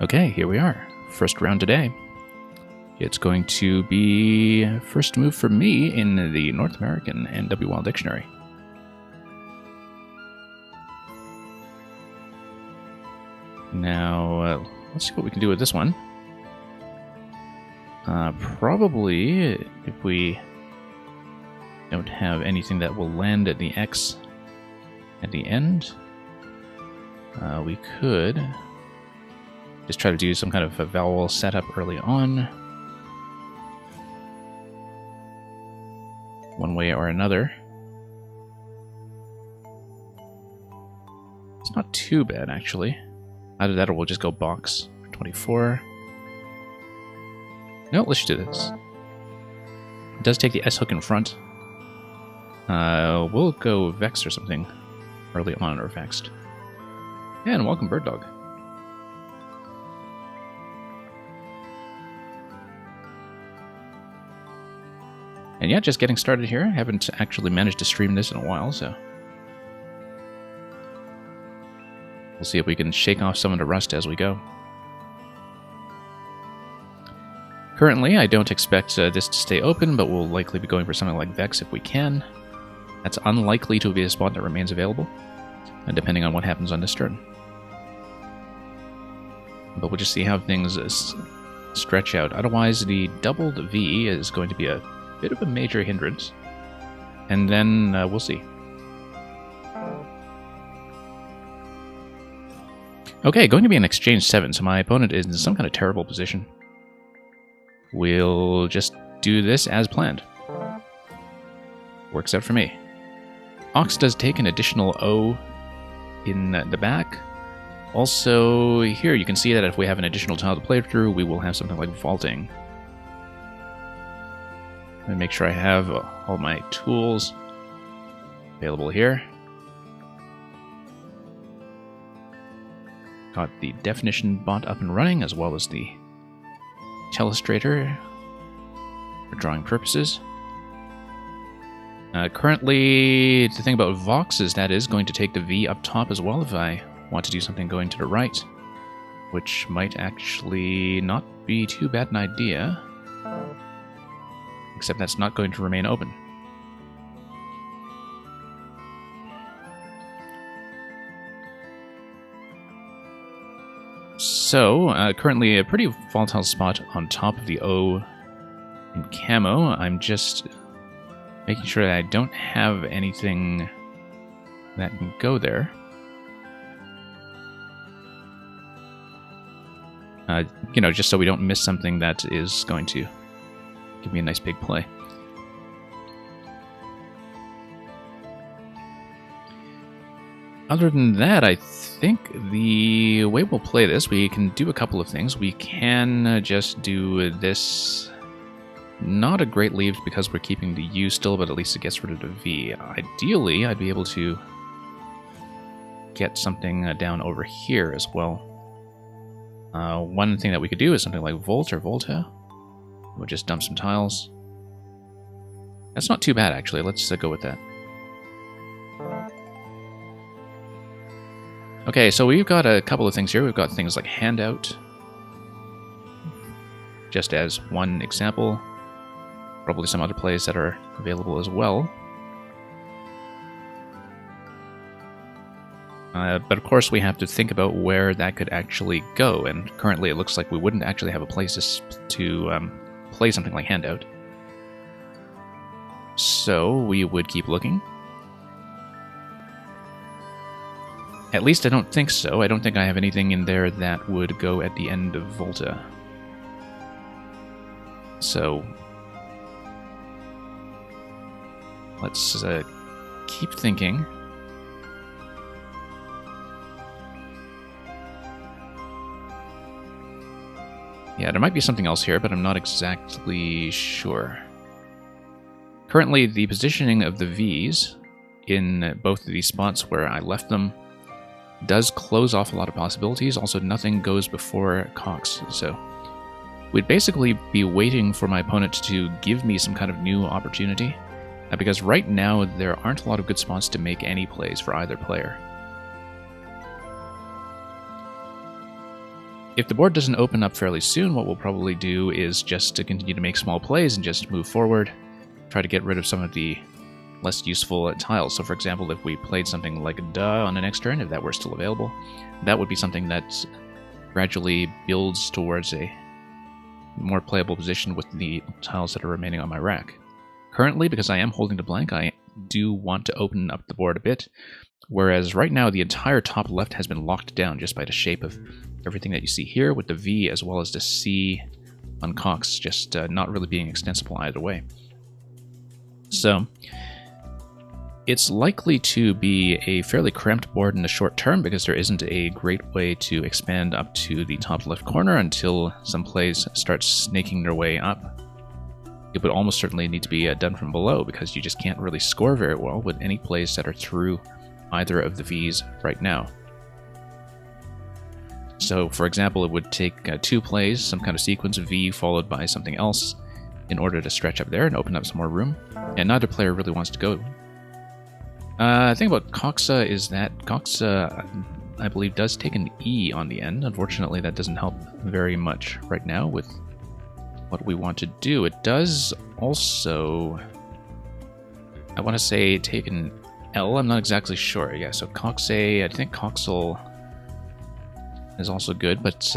Okay, here we are. First round today. It's going to be first move for me in the North American NWL Dictionary. Now, let's see what we can do with this one. Probably, if we don't have anything that will land at the X at the end, we could just try to do some kind of a vowel setup early on, one way or another. It's not too bad, actually. Either that or we'll just go box for 24. No, let's just do this. It does take the S hook in front. We'll go Vex or something early on, or Vexed. And welcome, Bird Dog. And yeah, just getting started here. I haven't actually managed to stream this in a while, so we'll see if we can shake off some of the rust as we go. Currently, I don't expect this to stay open, but we'll likely be going for something like Vex if we can. That's unlikely to be a spot that remains available, depending on what happens on this turn. But we'll just see how things stretch out. Otherwise, the doubled V is going to be a bit of a major hindrance, and then we'll see. Okay, going to be an exchange 7, so my opponent is in some kind of terrible position. We'll just do this as planned. Works out for me. Ox does take an additional O in the back. Also, here you can see that if we have an additional tile to play through, we will have something like vaulting. Let me make sure I have all my tools available here. Got the definition bot up and running, as well as the Telestrator for drawing purposes. Currently, the thing about Vox is that is going to take the V up top as well if I want to do something going to the right, which might actually not be too bad an idea, except that's not going to remain open. So, currently a pretty volatile spot on top of the O in camo. I'm just making sure that I don't have anything that can go there. You know, just so we don't miss something that is going to give me a nice big play. Other than that, I think the way we'll play this, we can do a couple of things. We can just do this. Not a great lead because we're keeping the U still, but at least it gets rid of the V. Ideally, I'd be able to get something down over here as well. One thing that we could do is something like Volt or Volta. We'll just dump some tiles. That's not too bad, actually. Let's go with that. Okay, so we've got a couple of things here. We've got things like Handout, just as one example. Probably some other plays that are available as well. But of course we have to think about where that could actually go, and currently it looks like we wouldn't actually have a place to play something like Handout. So we would keep looking. At least I don't think so. I don't think I have anything in there that would go at the end of Volta. So let's keep thinking. Yeah, there might be something else here, but I'm not exactly sure. Currently, the positioning of the Vs in both of these spots where I left them does close off a lot of possibilities. Also, nothing goes before Cox, so we'd basically be waiting for my opponent to give me some kind of new opportunity, because right now there aren't a lot of good spots to make any plays for either player. if the board doesn't open up fairly soon, what we'll probably do is just to continue to make small plays and just move forward, try to get rid of some of the less useful tiles. So for example, if we played something like duh on the next turn, if that were still available, that would be something that gradually builds towards a more playable position with the tiles that are remaining on my rack. Currently, because I am holding the blank, I do want to open up the board a bit, whereas right now the entire top left has been locked down just by the shape of everything that you see here, with the V as well as the C on Cox just not really being extensible either way. So it's likely to be a fairly cramped board in the short term because there isn't a great way to expand up to the top left corner until some plays start snaking their way up. It would almost certainly need to be done from below because you just can't really score very well with any plays that are through either of the V's right now. So, for example, it would take 2 plays, some kind of sequence of V followed by something else, in order to stretch up there and open up some more room, and neither player really wants to go. The thing about Coxa is that Coxa, I believe, does take an E on the end. Unfortunately, that doesn't help very much right now with what we want to do. It does also, I want to say, take an L. I'm not exactly sure. Yeah, so Coxa, I think Coxel is also good, but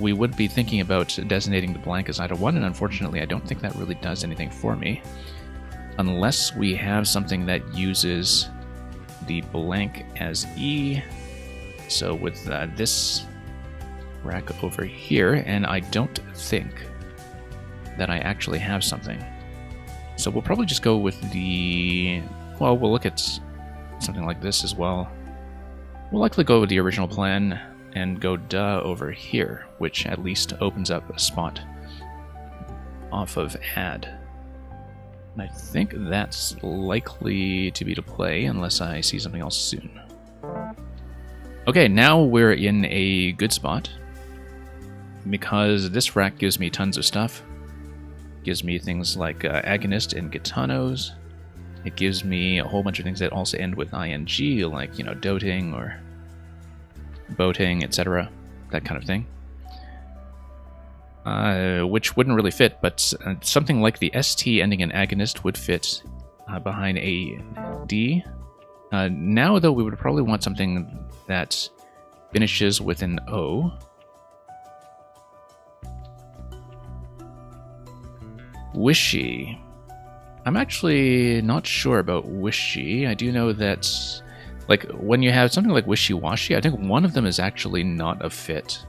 we would be thinking about designating the blank as either one, and unfortunately I don't think that really does anything for me. Unless we have something that uses the blank as E. So with this rack over here, and I don't think that I actually have something. So we'll probably just go with the... Well, we'll look at something like this as well. We'll likely go with the original plan and go duh over here, which at least opens up a spot off of add. And I think that's likely to be to play unless I see something else soon. Okay, now we're in a good spot because this rack gives me tons of stuff. Gives me things like agonist and gitanos. It gives me a whole bunch of things that also end with ing, like, you know, doting or boating, etc., that kind of thing. Which wouldn't really fit, but something like the ST ending in agonist would fit behind a D. Now, though, we would probably want something that finishes with an O. Wishy. I'm actually not sure about wishy. I do know that, like, when you have something like wishy-washy, I think one of them is actually not a fit.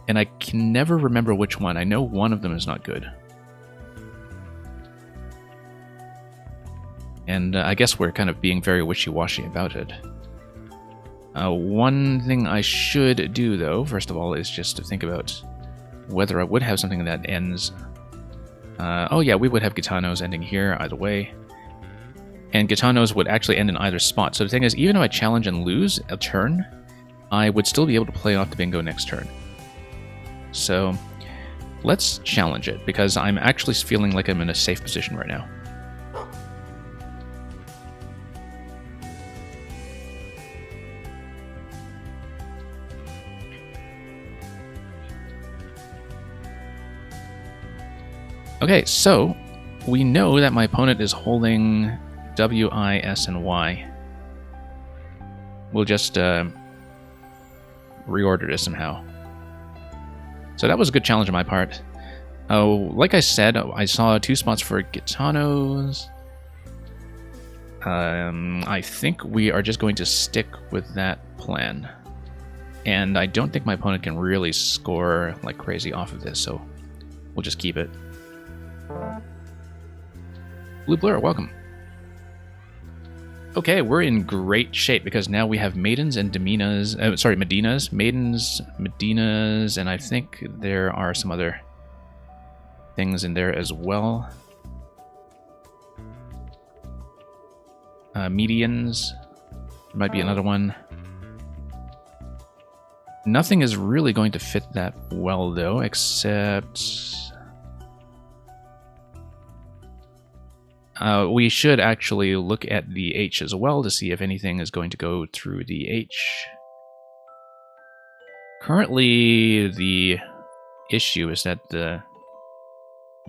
And I can never remember which one. I know one of them is not good. And I guess we're kind of being very wishy-washy about it. One thing I should do, though, first of all, is just to think about whether I would have something that ends... oh yeah, we would have gitanos ending here either way. And gitanos would actually end in either spot. So the thing is, even if I challenge and lose a turn, I would still be able to play off the bingo next turn. So let's challenge it, because I'm actually feeling like I'm in a safe position right now. Okay, so we know that my opponent is holding W, I, S, and Y. We'll just reorder this somehow. So that was a good challenge on my part. Oh, like I said, I saw 2 spots for gitanos. I think we are just going to stick with that plan. And I don't think my opponent can really score like crazy off of this, so we'll just keep it. Blue Blur, welcome. Okay, we're in great shape because now we have maidens and Medinas, maidens, Medinas, and I think there are some other things in there as well. Medians, there might be another one. Nothing is really going to fit that well though, except... we should actually look at the H as well to see if anything is going to go through the H. Currently, the issue is that the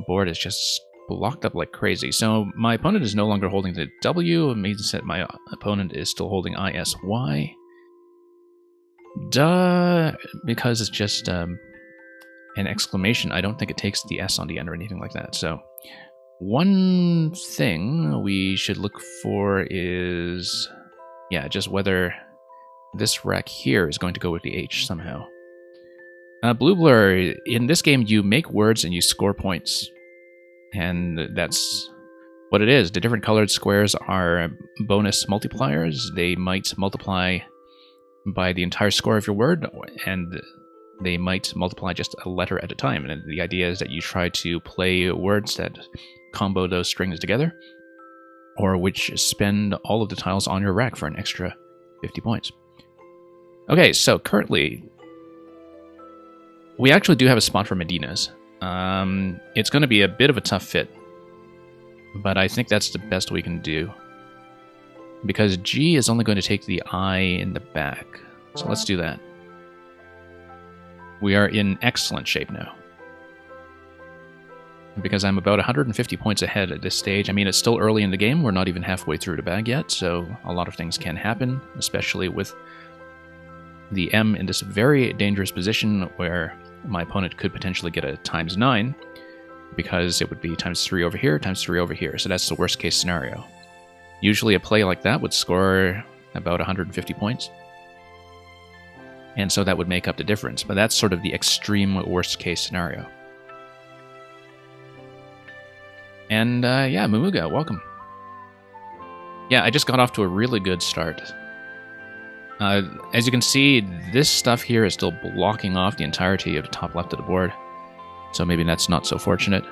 board is just blocked up like crazy. So my opponent is no longer holding the W. It means that my opponent is still holding ISY. Duh, because it's just an exclamation. I don't think it takes the S on the end or anything like that. So one thing we should look for is, yeah, just whether this rack here is going to go with the H somehow. Blue Blur, in this game, you make words and you score points. And that's what it is. The different colored squares are bonus multipliers. They might multiply by the entire score of your word, and they might multiply just a letter at a time. And the idea is that you try to play words that combo those strings together, or which spend all of the tiles on your rack for an extra 50 points. Okay, so currently, we actually do have a spot for Medinas. It's going to be a bit of a tough fit, but I think that's the best we can do. Because G is only going to take the I in the back. So let's do that. We are in excellent shape now. Because I'm about 150 points ahead at this stage. I mean, it's still early in the game. We're not even halfway through the bag yet, so a lot of things can happen, especially with the M in this very dangerous position where my opponent could potentially get a ×9, because it would be ×3 over here, ×3 over here. So that's the worst case scenario. Usually a play like that would score about 150 points. And so that would make up the difference. But that's sort of the extreme worst case scenario. And yeah, Mumuga, welcome. Yeah, I just got off to a really good start. As you can see, this stuff here is still blocking off the entirety of the top left of the board. So maybe that's not so fortunate.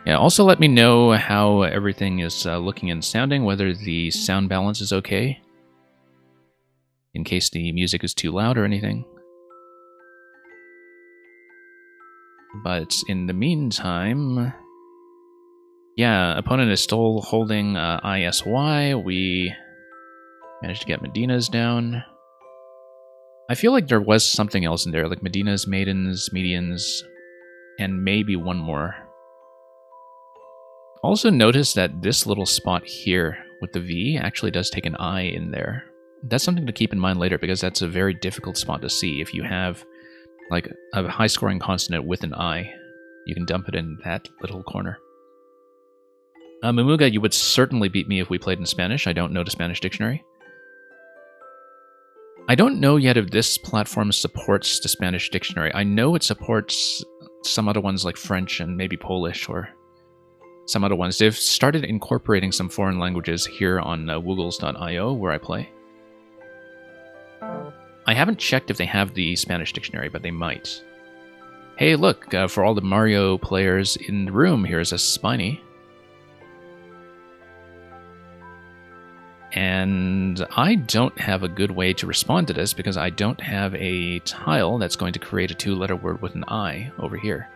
Yeah, also let me know how everything is looking and sounding, whether the sound balance is okay, in case the music is too loud or anything. But in the meantime, yeah, opponent is still holding ISY. We managed to get Medinas down. I feel like there was something else in there, like Medinas, Maidens, Medians, and maybe one more. Also notice that this little spot here with the V actually does take an I in there. That's something to keep in mind later, because that's a very difficult spot to see. If you have like a high-scoring consonant with an I, you can dump it in that little corner. Mumuga, you would certainly beat me if we played in Spanish. I don't know the Spanish dictionary. I don't know yet if this platform supports the Spanish dictionary. I know it supports some other ones like French and maybe Polish or some other ones. They've started incorporating some foreign languages here on woogles.io, where I play. I haven't checked if they have the Spanish dictionary, but they might. Hey, look, for all the Mario players in the room, here's a Spiny. And I don't have a good way to respond to this because I don't have a tile that's going to create a two-letter word with an I over here.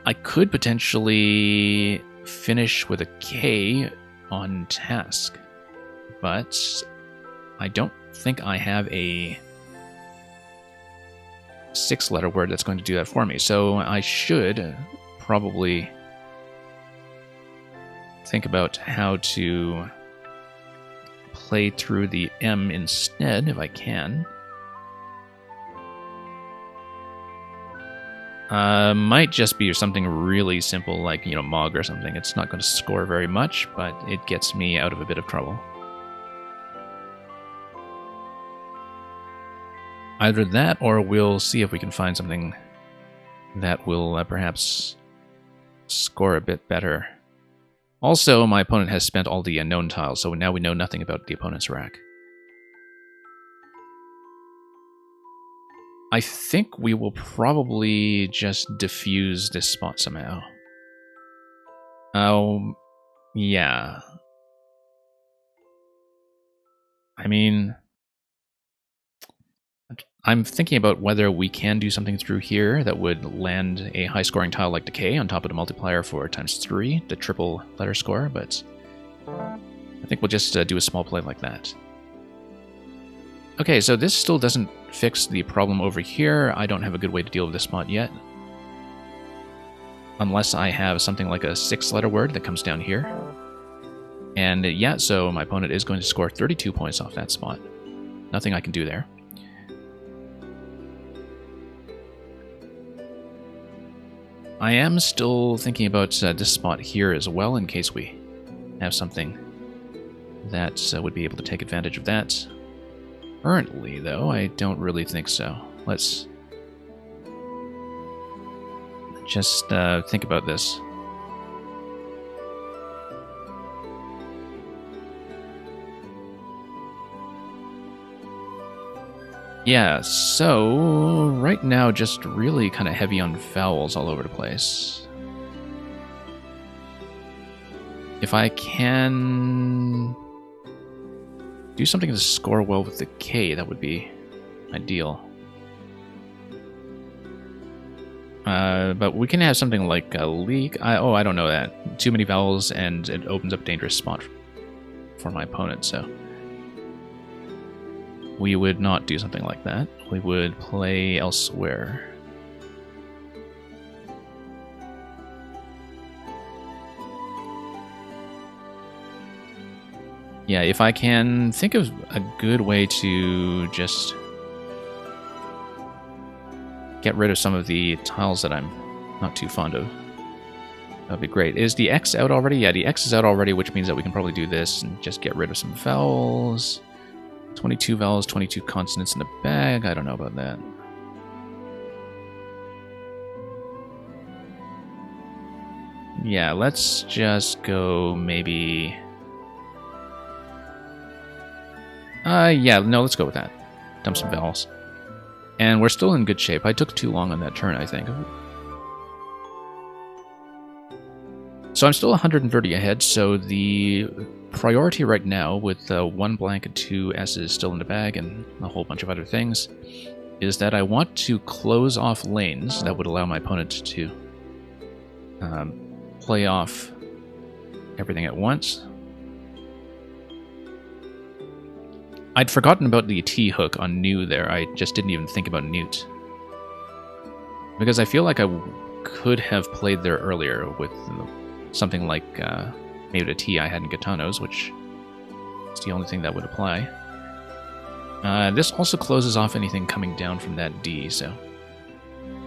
I could potentially finish with a K on task, but I don't think I have a 6-letter word that's going to do that for me. So I should probably think about how to play through the M instead, if I can. Might just be something really simple like, Mog or something. It's not going to score very much, but it gets me out of a bit of trouble. Either that, or we'll see if we can find something that will perhaps score a bit better. Also, my opponent has spent all the unknown tiles, so now we know nothing about the opponent's rack. I think we will probably just diffuse this spot somehow. Oh, yeah. I mean, I'm thinking about whether we can do something through here that would land a high-scoring tile like the K on top of the multiplier for ×3, the triple letter score, but I think we'll just do a small play like that. Okay, so this still doesn't fix the problem over here. I don't have a good way to deal with this spot yet. Unless I have something like a 6-letter word that comes down here. And yeah, so my opponent is going to score 32 points off that spot. Nothing I can do there. I am still thinking about this spot here as well, in case we have something that would be able to take advantage of that. Currently, though, I don't really think so. Let's just think about this. Yeah, so right now just really kind of heavy on vowels all over the place. If I can do something to score well with the K, that would be ideal. But we can have something like a leak. I don't know that. Too many vowels and it opens up a dangerous spot for my opponent, so we would not do something like that. We would play elsewhere. Yeah, if I can think of a good way to just get rid of some of the tiles that I'm not too fond of, that'd be great. Is the X out already? Yeah, the X is out already, which means that we can probably do this and just get rid of some vowels. 22 vowels, 22 consonants in the bag. I don't know about that. Yeah, let's just go maybe... yeah, no, let's go with that. Dump some vowels. And we're still in good shape. I took too long on that turn, I think. So I'm still 130 ahead, so the priority right now, with 1 blank and 2 S's still in the bag and a whole bunch of other things, is that I want to close off lanes that would allow my opponent to play off everything at once. I'd forgotten about the T hook on new there. I just didn't even think about newt. Because I feel like I could have played there earlier with something like maybe the T I had in Gitanos, which is the only thing that would apply. This also closes off anything coming down from that D, so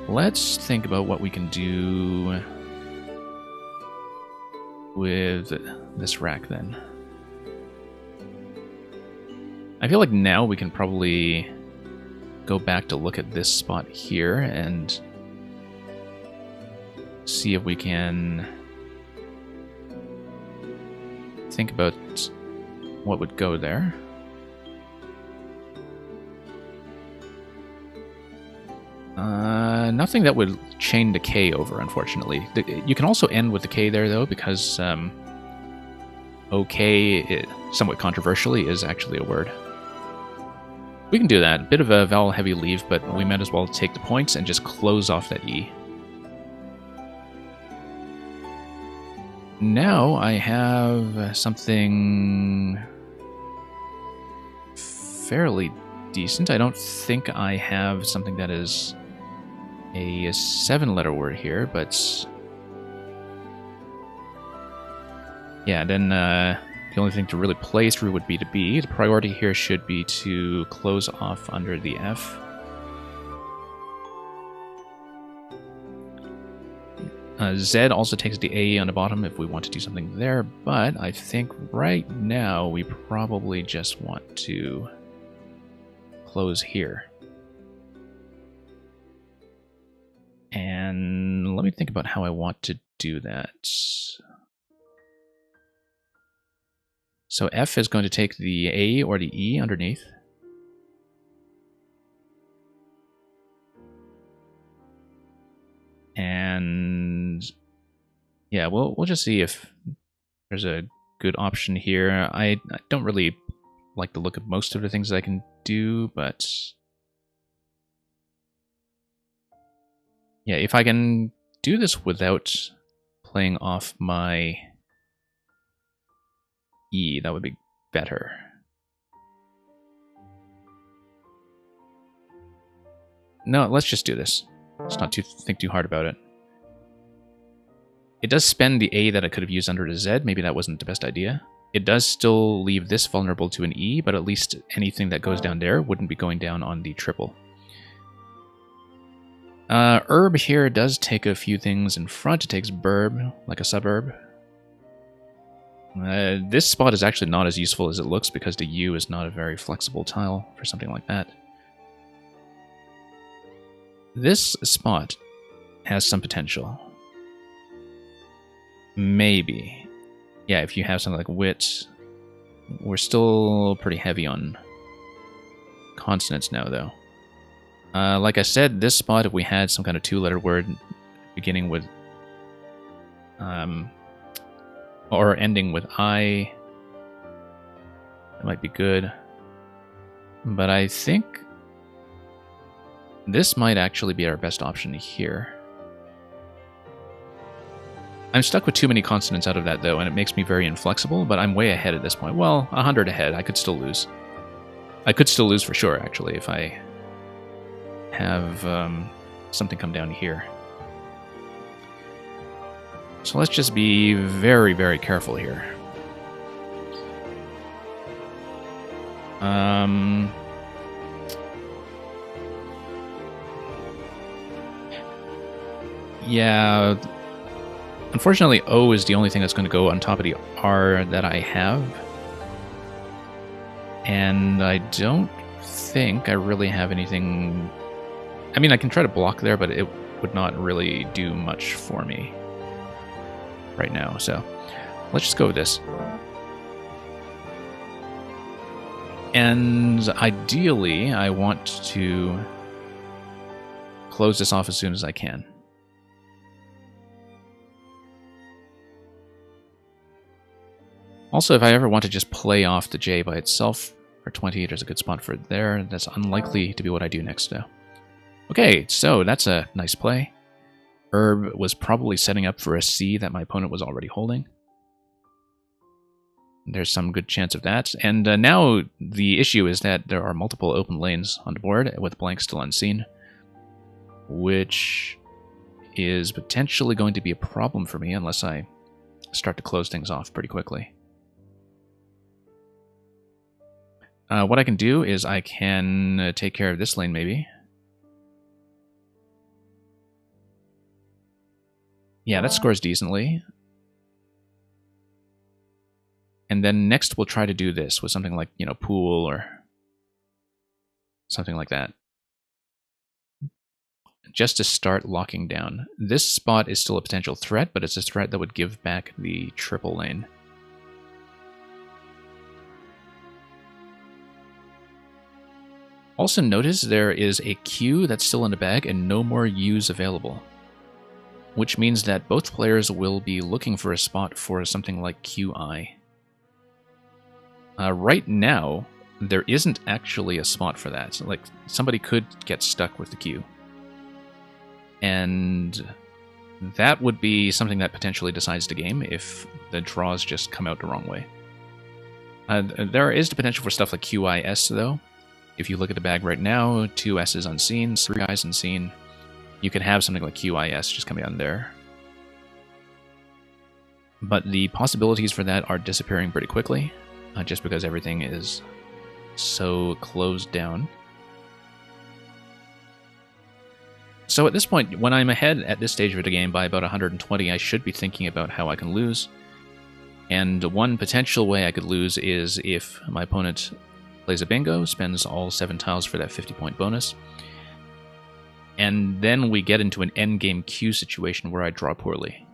let's think about what we can do with this rack then. I feel like now we can probably go back to look at this spot here and see if we can think about what would go there. Nothing that would chain the K over, unfortunately. You can also end with the K there, though, because OK, somewhat controversially, is actually a word. We can do that. Bit of a vowel-heavy leave, but we might as well take the points and just close off that E. Now I have something fairly decent. I don't think I have something that is a 7-letter word here, but yeah, then the only thing to really play through would be the B. The priority here should be to close off under the F. Z also takes the A on the bottom if we want to do something there, but I think right now we probably just want to close here. And let me think about how I want to do that. So F is going to take the A or the E underneath. And yeah, we'll just see if there's a good option here. I don't really like the look of most of the things I can do, but yeah, if I can do this without playing off my E. That would be better. No, let's just do this. Let's not think too hard about it. It does spend the A that I could have used under the Z. Maybe that wasn't the best idea. It does still leave this vulnerable to an E, but at least anything that goes down there wouldn't be going down on the triple. Herb here does take a few things in front. It takes burb, like a suburb. This spot is actually not as useful as it looks because the U is not a very flexible tile for something like that. This spot has some potential. Maybe. Yeah, if you have something like wit. We're still pretty heavy on consonants now, though. Like I said, this spot, if we had some kind of two-letter word beginning with... or ending with I, that might be good. But I think this might actually be our best option here. I'm stuck with too many consonants out of that, though, and it makes me very inflexible, but I'm way ahead at this point. Well, 100 ahead. I could still lose. I could still lose for sure, actually, if I have something come down here. So let's just be very, very careful here. Yeah... Unfortunately, O is the only thing that's going to go on top of the R that I have. And I don't think I really have anything... I mean, I can try to block there, but it would not really do much for me right now. So let's just go with this. And ideally, I want to close this off as soon as I can. Also, if I ever want to just play off the J by itself for 20, there's a good spot for it there. That's unlikely to be what I do next, though. Okay, so that's a nice play. Herb was probably setting up for a C that my opponent was already holding. There's some good chance of that. And now the issue is that there are multiple open lanes on the board with blank still unseen, which is potentially going to be a problem for me unless I start to close things off pretty quickly. What I can do is I can take care of this lane, maybe. Yeah, that scores decently. And then next we'll try to do this with something like, you know, pool or something like that. Just to start locking down. This spot is still a potential threat, but it's a threat that would give back the triple lane. Also notice there is a Q that's still in the bag and no more U's available, which means that both players will be looking for a spot for something like QI. Right now, there isn't actually a spot for that. So, like, somebody could get stuck with the Q. And that would be something that potentially decides the game if the draws just come out the wrong way. There is the potential for stuff like QIS, though. If you look at the bag right now, 2 S's unseen, 3 I's unseen. You could have something like QIS just coming on there. But the possibilities for that are disappearing pretty quickly, just because everything is so closed down. So at this point, when I'm ahead at this stage of the game by about 120, I should be thinking about how I can lose. And one potential way I could lose is if my opponent plays a bingo, spends all 7 tiles for that 50-point bonus, and then we get into an endgame Q situation where I draw poorly,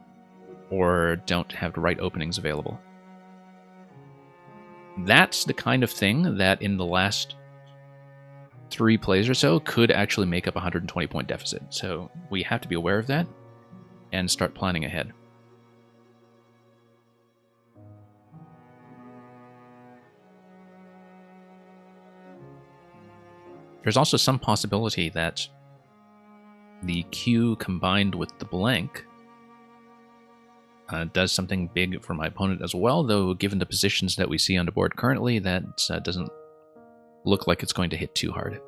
or don't have the right openings available. That's the kind of thing that in the last 3 plays or so could actually make up a 120-point deficit, so we have to be aware of that and start planning ahead. There's also some possibility that the Q combined with the blank does something big for my opponent as well, though given the positions that we see on the board currently, that doesn't look like it's going to hit too hard.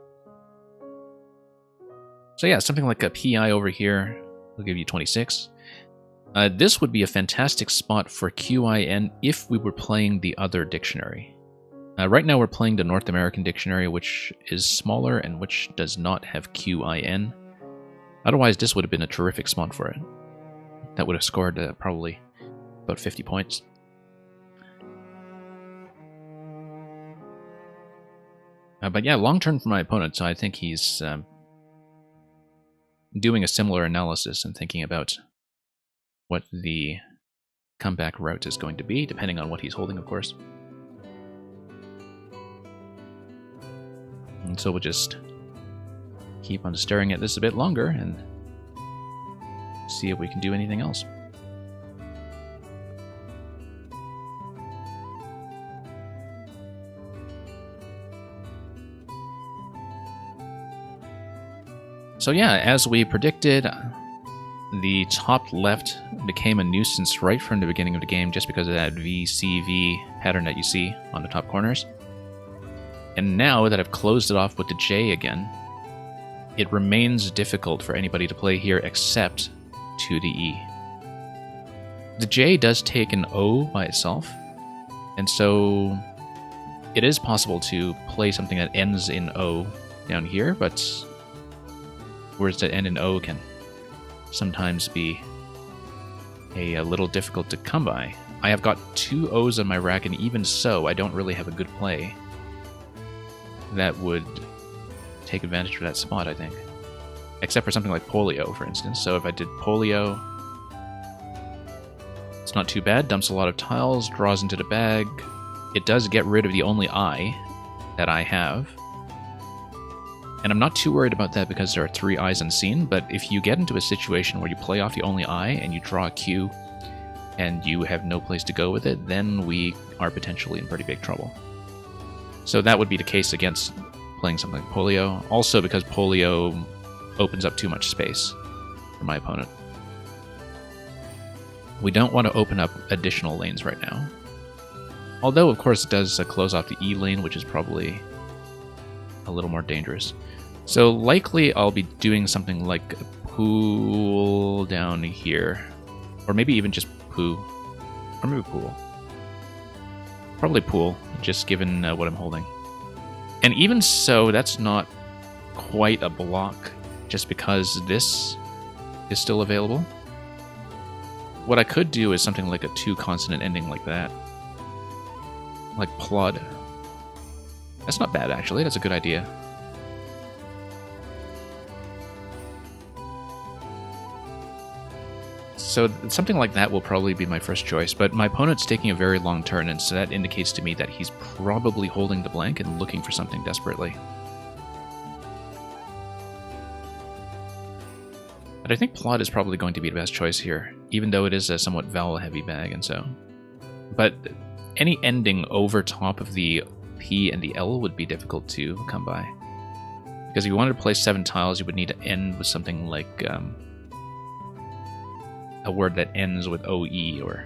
So yeah, something like a PI over here will give you 26. This would be a fantastic spot for QIN if we were playing the other dictionary. Right now we're playing the North American dictionary, which is smaller and which does not have QIN. Otherwise, this would have been a terrific spot for it. That would have scored probably about 50 points. But yeah, long turn for my opponent, so I think he's doing a similar analysis and thinking about what the comeback route is going to be, depending on what he's holding, of course. And so we'll just keep on staring at this a bit longer and see if we can do anything else. So yeah, as we predicted, the top left became a nuisance right from the beginning of the game just because of that VCV pattern that you see on the top corners. And now that I've closed it off with the J again, it remains difficult for anybody to play here except to the E. The J does take an O by itself, and so it is possible to play something that ends in O down here, but words that end in O can sometimes be a little difficult to come by. I have got 2 O's on my rack, and even so, I don't really have a good play that would take advantage of that spot, I think. Except for something like polio, for instance. So if I did polio, it's not too bad. Dumps a lot of tiles, draws into the bag. It does get rid of the only I that I have. And I'm not too worried about that because there are 3 eyes unseen, but if you get into a situation where you play off the only eye and you draw a Q and you have no place to go with it, then we are potentially in pretty big trouble. So that would be the case against playing something like polio. Also because polio opens up too much space for my opponent. We don't want to open up additional lanes right now. Although, of course, it does close off the E lane, which is probably a little more dangerous. So likely I'll be doing something like a pool down here. Or maybe even just poo. Or maybe pool. Probably pool, just given what I'm holding. And even so, that's not quite a block, just because this is still available. What I could do is something like a 2-consonant ending like that. Like plod. That's not bad, actually. That's a good idea. So something like that will probably be my first choice, but my opponent's taking a very long turn, and so that indicates to me that he's probably holding the blank and looking for something desperately. But I think plot is probably going to be the best choice here, even though it is a somewhat vowel-heavy bag, and so. But any ending over top of the P and the L would be difficult to come by. Because if you wanted to play 7 tiles, you would need to end with something like a word that ends with OE or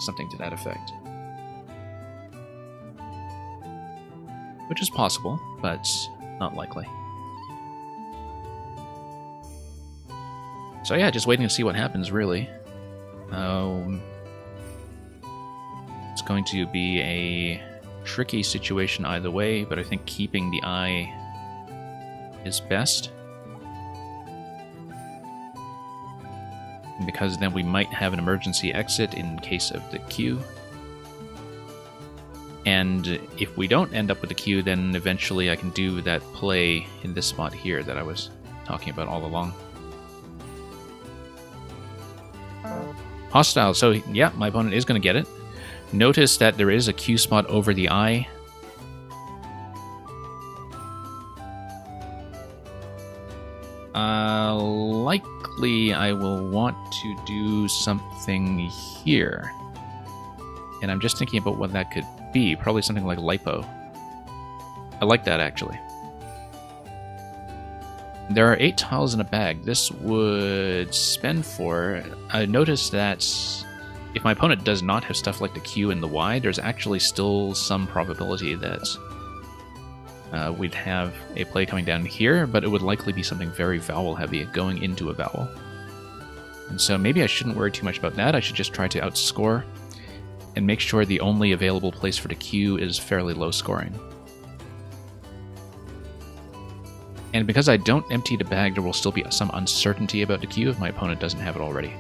something to that effect. Which is possible, but not likely. So yeah, just waiting to see what happens, really. It's going to be a tricky situation either way, but I think keeping the eye is best. Because then we might have an emergency exit in case of the Q. And if we don't end up with the Q, then eventually I can do that play in this spot here that I was talking about all along. Hostile, so yeah, my opponent is going to get it. Notice that there is a Q spot over the I. Likely I will want to do something here. And I'm just thinking about what that could be. Probably something like lipo. I like that, actually. There are 8 tiles in a bag. This would spend 4. I noticed that if my opponent does not have stuff like the Q and the Y, there's actually still some probability that we'd have a play coming down here, but it would likely be something very vowel heavy, going into a vowel. And so maybe I shouldn't worry too much about that. I should just try to outscore and make sure the only available place for the Q is fairly low scoring. And because I don't empty the bag, there will still be some uncertainty about the Q if my opponent doesn't have it already.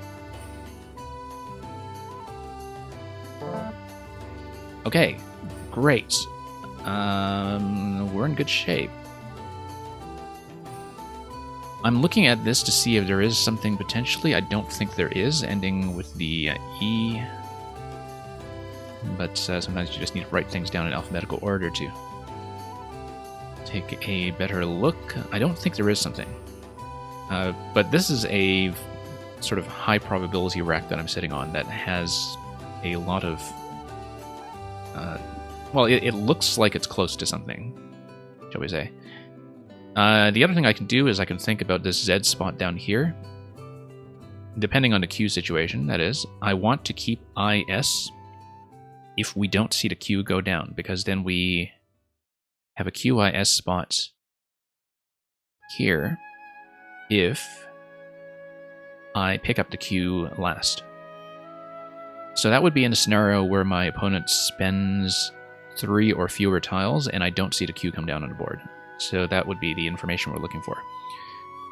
Okay, great. We're in good shape. I'm looking at this to see if there is something potentially. I don't think there is, ending with the E. But sometimes you just need to write things down in alphabetical order to take a better look. I don't think there is something. But this is a sort of high probability rack that I'm sitting on that has a lot of... well, it looks like it's close to something, shall we say. The other thing I can do is I can think about this Z spot down here. Depending on the Q situation, that is. I want to keep IS if we don't see the Q go down, because then we have a QIS spot here if I pick up the Q last. So that would be in a scenario where my opponent spends 3 or fewer tiles and I don't see the Q come down on the board. So that would be the information we're looking for.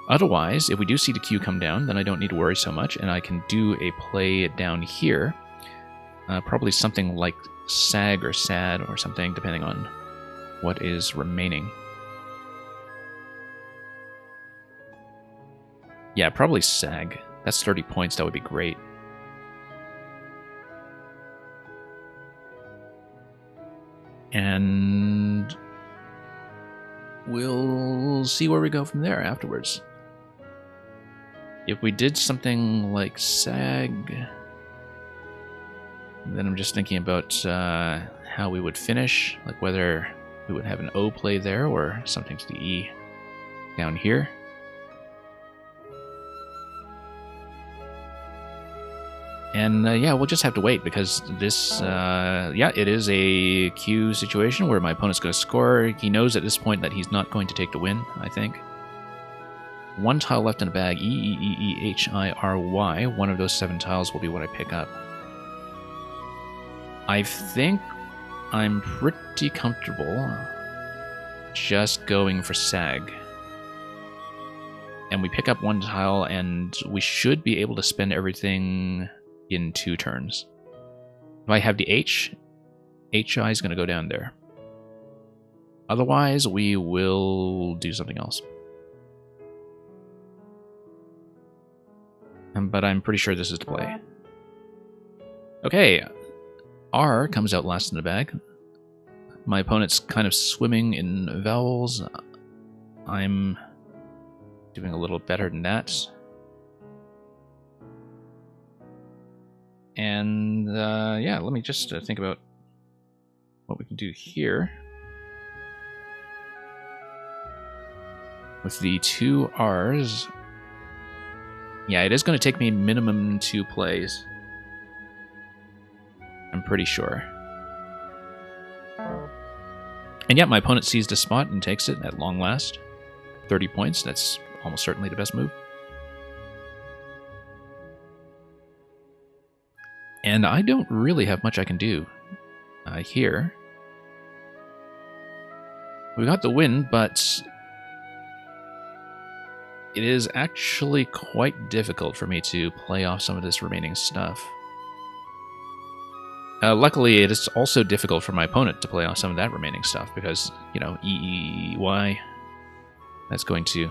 Otherwise, if we do see the Q come down, then I don't need to worry so much, and I can do a play down here. Probably something like SAG or SAD or something, depending on what is remaining. Yeah, probably SAG. That's 30 points, that would be great. And we'll see where we go from there afterwards. If we did something like SAG, then I'm just thinking about how we would finish, like whether we would have an O play there or something to the E down here. And yeah, we'll just have to wait, because this, yeah, it is a Q situation where my opponent's going to score. He knows at this point that he's not going to take the win, I think. 1 tile left in the bag, E-E-E-H-I-R-Y. One of those 7 tiles will be what I pick up. I think I'm pretty comfortable just going for SAG. And we pick up 1 tile, and we should be able to spend everything in 2 turns. If I have the H, HI is going to go down there. Otherwise, we will do something else. But I'm pretty sure this is the play. Okay, R comes out last in the bag. My opponent's kind of swimming in vowels. I'm doing a little better than that. And yeah, let me just think about what we can do here. With the 2 R's, yeah, it is going to take me minimum 2 plays. I'm pretty sure. And yet my opponent sees the spot and takes it at long last. 30 points, that's almost certainly the best move. And I don't really have much I can do here. We got the win, but it is actually quite difficult for me to play off some of this remaining stuff. Luckily, it is also difficult for my opponent to play off some of that remaining stuff, because, you know, E-E-Y, that's going to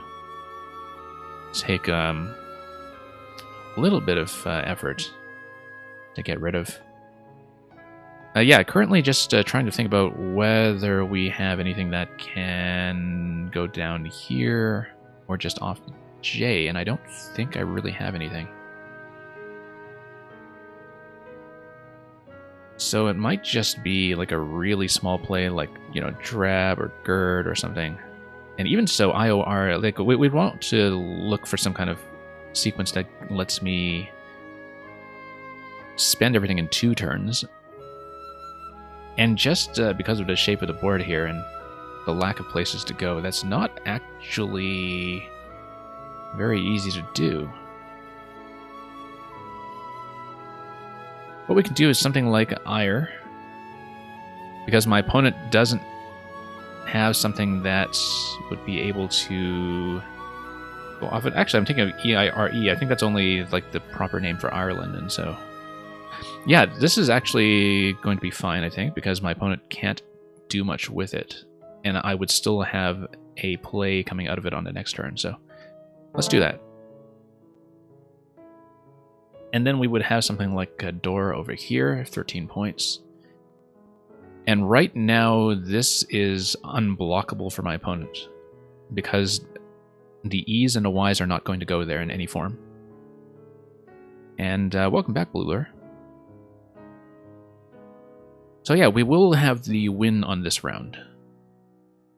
take a little bit of effort to get rid of. Yeah, currently just trying to think about whether we have anything that can go down here or just off J, and I don't think I really have anything. So it might just be like a really small play, like, you know, drab or gird or something. And even so, IOR, like, we'd want to look for some kind of sequence that lets me spend everything in 2 turns. And just because of the shape of the board here and the lack of places to go, that's not actually very easy to do. What we can do is something like Ire, because my opponent doesn't have something that would be able to go off it. Actually, I'm thinking of EIRE. I think that's only like the proper name for Ireland, and so yeah, this is actually going to be fine, I think, because my opponent can't do much with it, and I would still have a play coming out of it on the next turn, so let's do that. And then we would have something like a door over here, 13 points. And right now, this is unblockable for my opponent, because the E's and the Y's are not going to go there in any form. And welcome back, Blue Lure. So yeah, we will have the win on this round.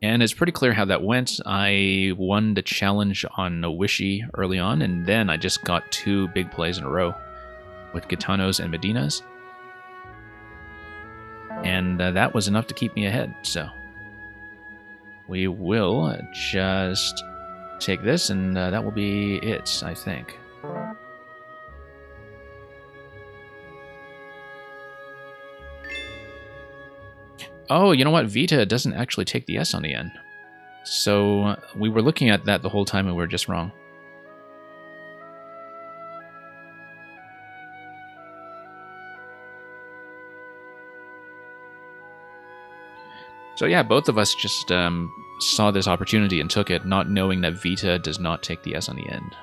And it's pretty clear how that went. I won the challenge on Wishy early on, and then I just got 2 big plays in a row with Gitanos and Medinas. And that was enough to keep me ahead, so we will just take this, and that will be it, I think. Oh, you know what? Vita doesn't actually take the S on the end. So we were looking at that the whole time and we were just wrong. So yeah, both of us just saw this opportunity and took it, not knowing that Vita does not take the S on the end.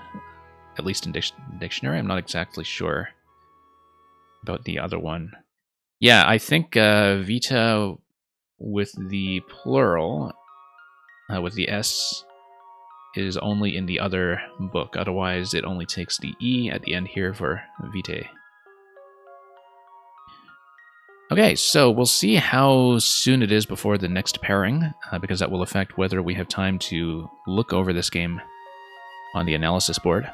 At least in dictionary, I'm not exactly sure about the other one. Yeah, I think Vita with the plural, with the S, is only in the other book. Otherwise, it only takes the E at the end here for Vitae. Okay, so we'll see how soon it is before the next pairing, because that will affect whether we have time to look over this game on the analysis board.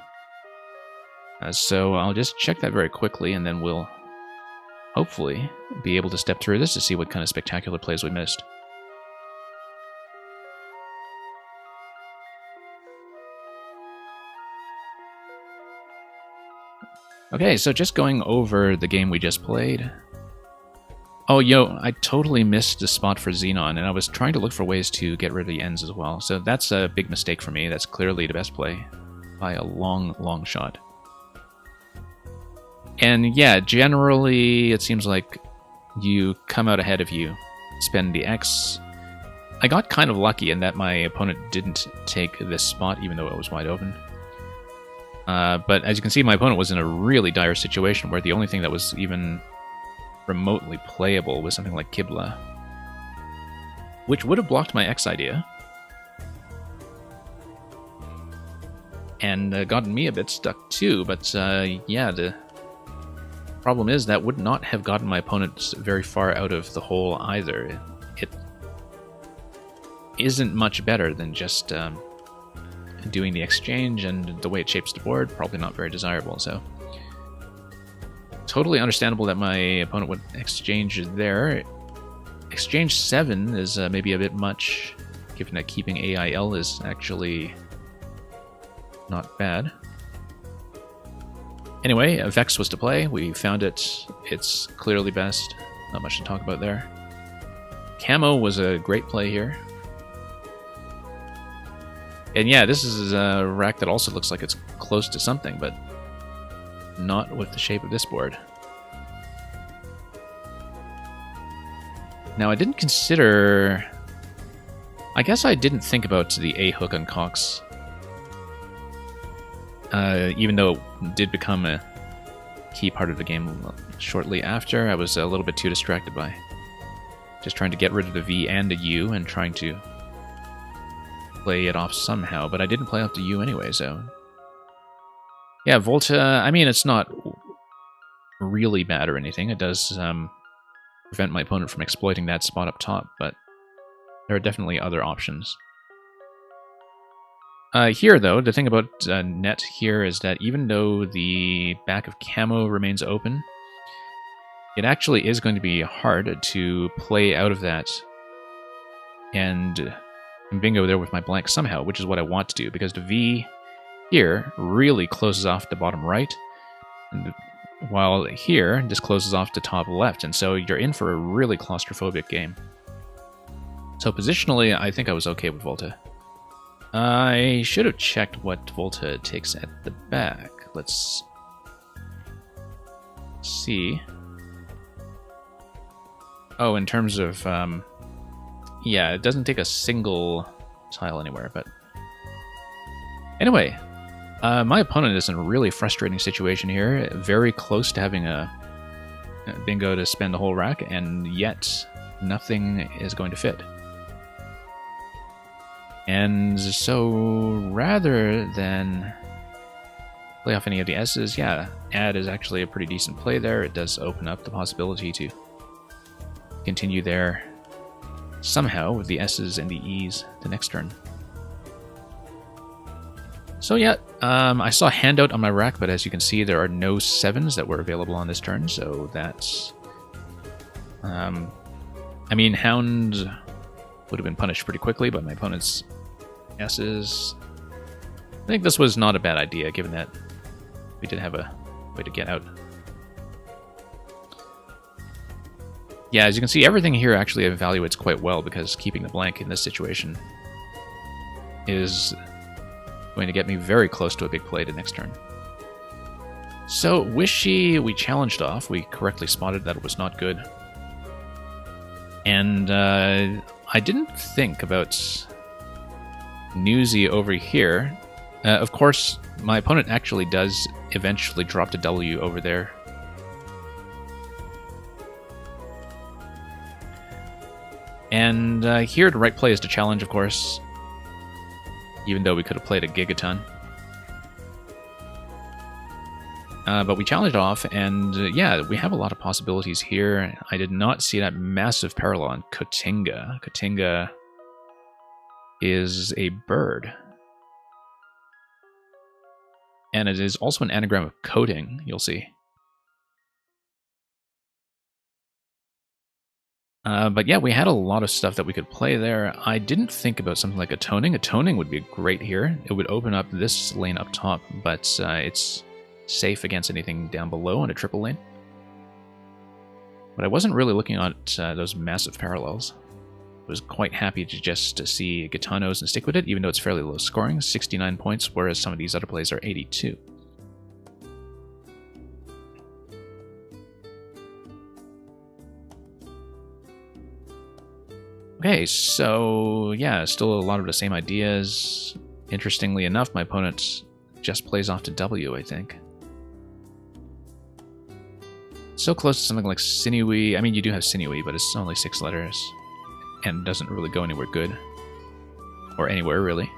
So I'll just check that very quickly, and then we'll hopefully be able to step through this to see what kind of spectacular plays we missed. Okay, so just going over the game we just played. Oh, I totally missed the spot for Xenon, and I was trying to look for ways to get rid of the ends as well. So that's a big mistake for me. That's clearly the best play by a long, long shot. And yeah, generally it seems like you come out ahead if you spend the X. I got kind of lucky in that my opponent didn't take this spot, even though it was wide open. But as you can see, my opponent was in a really dire situation where the only thing that was even remotely playable was something like Kibla, which would have blocked my X idea and gotten me a bit stuck too. But yeah, the problem is that would not have gotten my opponent very far out of the hole either. It isn't much better than just doing the exchange, and the way it shapes the board, probably not very desirable. So totally understandable that my opponent would exchange there. Exchange 7 is maybe a bit much, given that keeping AIL is actually not bad. Anyway, Vex was to play. We found it. It's clearly best. Not much to talk about there. Camo was a great play here. And yeah, this is a rack that also looks like it's close to something, but not with the shape of this board. Now, I didn't consider... I guess I didn't think about the A hook on Cox. Even though it did become a key part of the game shortly after, I was a little bit too distracted by just trying to get rid of the V and the U and trying to play it off somehow, but I didn't play off the U anyway, so... Yeah, Volta, I mean, it's not really bad or anything. It does prevent my opponent from exploiting that spot up top, but there are definitely other options. Here, though, the thing about net here is that even though the back of camo remains open, it actually is going to be hard to play out of that and bingo there with my blank somehow, which is what I want to do, because the V here really closes off the bottom right, and while here, this closes off the top left, and so you're in for a really claustrophobic game. So positionally, I think I was okay with Volta. I should have checked what Volta takes at the back. Let's see. Oh, in terms of, yeah, it doesn't take a single tile anywhere, but anyway, my opponent is in a really frustrating situation here, very close to having a bingo to spend the whole rack, and yet nothing is going to fit. And so rather than play off any of the S's, yeah, add is actually a pretty decent play there. It does open up the possibility to continue there somehow with the S's and the E's the next turn. So yeah, I saw a handout on my rack, but as you can see, there are no 7s that were available on this turn, so that's... I mean, Hound would have been punished pretty quickly by my opponent's S's. I think this was not a bad idea, given that we did have a way to get out. Yeah, as you can see, everything here actually evaluates quite well, because keeping the blank in this situation is going to get me very close to a big play to next turn. So, Wishy, we challenged off. We correctly spotted that it was not good. And I didn't think about Newsy over here. Of course, my opponent actually does eventually drop the W over there. And here, the right play is to challenge, of course, even though we could have played a Gigaton. But we challenged off, and yeah, we have a lot of possibilities here. I did not see that massive parallel on Cotinga. Cotinga is a bird. And it is also an anagram of coating, you'll see. But yeah, we had a lot of stuff that we could play there. I didn't think about something like a toning. A toning would be great here. It would open up this lane up top, but it's safe against anything down below in a triple lane. But I wasn't really looking at those massive parallels. I was quite happy to just see Gitanos and stick with it, even though it's fairly low scoring, 69 points, whereas some of these other plays are 82. Okay, so yeah, still a lot of the same ideas. Interestingly enough, my opponent just plays off to W, I think. So close to something like Sinewy. I mean, you do have Sinewy, but it's only 6 letters. And doesn't really go anywhere good. Or anywhere, really.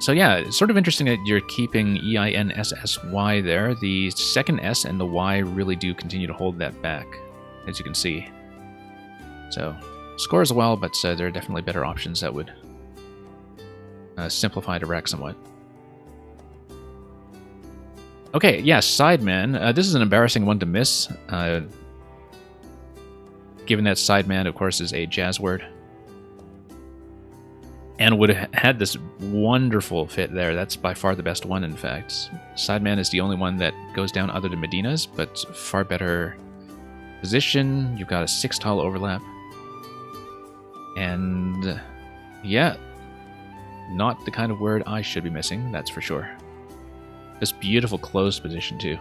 So yeah, it's sort of interesting that you're keeping E-I-N-S-S-Y there. The second S and the Y really do continue to hold that back, as you can see. So, scores well, but there are definitely better options that would simplify the rack somewhat. Okay, yeah, Sideman. This is an embarrassing one to miss, given that Sideman, of course, is a jazz word. And would have had this wonderful fit there. That's by far the best one, in fact. Sideman is the only one that goes down other than Medina's, but far better position. You've got a 6-tile overlap. And yeah, not the kind of word I should be missing, that's for sure. This beautiful closed position too,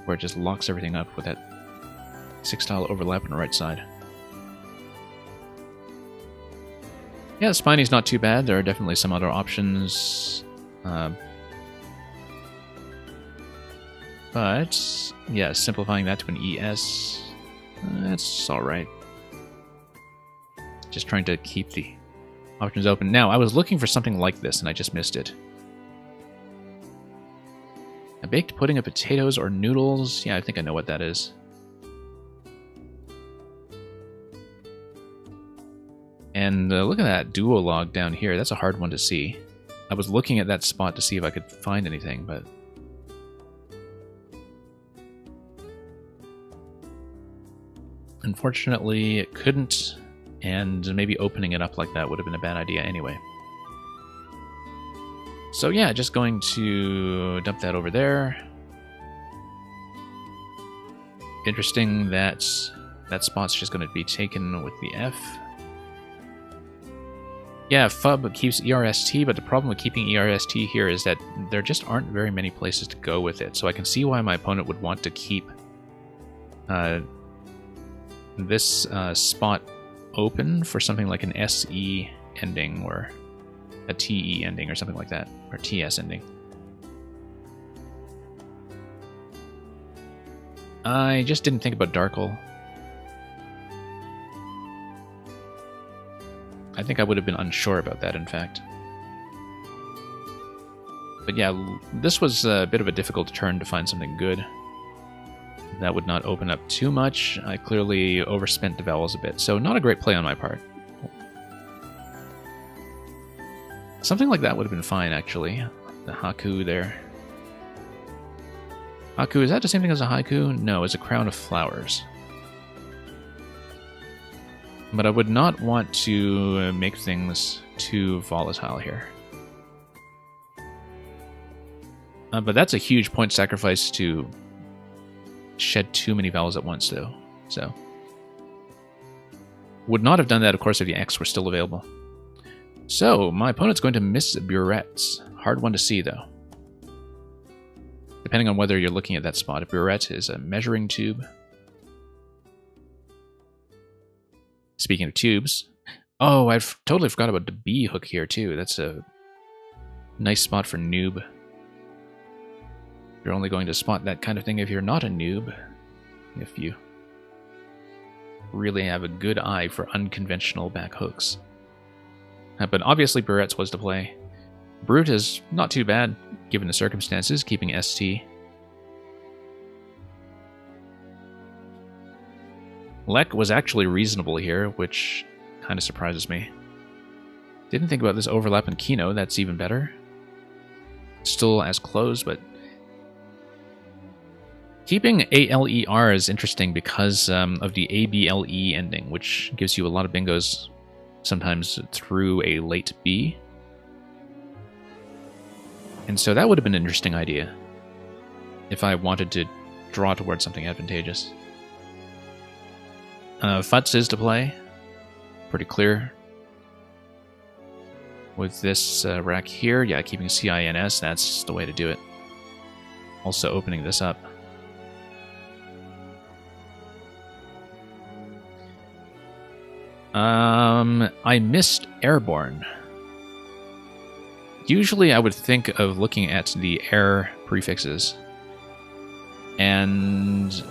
where it just locks everything up with that 6-tile overlap on the right side. Yeah, the Spiney's not too bad. There are definitely some other options. But yeah, simplifying that to an ES, that's alright. Just trying to keep the options open. Now, I was looking for something like this, and I just missed it. A baked pudding of potatoes or noodles? Yeah, I think I know what that is. And look at that duolog down here. That's a hard one to see. I was looking at that spot to see if I could find anything, but... unfortunately, it couldn't, and maybe opening it up like that would have been a bad idea anyway. So yeah, just going to dump that over there. Interesting that that spot's just going to be taken with the F. Yeah, FUB keeps ERST, but the problem with keeping ERST here is that there just aren't very many places to go with it. So I can see why my opponent would want to keep this spot open for something like an SE ending or a TE ending or something like that, or TS ending. I just didn't think about Darkle. I think I would have been unsure about that, in fact. But yeah, this was a bit of a difficult turn to find something good. That would not open up too much. I clearly overspent the vowels a bit, so not a great play on my part. Something like that would have been fine, actually. The Haku there. Haku, is that the same thing as a haiku? No, it's a crown of flowers. But I would not want to make things too volatile here. But that's a huge point sacrifice to shed too many vowels at once, though. So would not have done that, of course, if the X were still available. So my opponent's going to miss burettes. Hard one to see, though. Depending on whether you're looking at that spot. A burette is a measuring tube. Speaking of tubes, oh, I've totally forgot about the B hook here, too. That's a nice spot for noob. You're only going to spot that kind of thing if you're not a noob. If you really have a good eye for unconventional back hooks. But obviously burettes was to play. Brute is not too bad, given the circumstances, keeping ST. Lek was actually reasonable here, which kind of surprises me. Didn't think about this overlap in Kino, that's even better. Still as close, but... keeping ALER is interesting because of the ABLE ending, which gives you a lot of bingos, sometimes through a late B. And so that would have been an interesting idea, if I wanted to draw towards something advantageous. Futz is to play. Pretty clear. With this rack here, yeah, keeping CINS, that's the way to do it. Also opening this up. I missed Airborne. Usually I would think of looking at the air prefixes. And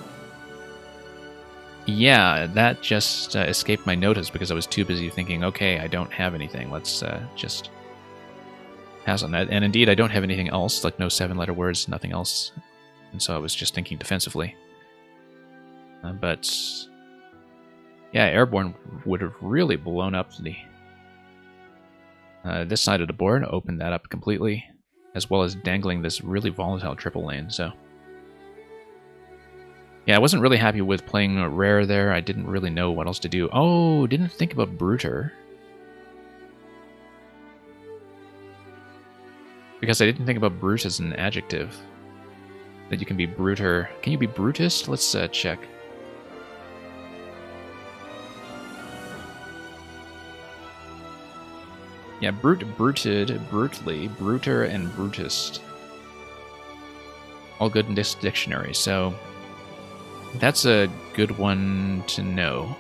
yeah, that just escaped my notice because I was too busy thinking, okay, I don't have anything. Let's just pass on that. And indeed, I don't have anything else, like no 7-letter words, nothing else. And so I was just thinking defensively. But yeah, Airborne would have really blown up the this side of the board, opened that up completely, as well as dangling this really volatile triple lane, so... yeah, I wasn't really happy with playing rare there. I didn't really know what else to do. Oh, didn't think about Bruter. Because I didn't think about brute as an adjective. That you can be Bruter. Can you be Brutist? Let's check. Yeah, brute, bruted, brutally, bruter, and brutist. All good in this dictionary, so that's a good one to know,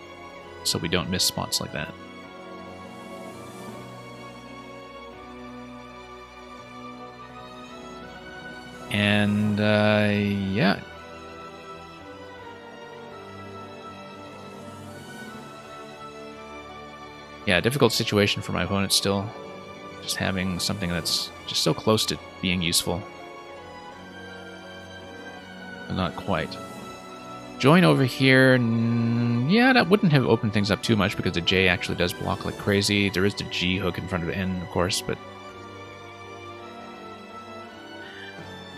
so we don't miss spots like that. And, yeah. Yeah, difficult situation for my opponent still. Just having something that's just so close to being useful. But not quite. Join over here. Yeah, that wouldn't have opened things up too much because the J actually does block like crazy. There is the G hook in front of N, of course, but...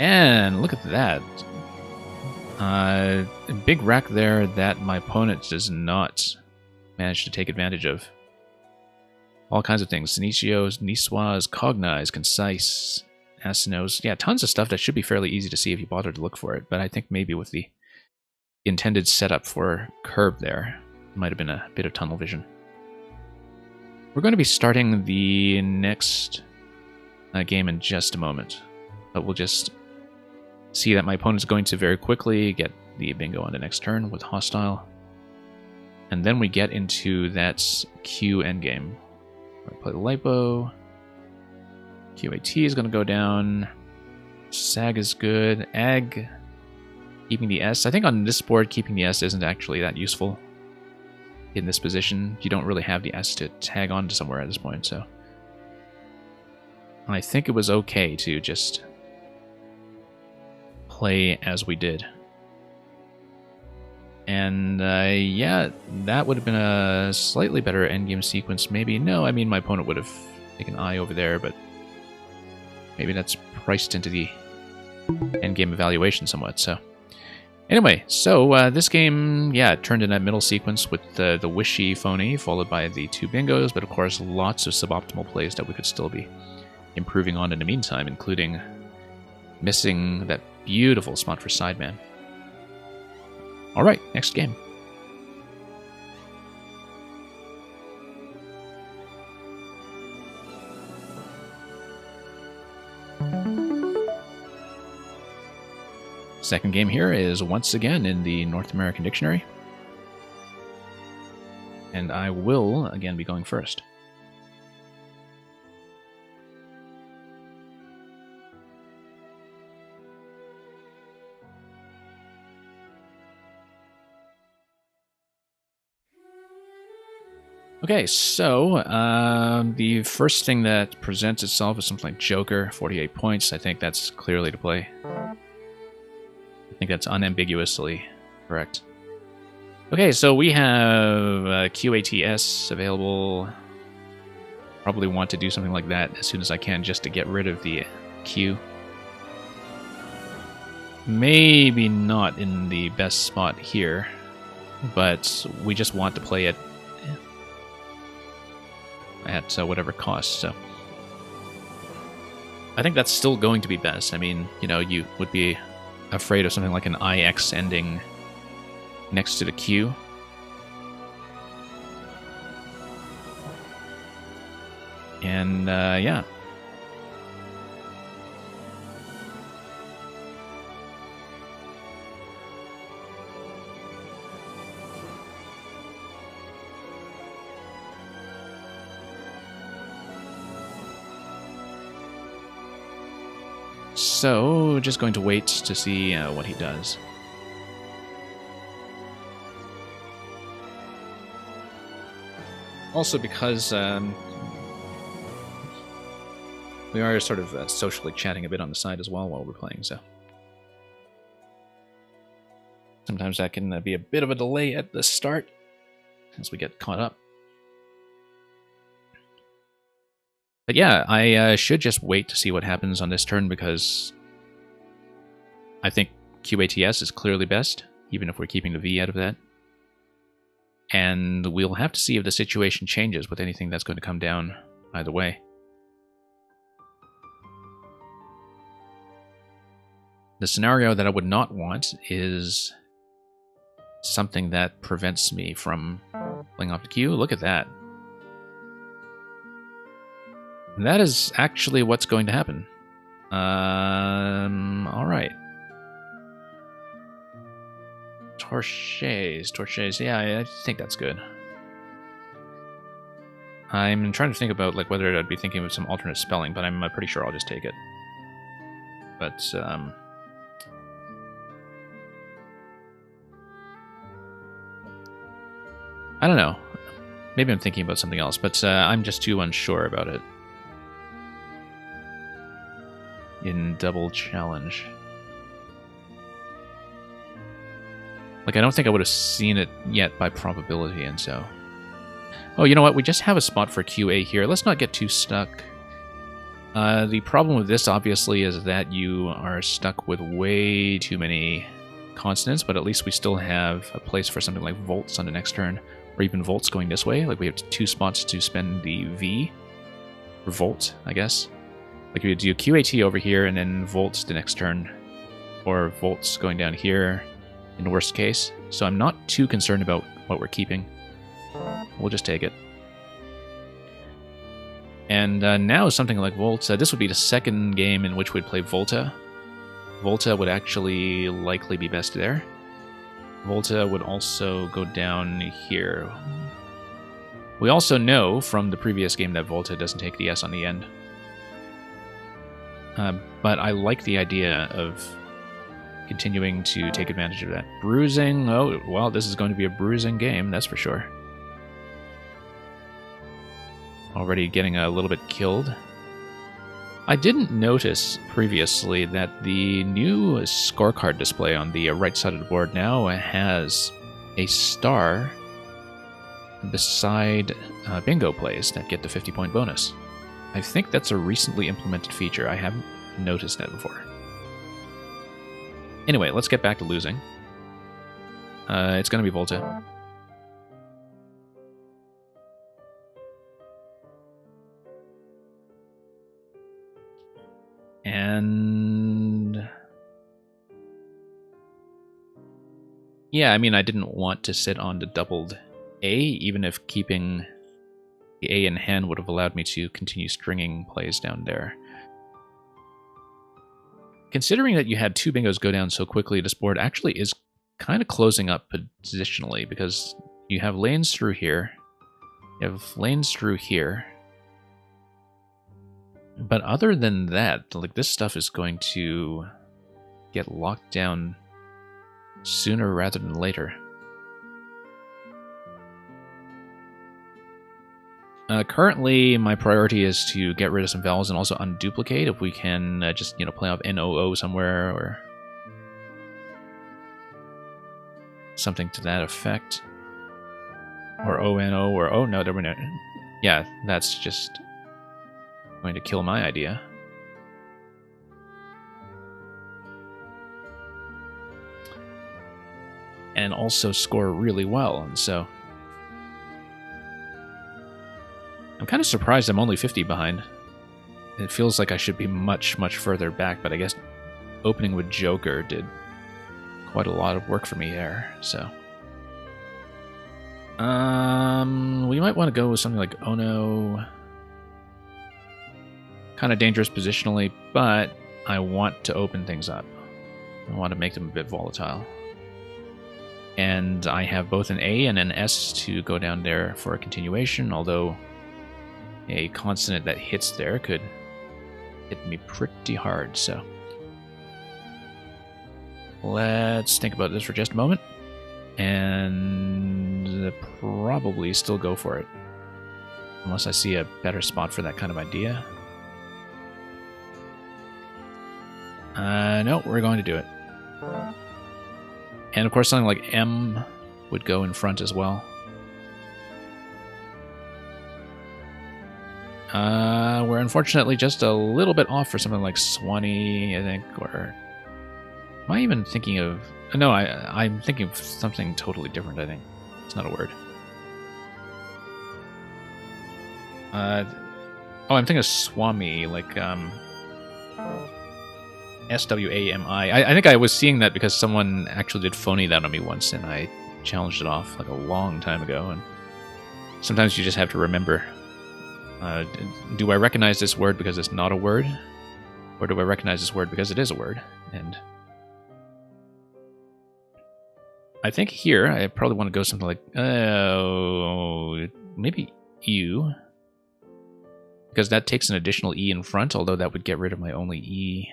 And look at that. A big rack there that my opponent does not manage to take advantage of. All kinds of things. Senicios, Niswas, Cognize, Concise, Asinos. Yeah, tons of stuff that should be fairly easy to see if you bother to look for it, but I think maybe with the intended setup for curb there, it might have been a bit of tunnel vision. We're going to be starting the next game in just a moment, but we'll just see that my opponent's going to very quickly get the bingo on the next turn with hostile, and then we get into that Q endgame. I play the Lipo. QAT is going to go down. Sag is good. Ag, keeping the S. I think on this board, keeping the S isn't actually that useful in this position. You don't really have the S to tag on to somewhere at this point, so I think it was okay to just play as we did. And yeah, that would have been a slightly better endgame sequence. Maybe, no, I mean my opponent would have taken I over there, but maybe that's priced into the endgame evaluation somewhat. So anyway, so this game, yeah, it turned in that middle sequence with the wishy phony, followed by the 2 bingos, but of course lots of suboptimal plays that we could still be improving on in the meantime, including missing that beautiful spot for Sideman. Alright, next game. Second game here is once again in the North American Dictionary. And I will again be going first. Okay, so the first thing that presents itself is something like Joker, 48 points. I think that's clearly to play. I think that's unambiguously correct. Okay, so we have QATS available. Probably want to do something like that as soon as I can just to get rid of the Q. Maybe not in the best spot here, but we just want to play it at whatever cost, so I think that's still going to be best. I mean, you know, you would be afraid of something like an IX ending next to the Q. And, yeah. So, just going to wait to see what he does. Also because we are sort of socially chatting a bit on the side as well while we're playing, so sometimes that can be a bit of a delay at the start as we get caught up. But yeah, I should just wait to see what happens on this turn because I think QATS is clearly best, even if we're keeping the V out of that. And we'll have to see if the situation changes with anything that's going to come down either way. The scenario that I would not want is something that prevents me from playing off the Q. Look at that. And that is actually what's going to happen. Alright. Torches, yeah, I think that's good. I'm trying to think about like whether I'd be thinking of some alternate spelling, but I'm pretty sure I'll just take it. But, I don't know. Maybe I'm thinking about something else, but I'm just too unsure about it. In double challenge. Like, I don't think I would have seen it yet by probability, and so... Oh, you know what? We just have a spot for QA here. Let's not get too stuck. The problem with this, obviously, is that you are stuck with way too many consonants, but at least we still have a place for something like volts on the next turn, or even volts going this way. Like, we have 2 spots to spend the V, or volt, I guess. Like, we do QAT over here, and then volts the next turn, or volts going down here, in the worst case. So I'm not too concerned about what we're keeping. We'll just take it. And now something like Volta. This would be the second game in which we'd play Volta. Volta would actually likely be best there. Volta would also go down here. We also know from the previous game that Volta doesn't take the S on the end. But I like the idea of continuing to take advantage of that. Bruising. Oh, well, this is going to be a bruising game, that's for sure. Already getting a little bit killed. I didn't notice previously that the new scorecard display on the right side of the board now has a star beside bingo plays that get the 50-point bonus. I think that's a recently implemented feature. I haven't noticed that before. Anyway, let's get back to losing. It's going to be Volta. And... yeah, I mean, I didn't want to sit on the doubled A, even if keeping the A in hand would have allowed me to continue stringing plays down there. Considering that you had 2 bingos go down so quickly, this board actually is kind of closing up positionally, because you have lanes through here, you have lanes through here. But other than that, like, this stuff is going to get locked down sooner rather than later. Currently, my priority is to get rid of some vowels and also unduplicate. If we can just, you know, play off NOO somewhere or something to that effect. Or ONO or... oh, no, there we go. Yeah, that's just going to kill my idea. And also score really well, and so... I'm kind of surprised I'm only 50 behind. It feels like I should be much, much further back, but I guess opening with Joker did quite a lot of work for me there, so... we might want to go with something like Ono. Kind of dangerous positionally, but I want to open things up. I want to make them a bit volatile. And I have both an A and an S to go down there for a continuation, although a consonant that hits there could hit me pretty hard, so... let's think about this for just a moment, and probably still go for it. Unless I see a better spot for that kind of idea. No, we're going to do it. And of course something like M would go in front as well. We're unfortunately just a little bit off for something like Swanee, I think, or... am I even thinking of... no, I'm thinking of something totally different, I think. It's not a word. Oh, I'm thinking of Swami, like, S-W-A-M-I. I think I was seeing that because someone actually did phony that on me once, and I challenged it off, like, a long time ago, and sometimes you just have to remember. Do I recognize this word because it's not a word? Or do I recognize this word because it is a word? And I think here I probably want to go something like, maybe you. Because that takes an additional E in front, although that would get rid of my only E.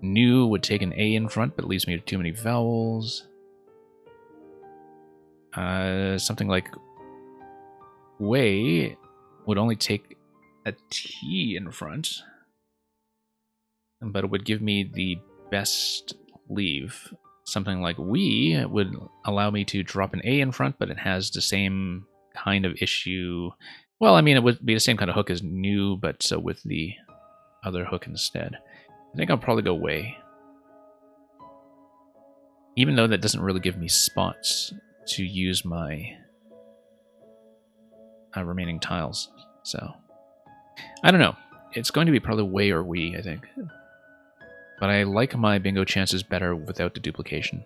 New would take an A in front, but leaves me with too many vowels. Something like way would only take a T in front, but it would give me the best leave. something like we, it would allow me to drop an A in front, but it has the same kind of issue. Well, I mean, it would be the same kind of hook as new, but so with the other hook instead. I think I'll probably go way. Even though that doesn't really give me spots to use my remaining tiles. So, I don't know. It's going to be probably way or we, I think. But I like my bingo chances better without the duplication.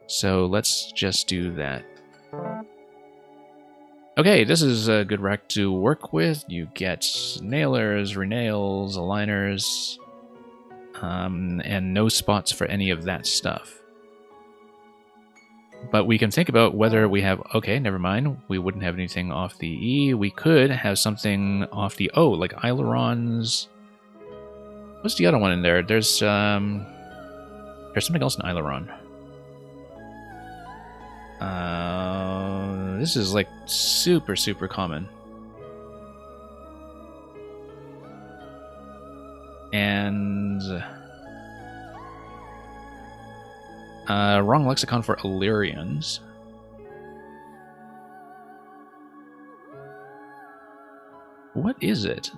So let's just do that. Okay, this is a good rack to work with. You get nailers, renails, aligners, and no spots for any of that stuff. But we can think about whether we have... Okay, never mind. We wouldn't have anything off the E. We could have something off the O, like ailerons. What's the other one in there? There's something else in aileron. This is like super, super common. And... wrong lexicon for Illyrians. What is it?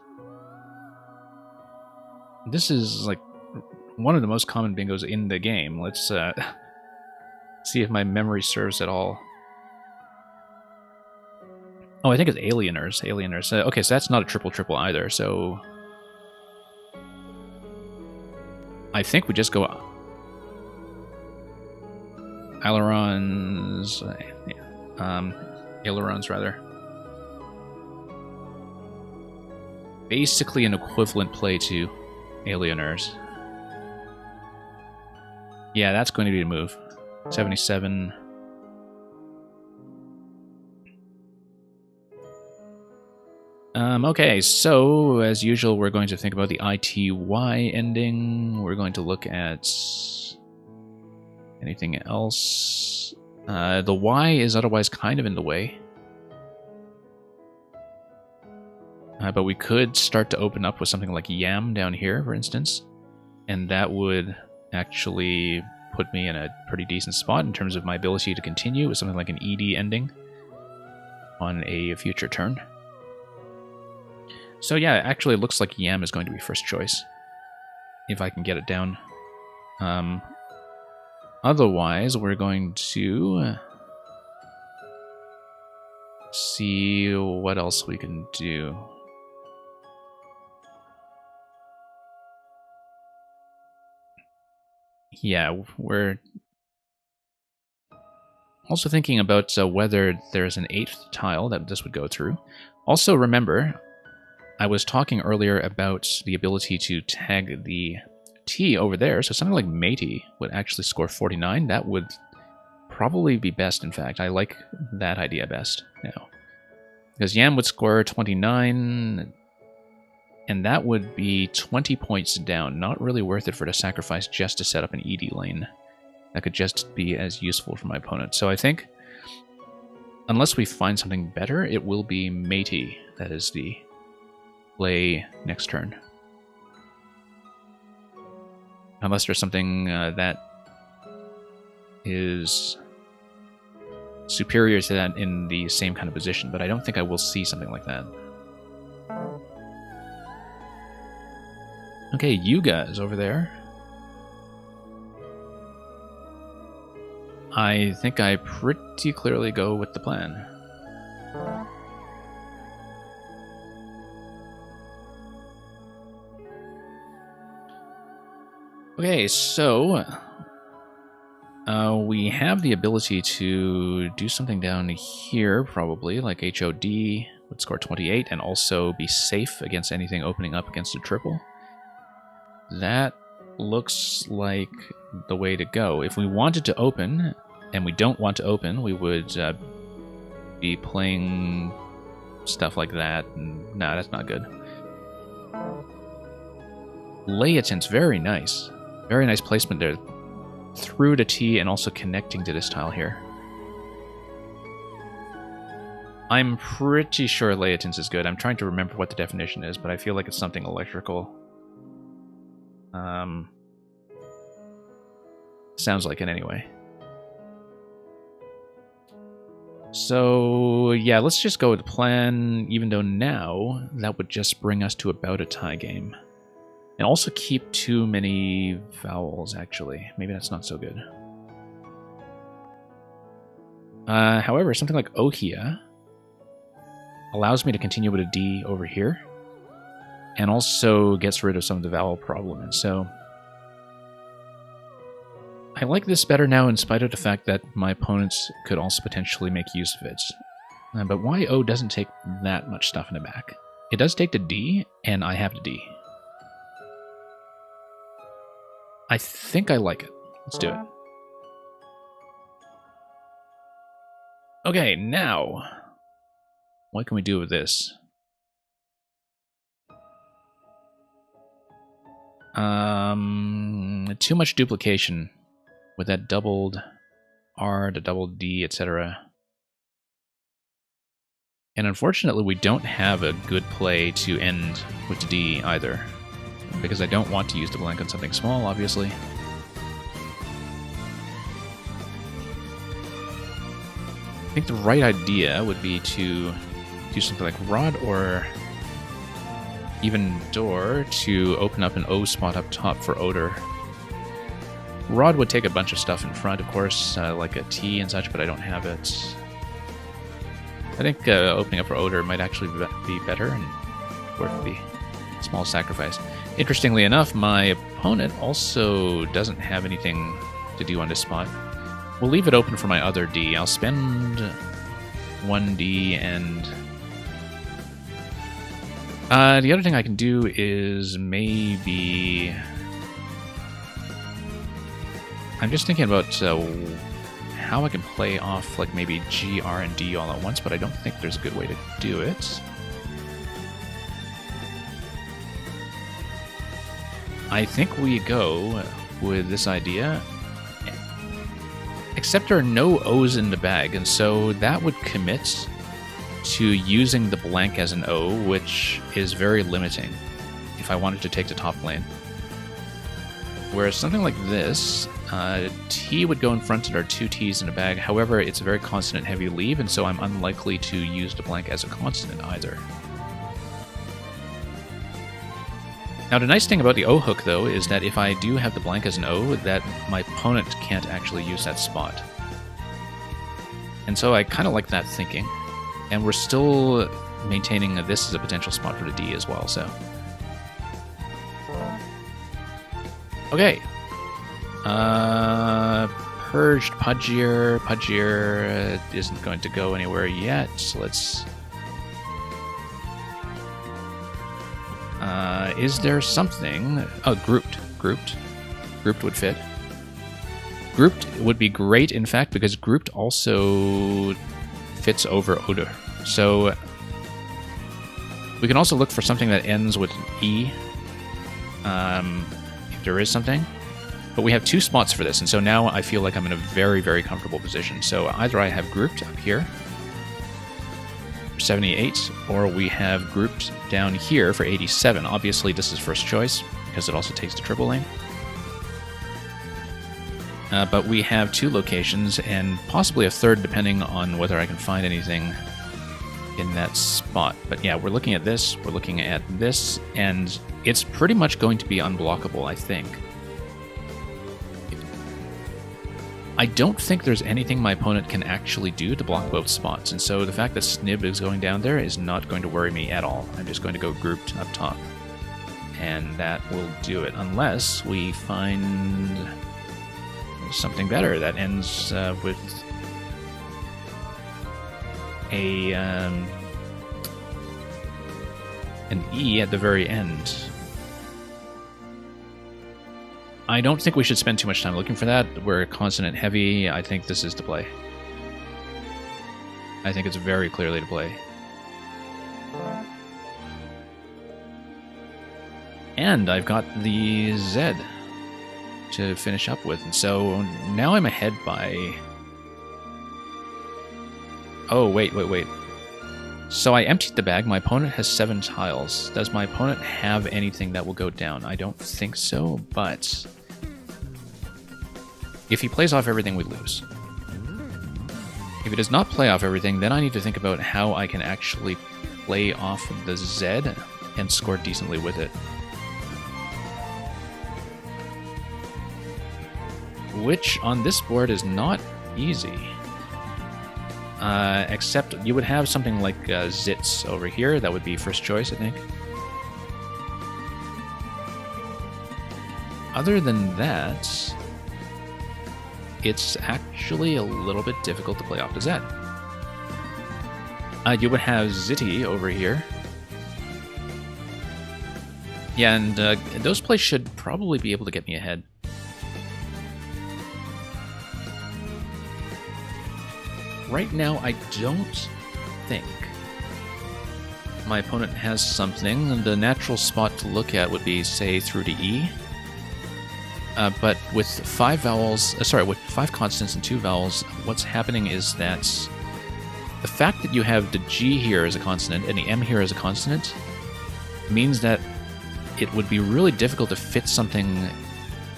This is like one of the most common bingos in the game. Let's see if my memory serves at all. Oh, I think it's Alieners. Alieners. Okay, so that's not a triple either. So I think we just go ailerons. Ailerons rather. Basically an equivalent play to Alieners. Yeah, that's going to be a move. 77. Okay, so as usual, we're going to think about the ITY ending. We're going to look at anything else. The Y is otherwise kind of in the way. But we could start to open up with something like Yam down here, for instance. And that would actually put me in a pretty decent spot in terms of my ability to continue with something like an ED ending on a future turn. So yeah, actually it looks like Yam is going to be first choice, if I can get it down. Otherwise, we're going to see what else we can do. Yeah, we're also thinking about whether there's an 8th tile that this would go through. Also, remember, I was talking earlier about the ability to tag the T over there, so something like Matey would actually score 49. That would probably be best, in fact. I like that idea best now. Because Yam would score 29, and that would be 20 points down. Not really worth it for the sacrifice just to set up an ED lane. That could just be as useful for my opponent. So I think, unless we find something better, it will be Matey. That is the play next turn. Unless there's something that is superior to that in the same kind of position, but I don't think I will see something like that. Okay, you guys over there. I think I pretty clearly go with the plan. Okay, so we have the ability to do something down here, probably, like HOD would score 28 and also be safe against anything opening up against a triple. That looks like the way to go. If we wanted to open, and we don't want to open, we would be playing stuff like that. Nah, that's not good. Leotint's very nice. Very nice placement there. Through the T and also connecting to this tile here. I'm pretty sure Leotint's is good. I'm trying to remember what the definition is, but I feel like it's something electrical. Sounds like it anyway. So, yeah, let's just go with the plan, even though now that would just bring us to about a tie game. And also keep too many vowels, actually. Maybe that's not so good. However, something like Ohia allows me to continue with a D over here, and also gets rid of some of the vowel problem. And so I like this better now, in spite of the fact that my opponents could also potentially make use of it. But why O doesn't take that much stuff in the back? It does take the D, and I have the D. I think I like it. Let's do it. Okay, now, what can we do with this? Too much duplication with that doubled R, the double D, etc. And unfortunately, we don't have a good play to end with the D either, because I don't want to use the blank on something small, obviously. I think the right idea would be to do something like rod or even door to open up an O spot up top for odor. Rod would take a bunch of stuff in front, of course, like a T and such, but I don't have it. I think opening up for odor might actually be better and worth the small sacrifice. Interestingly enough, my opponent also doesn't have anything to do on this spot. We'll leave it open for my other D. I'll spend 1D, and the other thing I can do is maybe... I'm just thinking about how I can play off like maybe G, R, and D all at once, but I don't think there's a good way to do it. I think we go with this idea, except there are no O's in the bag, and so that would commit to using the blank as an O, which is very limiting if I wanted to take the top lane. Whereas something like this, T would go in front, and there are two T's in a bag. However, it's a very consonant-heavy leave, and so I'm unlikely to use the blank as a consonant either. Now, the nice thing about the O hook, though, is that if I do have the blank as an O, that my opponent can't actually use that spot. And so I kind of like that thinking. And we're still maintaining that this is a potential spot for the D as well, so... Okay. Purged Pudgier. Pudgier isn't going to go anywhere yet, so let's... is there something... Oh, grouped. Grouped. Grouped would fit. Grouped would be great, in fact, because grouped also fits over odor. So we can also look for something that ends with E, if there is something. But we have two spots for this, and so now I feel like I'm in a very, very comfortable position. So either I have grouped up here, 78, or we have grouped down here for 87. Obviously, this is first choice, because it also takes the triple lane. But we have two locations, and possibly a third, depending on whether I can find anything in that spot. But yeah, we're looking at this, we're looking at this, and it's pretty much going to be unblockable, I think. I don't think there's anything my opponent can actually do to block both spots, and so the fact that Snib is going down there is not going to worry me at all. I'm just going to go grouped up top, and that will do it, unless we find something better that ends with a an E at the very end. I don't think we should spend too much time looking for that. We're consonant heavy. I think this is to play. I think it's very clearly to play. And I've got the Z to finish up with. And so now I'm ahead by... Oh, wait. So I emptied the bag. My opponent has 7 tiles. Does my opponent have anything that will go down? I don't think so, but... If he plays off everything, we lose. If he does not play off everything, then I need to think about how I can actually play off the Z and score decently with it. Which, on this board, is not easy. Except you would have something like Zits over here. That would be first choice, I think. Other than that, it's actually a little bit difficult to play off the Z. You would have Zitty over here. Yeah, and those plays should probably be able to get me ahead. Right now, I don't think my opponent has something. The natural spot to look at would be, say, through to E. But with 5 vowels, with 5 consonants and 2 vowels, what's happening is that the fact that you have the G here as a consonant and the M here as a consonant means that it would be really difficult to fit something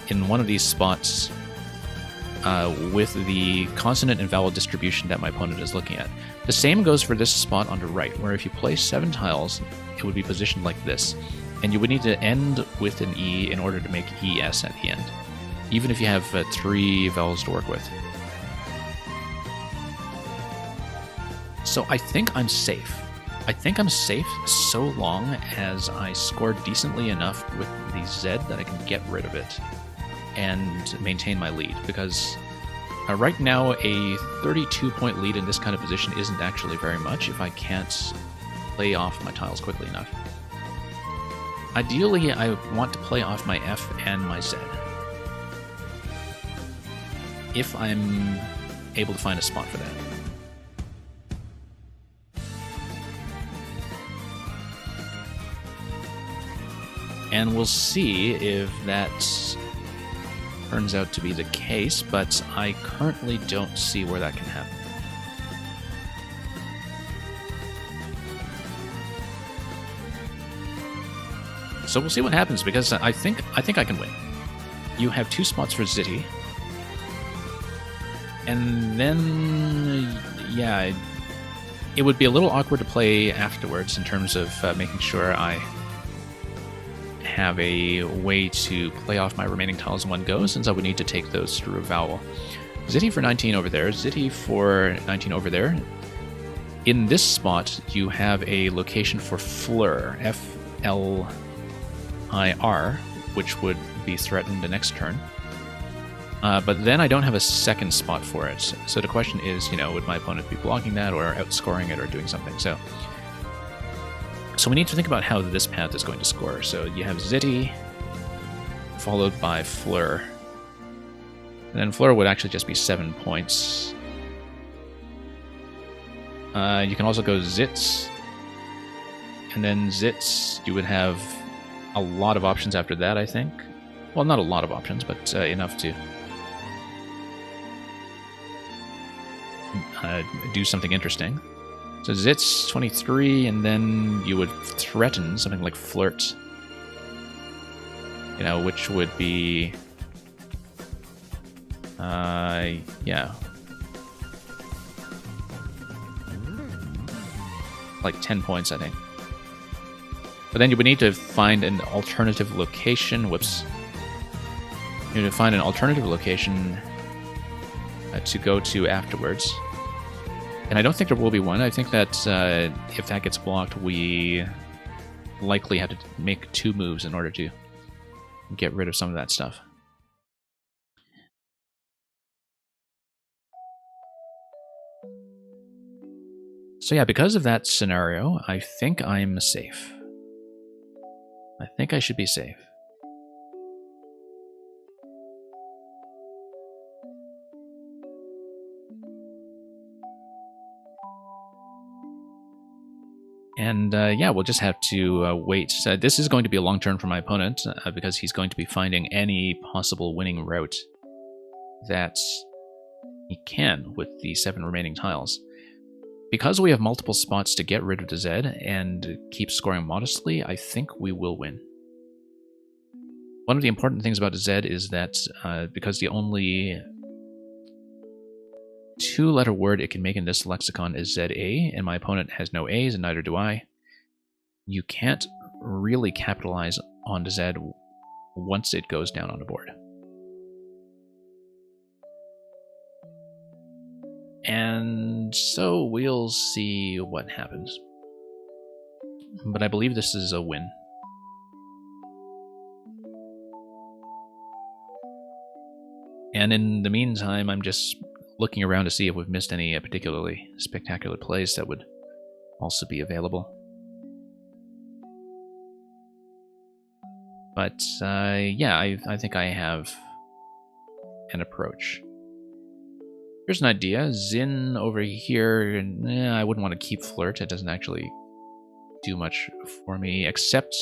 in one of these spots with the consonant and vowel distribution that my opponent is looking at. The same goes for this spot on the right, where if you place 7 tiles, it would be positioned like this. And you would need to end with an E in order to make ES at the end, even if you have 3 vowels to work with. So I think I'm safe. I think I'm safe so long as I score decently enough with the Z that I can get rid of it and maintain my lead, because right now a 32-point lead in this kind of position isn't actually very much if I can't play off my tiles quickly enough. Ideally, I want to play off my F and my Z, if I'm able to find a spot for that. And we'll see if that turns out to be the case, but I currently don't see where that can happen. So we'll see what happens, because I think I can win. You have 2 spots for Zitty. And then, yeah, it would be a little awkward to play afterwards in terms of making sure I have a way to play off my remaining tiles in one go, since I would need to take those through a vowel. Zitty for 19 over there, Zitty for 19 over there. In this spot, you have a location for Fleur, F-L-I-R, which would be threatened the next turn. But then I don't have a second spot for it. So the question is, would my opponent be blocking that or outscoring it or doing something? So we need to think about how this path is going to score. So you have Zitty, followed by Fleur. And then Fleur would actually just be 7 points. You can also go Zitz. And then Zitz, you would have a lot of options after that, I think. Well, not a lot of options, but enough to do something interesting. So Zitz, 23, and then you would threaten something like Flirt. Which would be... yeah. Like 10 points, I think. But then you would need to find an alternative location. Whoops. You need to find an alternative location to go to afterwards. And I don't think there will be one. I think that if that gets blocked, we likely have to make 2 moves in order to get rid of some of that stuff. So yeah, because of that scenario, I think I'm safe. I think I should be safe. And yeah, we'll just have to wait. This is going to be a long turn for my opponent, because he's going to be finding any possible winning route that he can with the 7 remaining tiles. Because we have multiple spots to get rid of the Z and keep scoring modestly, I think we will win. One of the important things about the Z is that because the only two-letter word it can make in this lexicon is ZA, and my opponent has no A's, and neither do I. You can't really capitalize on Z once it goes down on the board. And so we'll see what happens. But I believe this is a win. And in the meantime, I'm just looking around to see if we've missed any particularly spectacular plays that would also be available. But yeah, I think I have an approach. Here's an idea. Zin over here, I wouldn't want to keep Flirt. It doesn't actually do much for me, except...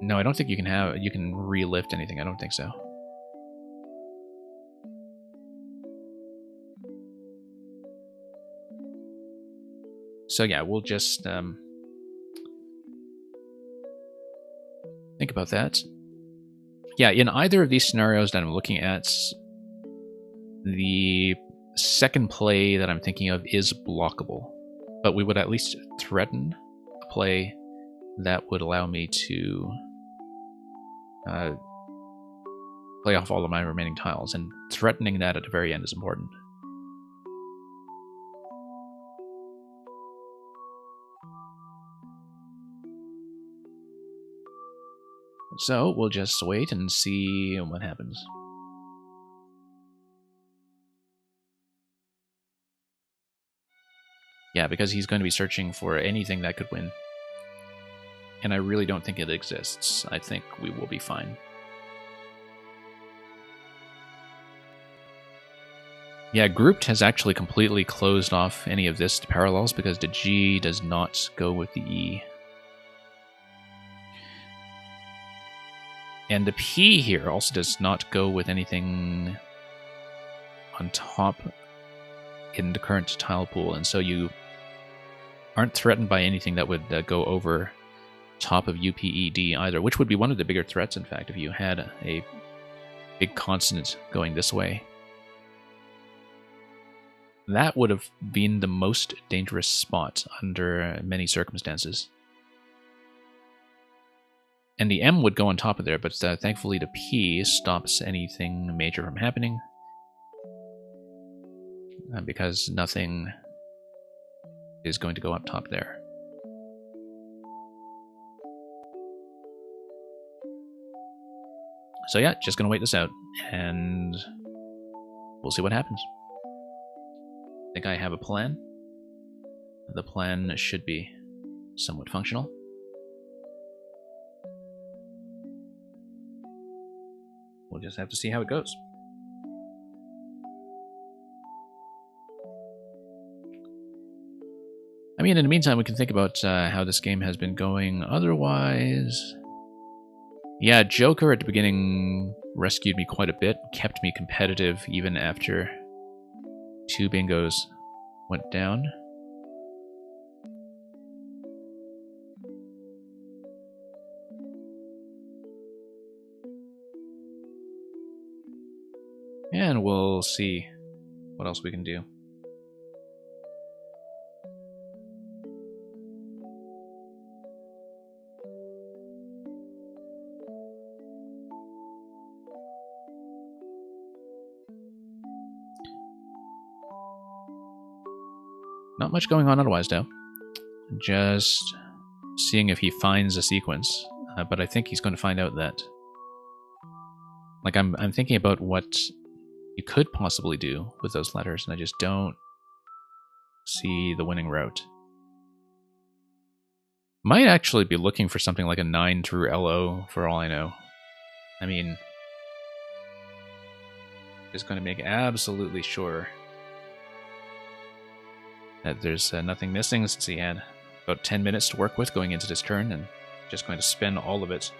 No, I don't think you can relift anything. I don't think so. So yeah, we'll just think about that. Yeah, in either of these scenarios that I'm looking at, the second play that I'm thinking of is blockable. But we would at least threaten a play that would allow me to play off all of my remaining tiles, and threatening that at the very end is important. So we'll just wait and see what happens. Yeah, because he's going to be searching for anything that could win. And I really don't think it exists. I think we will be fine. Yeah, grouped has actually completely closed off any of this to parallels because the G does not go with the E. And the P here also does not go with anything on top in the current tile pool, and so you aren't threatened by anything that would go over top of UPED either, which would be one of the bigger threats, in fact, if you had a big consonant going this way. That would have been the most dangerous spot under many circumstances. And the M would go on top of there, but thankfully the P stops anything major from happening. Because nothing is going to go up top there. So yeah, just gonna wait this out, and we'll see what happens. I think I have a plan. The plan should be somewhat functional. We'll just have to see how it goes. I mean, in the meantime, we can think about how this game has been going otherwise. Yeah, Joker at the beginning rescued me quite a bit, kept me competitive even after 2 bingos went down. And we'll see what else we can do. Not much going on otherwise, though. Just seeing if he finds a sequence. But I think he's going to find out that... Like, I'm thinking about what you could possibly do with those letters, and I just don't see the winning route. Might actually be looking for something like a 9 through LO, for all I know. I mean... Just going to make absolutely sure that there's nothing missing, since he had about 10 minutes to work with going into this turn, and just going to spend all of it.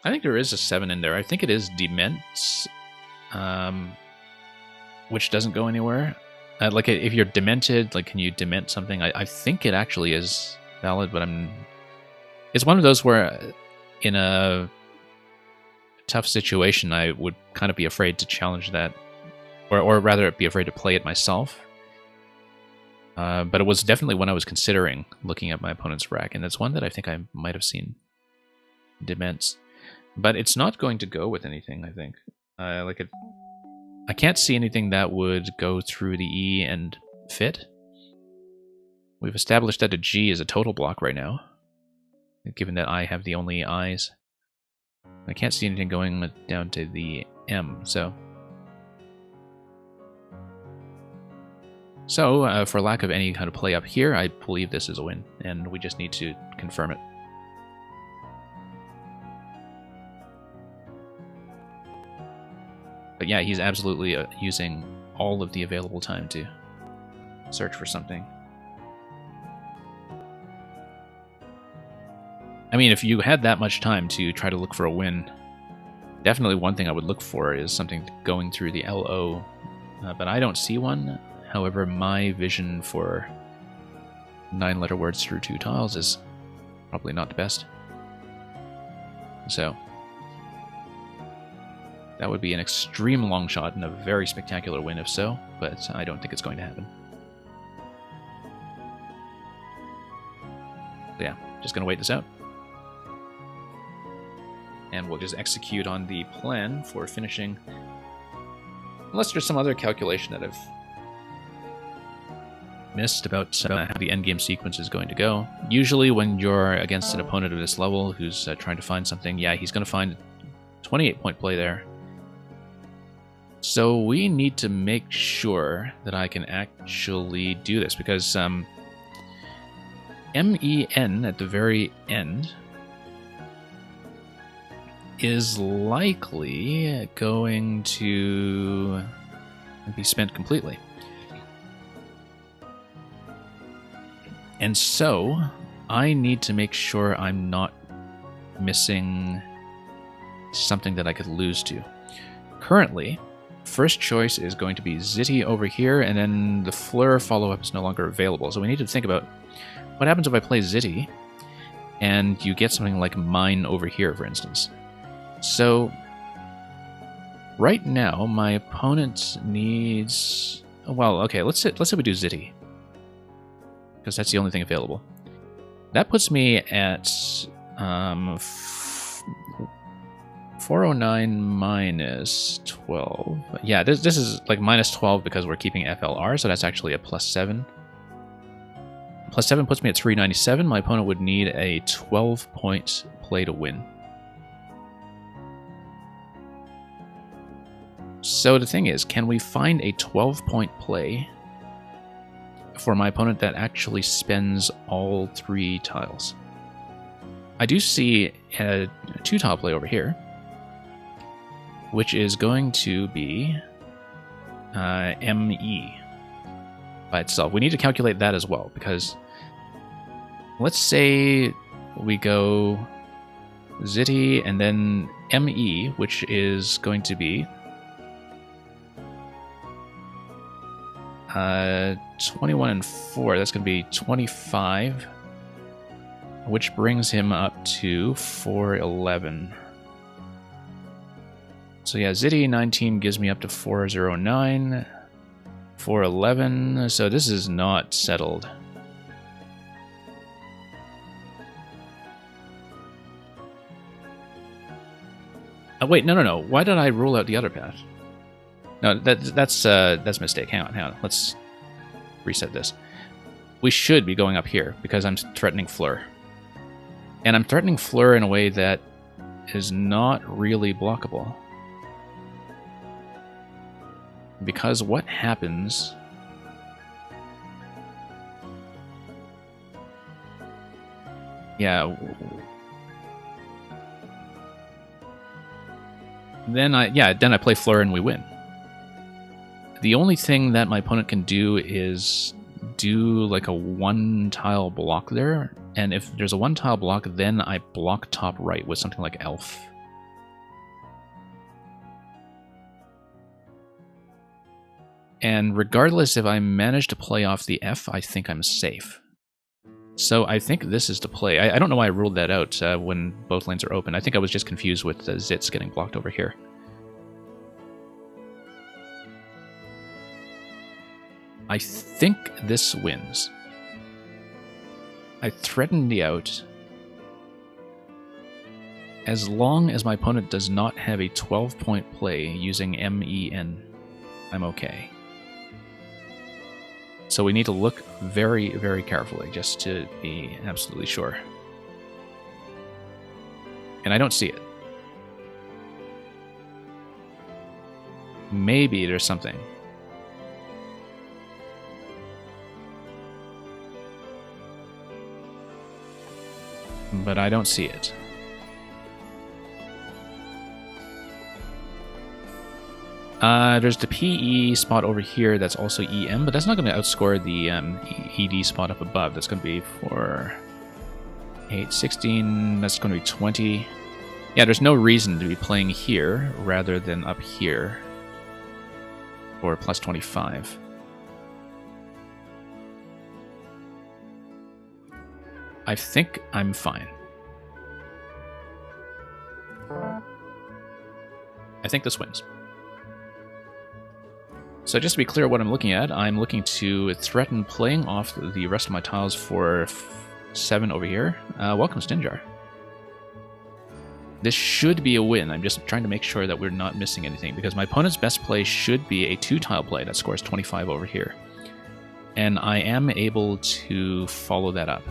I think there is a 7 in there. I think it is Dement, which doesn't go anywhere. Like, if you're demented, like, can you dement something? I think it actually is valid, but it's one of those where in a tough situation, I would kind of be afraid to challenge that, or rather be afraid to play it myself. But it was definitely one I was considering looking at my opponent's rack, and it's one that I think I might have seen Dements. But it's not going to go with anything, I think. I can't see anything that would go through the E and fit. We've established that a G is a total block right now, given that I have the only I's. I can't see anything going down to the M, so... So, for lack of any kind of play up here, I believe this is a win, and we just need to confirm it. But yeah, he's absolutely using all of the available time to search for something. I mean, if you had that much time to try to look for a win, definitely one thing I would look for is something going through the LO, but I don't see one. However, my vision for 9-letter words through 2 tiles is probably not the best. So, that would be an extreme long shot and a very spectacular win if so, but I don't think it's going to happen. So yeah, just going to wait this out. And we'll just execute on the plan for finishing. Unless there's some other calculation that I've missed about how the endgame sequence is going to go. Usually when you're against an opponent of this level who's trying to find something, yeah, he's going to find 28-point play there. So we need to make sure that I can actually do this, because MEN at the very end is likely going to be spent completely. And so, I need to make sure I'm not missing something that I could lose to. Currently, first choice is going to be Zitty over here, and then the Fleur follow-up is no longer available. So we need to think about what happens if I play Zitty, and you get something like Mine over here, for instance. So, right now, my opponent needs... Well, okay, let's say we do Zitty, because that's the only thing available. That puts me at 409 minus 12. Yeah, this is like minus 12 because we're keeping FLR, so that's actually a plus 7. Plus 7 puts me at 397. My opponent would need a 12-point play to win. So the thing is, can we find a 12-point play for my opponent that actually spends all 3 tiles? I do see a 2-tile play over here, which is going to be ME by itself. We need to calculate that as well, because let's say we go Zitty and then ME, which is going to be 21 and 4. That's going to be 25, which brings him up to 411. So yeah, Zitty 19 gives me up to 409, 411. So this is not settled. Oh, wait, no. Why did I rule out the other path? No, that's a mistake. Hang on. Let's reset this. We should be going up here because I'm threatening Fleur. And I'm threatening Fleur in a way that is not really blockable. Because what happens... Yeah. Then I play Fleur and we win. The only thing that my opponent can do is do like a 1-tile block there, and if there's a 1-tile block, then I block top right with something like Elf. And regardless if I manage to play off the F, I think I'm safe. So I think this is to play. I don't know why I ruled that out when both lanes are open. I think I was just confused with the Zits getting blocked over here. I think this wins. I threaten the out. As long as my opponent does not have a 12-point play using MEN, I'm okay. So we need to look very, very carefully just to be absolutely sure. And I don't see it. Maybe there's something. But I don't see it. There's the PE spot over here that's also EM, but that's not going to outscore the ED spot up above. That's going to be for 8, 16, that's going to be 20. Yeah, there's no reason to be playing here rather than up here for plus 25. I think I'm fine. I think this wins. So just to be clear what I'm looking at, I'm looking to threaten playing off the rest of my tiles for 7 over here. Welcome, Stinjar. This should be a win. I'm just trying to make sure that we're not missing anything, because my opponent's best play should be a 2-tile play that scores 25 over here. And I am able to follow that up.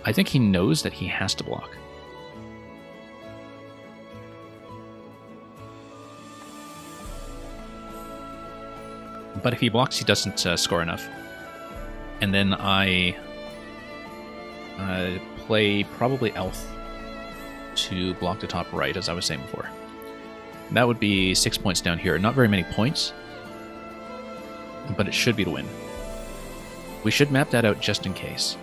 I think he knows that he has to block. But if he blocks, he doesn't score enough. And then I play probably Elf to block the top right, as I was saying before. That would be 6 points down here. Not very many points, but it should be to win. We should map that out just in case.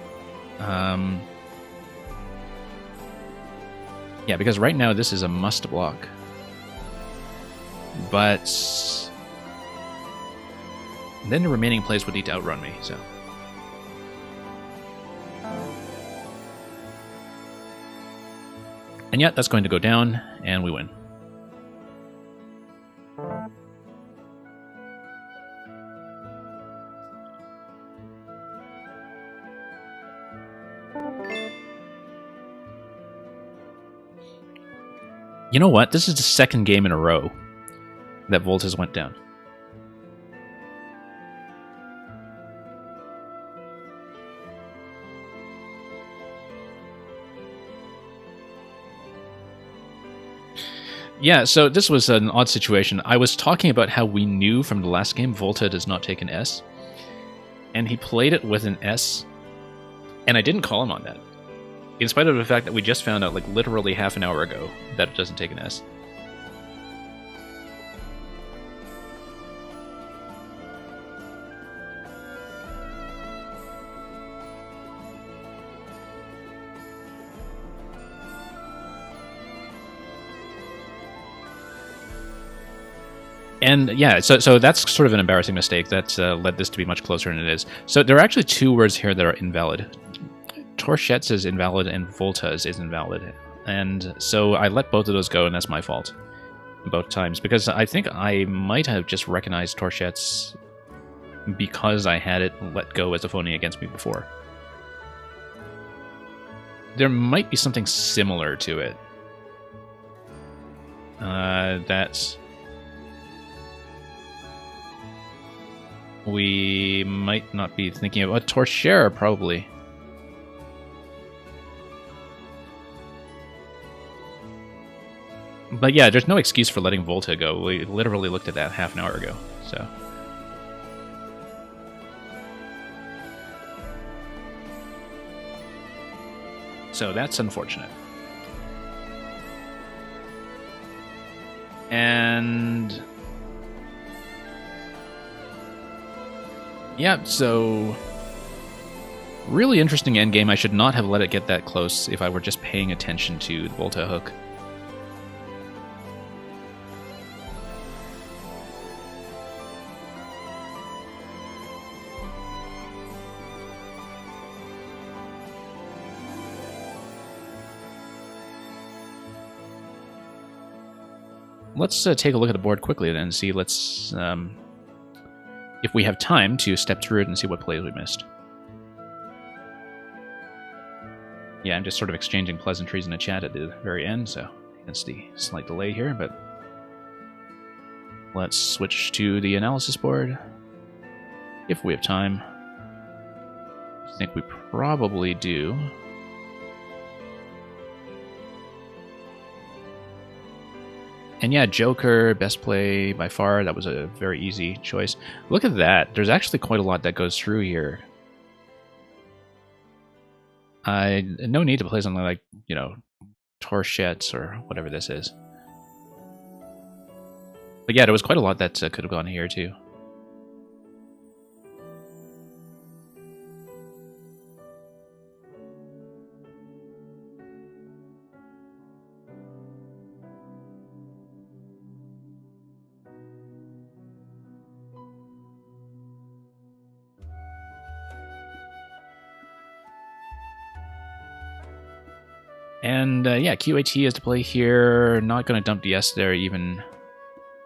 Yeah, because right now this is a must block. But then the remaining plays would need to outrun me, so. And yet, that's going to go down, and we win. You know what? This is the second game in a row that Volta's went down. Yeah, so this was an odd situation. I was talking about how we knew from the last game Volta does not take an S, and he played it with an S, and I didn't call him on that, in spite of the fact that we just found out, like, literally half an hour ago that it doesn't take an S. And yeah, so that's sort of an embarrassing mistake that led this to be much closer than it is. So there are actually 2 words here that are invalid. Torchette's is invalid and Volta's is invalid. And so I let both of those go, and that's my fault both times, because I think I might have just recognized Torchette's because I had it let go as a phony against me before. There might be something similar to it. That we might not be thinking of. A Torchère, probably. But yeah, there's no excuse for letting Volta go. We literally looked at that half an hour ago, so. So that's unfortunate. And yeah, so really interesting endgame. I should not have let it get that close if I were just paying attention to the Volta hook. let's take a look at the board quickly then and see. Let's if we have time to step through it and see what plays we missed. Yeah, I'm just sort of exchanging pleasantries in the chat at the very end, so hence the slight delay here, but let's switch to the analysis board if we have time. I think we probably do. And yeah, Joker, best play by far. That was a very easy choice. Look at that. There's actually quite a lot that goes through here. No need to play something like, you know, Torchettes or whatever this is. But yeah, there was quite a lot that could have gone here too. And yeah, QAT is to play here. Not going to dump the S there, even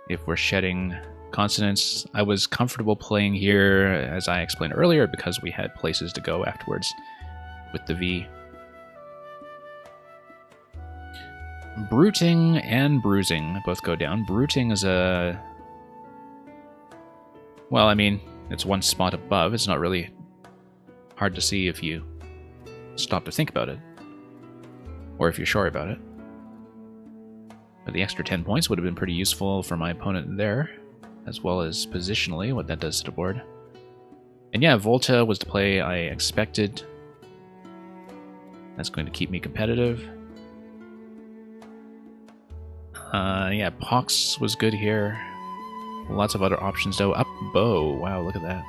if we're shedding consonants. I was comfortable playing here, as I explained earlier, because we had places to go afterwards with the V. Bruiting and bruising both go down. Bruiting is a... well, I mean, it's one spot above. It's not really hard to see if you stop to think about it, or if you're sure about it. But the extra 10 points would have been pretty useful for my opponent there, as well as positionally, what that does to the board. And yeah, Volta was the play I expected. That's going to keep me competitive. Yeah, Pox was good here. Lots of other options though. Up bow, wow, look at that.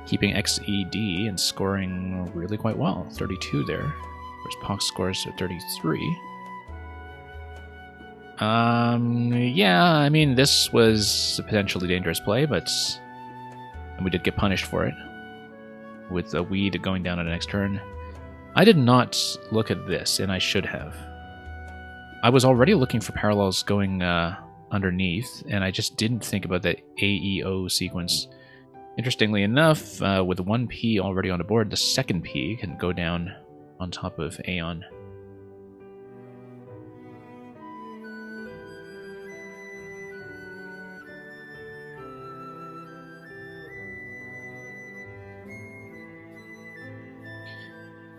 Keeping XED and scoring really quite well. 32 there. Whereas Pox scores at 33. Yeah, I mean, this was a potentially dangerous play, but we did get punished for it with a weed going down on the next turn. I did not look at this, and I should have. I was already looking for parallels going underneath, and I just didn't think about the AEO sequence. Interestingly enough, with 1P already on the board, the second P can go down on top of Aeon.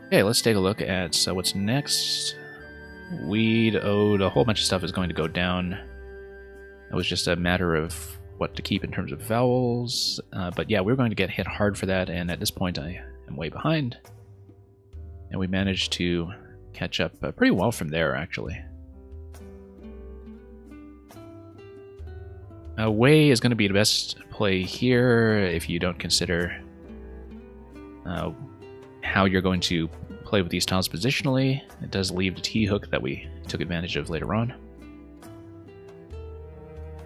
Okay, let's take a look at what's next. Weed owed, a whole bunch of stuff is going to go down. It was just a matter of what to keep in terms of vowels. But yeah, we're going to get hit hard for that, and at this point I am way behind. And we managed to catch up pretty well from there, actually. Way is going to be the best play here if you don't consider how you're going to play with these tiles positionally. It does leave the T-hook that we took advantage of later on.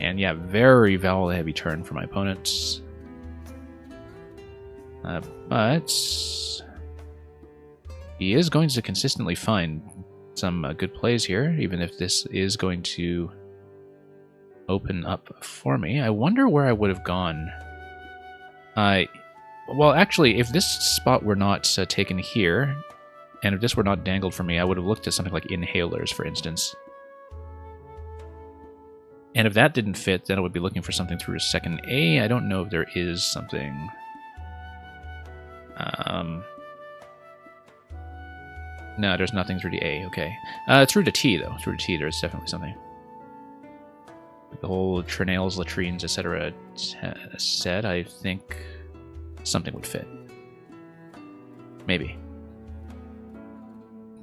And yeah, very vowel-heavy turn for my opponents. But he is going to consistently find some good plays here, even if this is going to open up for me. I wonder where I would have gone. Well, actually, if this spot were not taken here, and if this were not dangled for me, I would have looked at something like Inhalers, for instance. And if that didn't fit, then I would be looking for something through a second A. I don't know if there is something. No, there's nothing through the A, okay. Through the T, though. Through the T, there's definitely something. The whole Trinales, latrines, etc. said, I think something would fit. Maybe.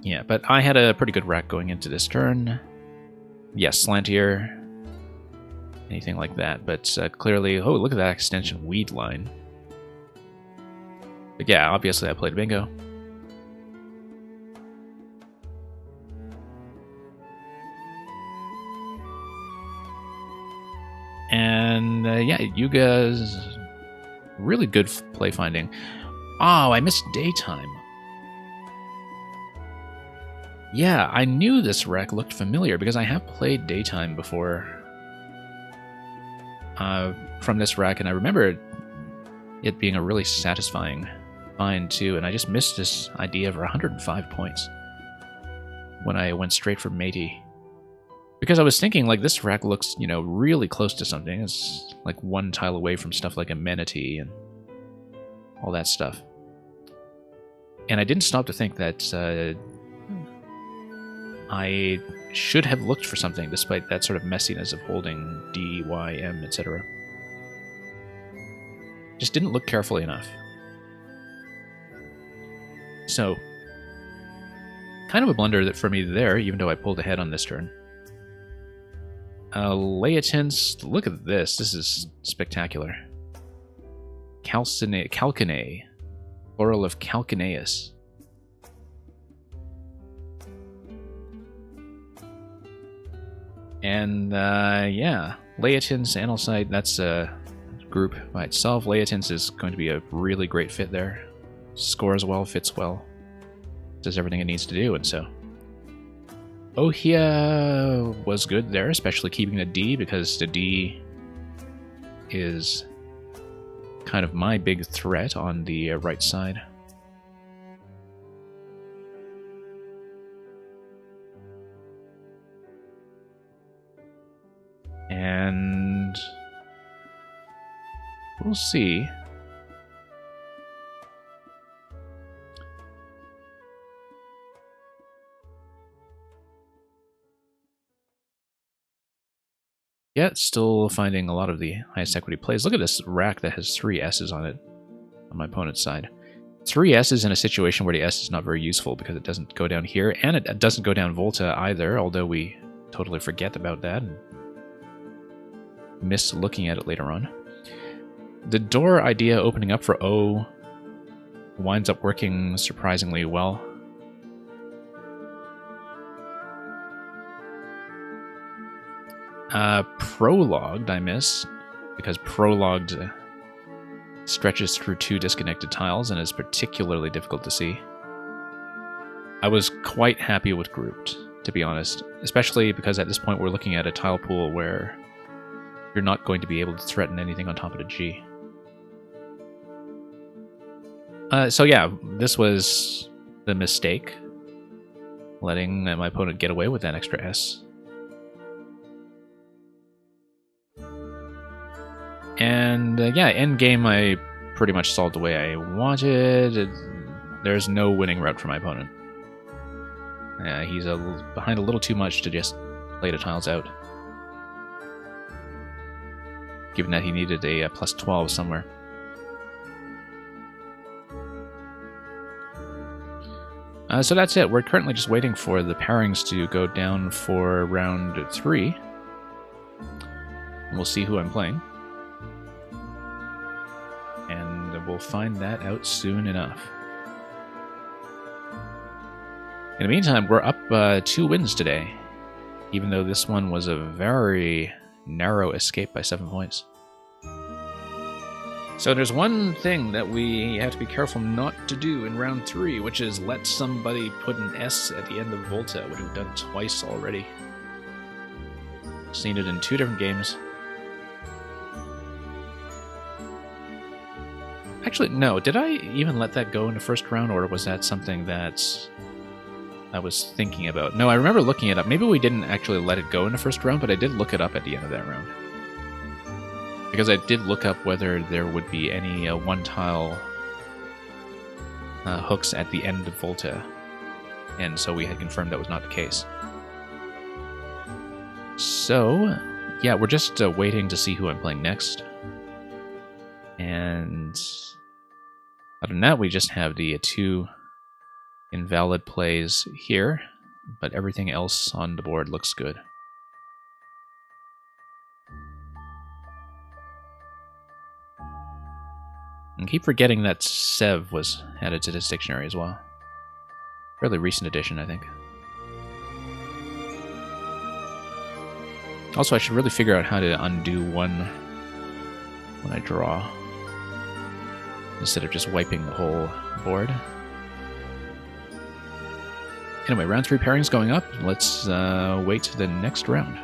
Yeah, but I had a pretty good rack going into this turn. Yes, slantier. Anything like that, but clearly... oh, look at that extension weed line. But yeah, obviously I played bingo. And yeah, Yuga's really good play finding. Oh, I missed daytime. Yeah, I knew this wreck looked familiar because I have played Daytime before from this wreck, and I remember it being a really satisfying find too, and I just missed this idea of 105 points when I went straight for matey. Because I was thinking, like, this rack looks, you know, really close to something. It's like one tile away from stuff like amenity and all that stuff. And I didn't stop to think that I should have looked for something despite that sort of messiness of holding D, Y, M, etc. Just didn't look carefully enough. So, kind of a blunder that for me there, even though I pulled ahead on this turn. Leotins, look at this. This is spectacular. Calcinae. Plural of Calcaneus. And, yeah. Leotins, Analcyte, that's a group by itself. Leotins is going to be a really great fit there. Scores well, fits well. Does everything it needs to do, and so... Ohia was good there, especially keeping the D, because the D is kind of my big threat on the right side. And we'll see. Yeah, still finding a lot of the highest equity plays. Look at this rack that has 3 S's on it on my opponent's side. 3 S's in a situation where the S is not very useful because it doesn't go down here, and it doesn't go down Volta either, although we totally forget about that and miss looking at it later on. The door idea opening up for O winds up working surprisingly well. Prologued, I miss, because Prologued stretches through 2 disconnected tiles and is particularly difficult to see. I was quite happy with Grouped, to be honest, especially because at this point we're looking at a tile pool where you're not going to be able to threaten anything on top of the G. So yeah, this was the mistake, letting my opponent get away with that extra S. And yeah, endgame I pretty much solved the way I wanted. There's no winning route for my opponent. He's behind a little too much to just play the tiles out. Given that he needed a plus 12 somewhere. So that's it. We're currently just waiting for the pairings to go down for round 3. And we'll see who I'm playing. And we'll find that out soon enough. In the meantime, we're up 2 wins today, even though this one was a very narrow escape by 7 points. So there's one thing that we have to be careful not to do in round 3, which is let somebody put an S at the end of Volta, which we've done twice already. Seen it in 2 different games. Actually, no. Did I even let that go in the first round, or was that something that I was thinking about? No, I remember looking it up. Maybe we didn't actually let it go in the first round, but I did look it up at the end of that round. Because I did look up whether there would be any one-tile hooks at the end of Volta, and so we had confirmed that was not the case. So, yeah, we're just waiting to see who I'm playing next. And other than that, we just have the 2 invalid plays here, but everything else on the board looks good. And keep forgetting that Sev was added to this dictionary as well. Fairly recent addition, I think. Also, I should really figure out how to undo one when I draw, instead of just wiping the whole board. Anyway, round 3 pairings going up. Let's wait to the next round.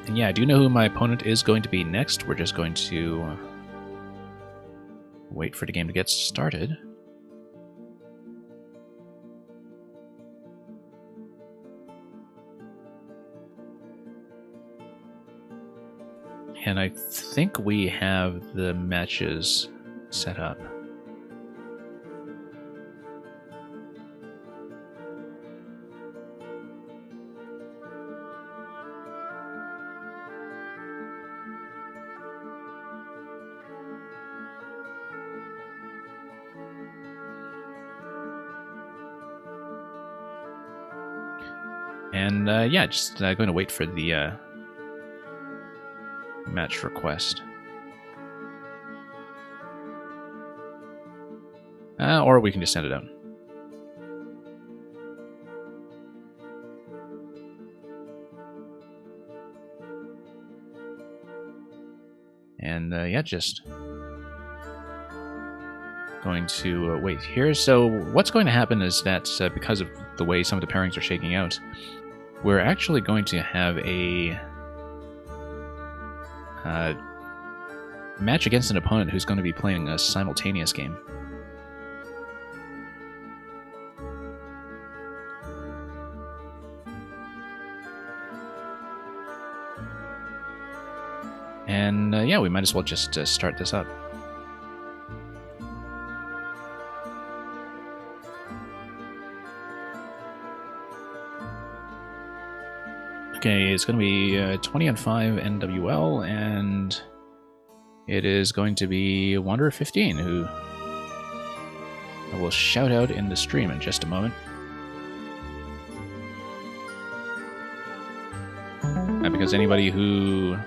And yeah, I do know who my opponent is going to be next. We're just going to wait for the game to get started. And I think we have the matches set up. And yeah, just going to wait for the match request. Or we can just send it out. And yeah, just going to wait here. So what's going to happen is that because of the way some of the pairings are shaking out, we're actually going to have a match against an opponent who's going to be playing a simultaneous game. And yeah, we might as well just start this up. Okay, it's going to be 20 on 5 NWL, and it is going to be Wanderer15, who I will shout out in the stream in just a moment. Because anybody who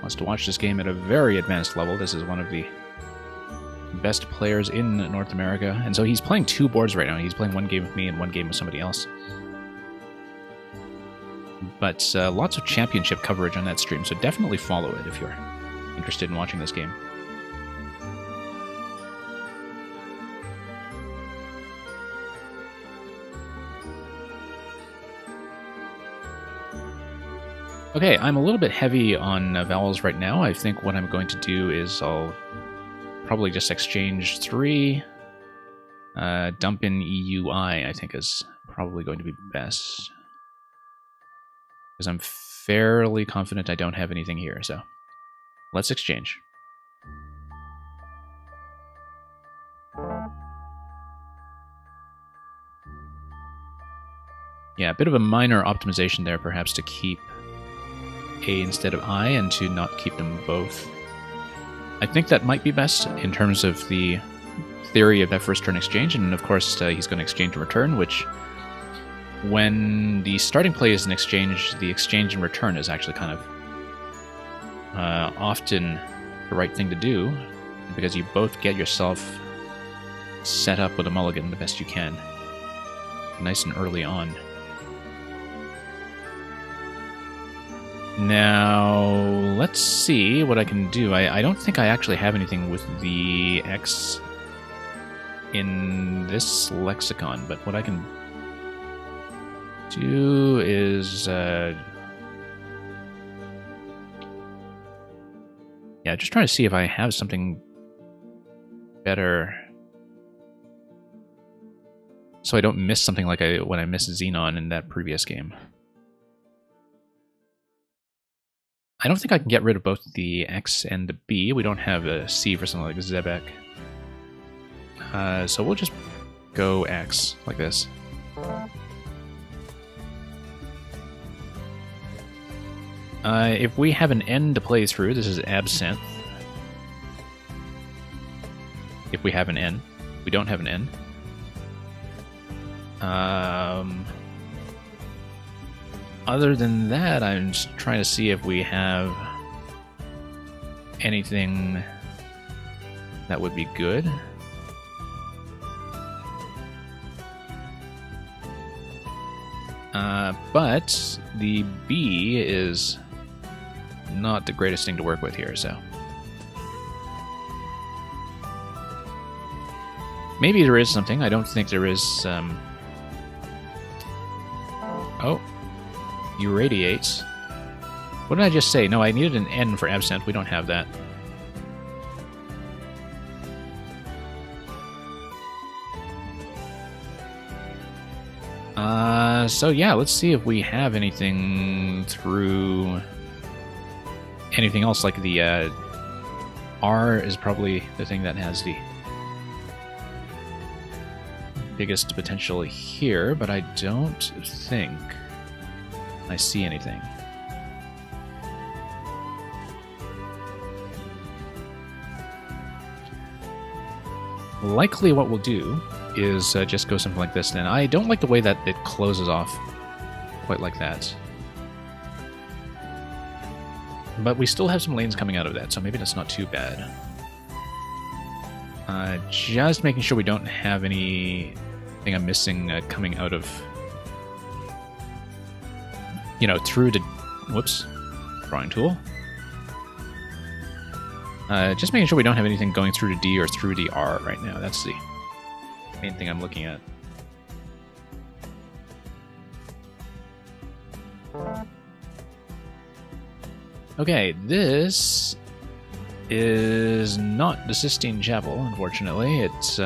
wants to watch this game at a very advanced level, this is one of the best players in North America. And so he's playing 2 boards right now. He's playing 1 game with me and 1 game with somebody else. But lots of championship coverage on that stream, so definitely follow it if you're interested in watching this game. Okay, I'm a little bit heavy on vowels right now. I think what I'm going to do is I'll probably just exchange 3. Dump in EUI, I think, is probably going to be best. Because I'm fairly confident I don't have anything here, so let's exchange. Yeah, a bit of a minor optimization there, perhaps, to keep A instead of I and to not keep them both. I think that might be best in terms of the theory of that first turn exchange, and of course he's going to exchange and return, which when the starting play is an exchange, the exchange and return is actually kind of often the right thing to do, because you both get yourself set up with a mulligan the best you can, nice and early on. Now, let's see what I can do. I don't think I actually have anything with the X in this lexicon, but what I can do is yeah, just trying to see if I have something better so I don't miss something like when I missed Xenon in that previous game. I don't think I can get rid of both the X and the B. We don't have a C for something like Zebek. So we'll just go X like this. If we have an N to play through, this is absinthe. If we have an N. We don't have an N. Other than that, I'm just trying to see if we have anything that would be good. But the B is not the greatest thing to work with here, so... Maybe there is something. I don't think there is... Oh. Irradiates. What did I just say? No, I needed an N for absent. We don't have that. So yeah, let's see if we have anything through... anything else, like the, R is probably the thing that has the biggest potential here, but I don't think I see anything. Likely what we'll do is just go something like this then. I don't like the way that it closes off quite like that. But we still have some lanes coming out of that, so maybe that's not too bad. Just making sure we don't have anything I'm missing coming out of... You know, through the... Whoops. Drawing tool. Just making sure we don't have anything going through the D or through the R right now. That's the main thing I'm looking at. Okay, this is not the Sistine Chapel, unfortunately. It's,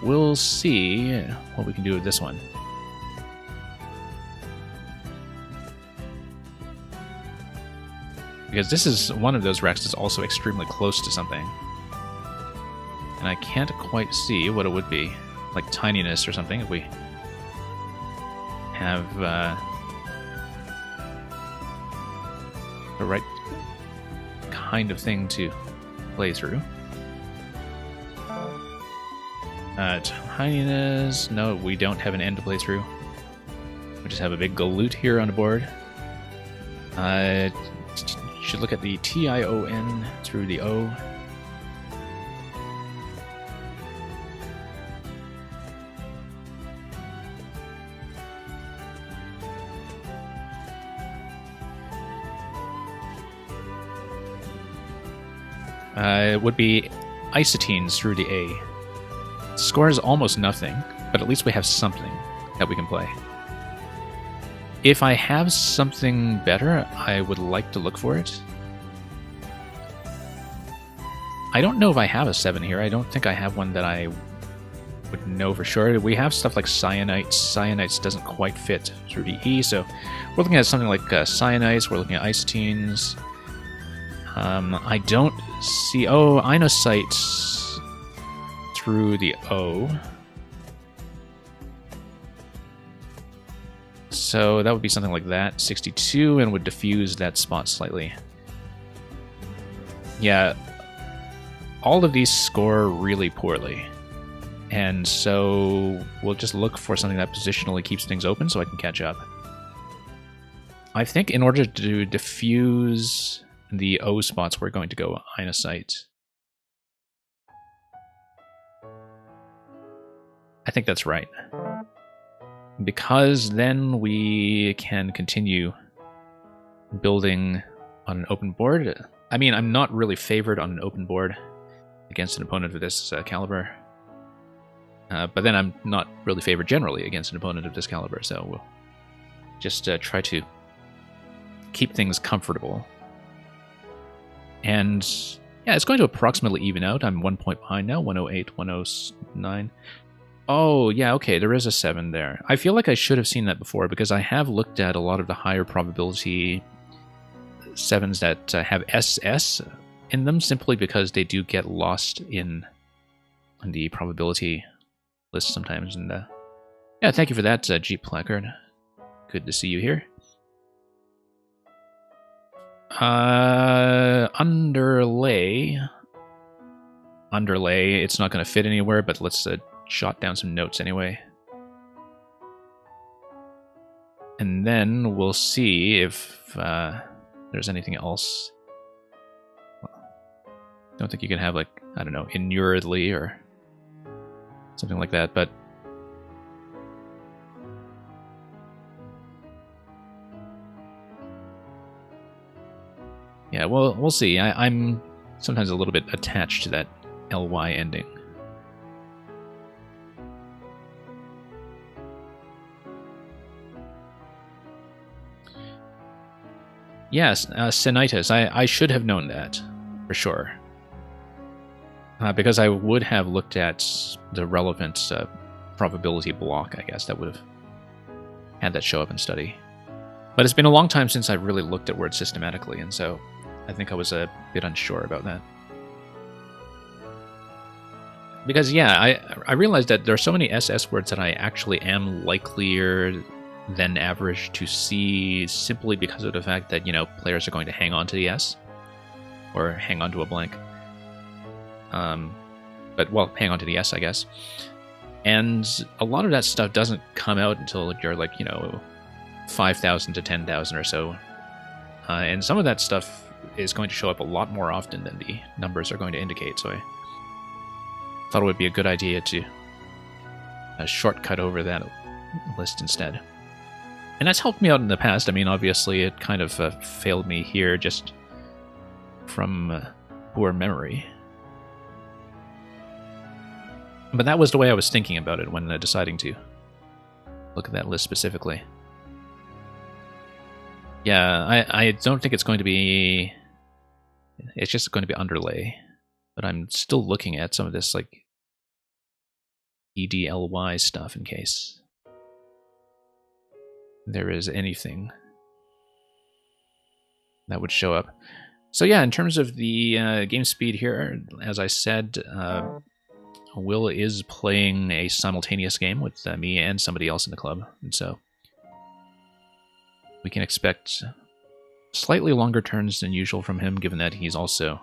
we'll see what we can do with this one. Because this is one of those wrecks that's also extremely close to something. And I can't quite see what it would be. Like tininess or something, if we have the right kind of thing to play through. Tininess, no, we don't have an end to play through. We just have a big galoot here on the board. Should look at the T-I-O-N through the O. It would be isotenes through the A. Score is almost nothing, but at least we have something that we can play. If I have something better, I would like to look for it. I don't know if I have a 7 here. I don't think I have one that I would know for sure. We have stuff like cyanites. Cyanites doesn't quite fit through the E, so we're looking at something like cyanites. We're looking at isotenes. I don't see... Oh, inosites through the O. So that would be something like that, 62, and would diffuse that spot slightly. Yeah, all of these score really poorly. And so we'll just look for something that positionally keeps things open so I can catch up. I think in order to diffuse the O spots, we're going to go inosite. I think that's right. Because then we can continue building on an open board. I mean, I'm not really favored on an open board against an opponent of this caliber. But then I'm not really favored generally against an opponent of this caliber, so we'll just try to keep things comfortable. And yeah, it's going to approximately even out. I'm 1 point behind now, 108, 109. Oh, yeah, okay, there is a 7 there. I feel like I should have seen that before, because I have looked at a lot of the higher probability 7s that have SS in them, simply because they do get lost in the probability list sometimes. And yeah, thank you for that, Jeep Placard. Good to see you here. Underlay. Underlay, it's not going to fit anywhere, but let's jot down some notes anyway. And then we'll see if there's anything else. I don't think you can have, like, I don't know, inuredly or something like that, but yeah, well, we'll see. I'm sometimes a little bit attached to that ly ending. Yes, Sinitis. I should have known that, for sure. Because I would have looked at the relevant probability block, I guess, that would have had that show up in study. But it's been a long time since I really looked at words systematically, and so I think I was a bit unsure about that. Because, yeah, I realized that there are so many SS words that I actually am likelier than average to see simply because of the fact that, you know, players are going to hang on to the S or hang on to a blank. But, well, hang on to the S, I guess. And a lot of that stuff doesn't come out until you're like, you know, 5,000 to 10,000 or so. And some of that stuff is going to show up a lot more often than the numbers are going to indicate, so I thought it would be a good idea to shortcut over that list instead. And that's helped me out in the past. I mean, obviously, it kind of failed me here just from poor memory. But that was the way I was thinking about it when deciding to look at that list specifically. Yeah, I don't think it's going to be... It's just going to be underlay. But I'm still looking at some of this, like, EDLY stuff in case there is anything that would show up. So yeah, in terms of the game speed here, as I said, Will is playing a simultaneous game with me and somebody else in the club, and so we can expect slightly longer turns than usual from him, given that he's also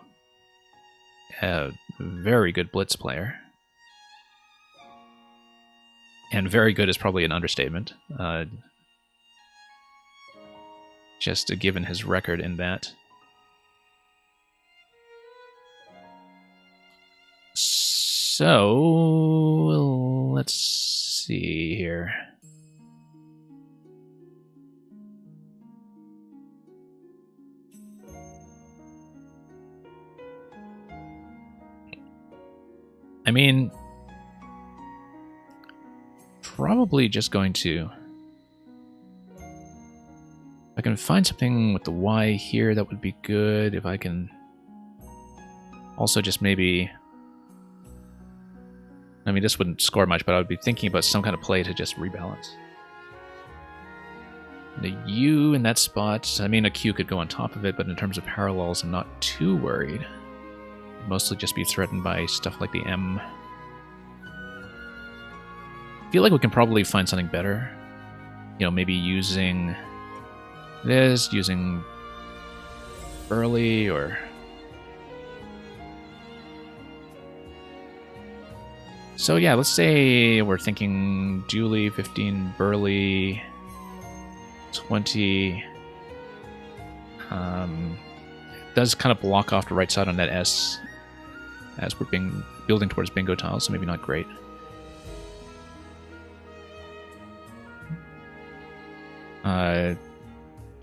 a very good blitz player. And very good is probably an understatement, just given his record in that. So, let's see here. I mean, probably just going to... If I can find something with the Y here, that would be good. If I can also just maybe... I mean, this wouldn't score much, but I would be thinking about some kind of play to just rebalance. The U in that spot, I mean, a Q could go on top of it, but in terms of parallels, I'm not too worried. It'd mostly just be threatened by stuff like the M. I feel like we can probably find something better. You know, maybe using this, using Burley, or... So yeah, let's say we're thinking Julie, 15, Burley, 20. Does kind of block off the right side on that S as we're building towards bingo tiles, so maybe not great.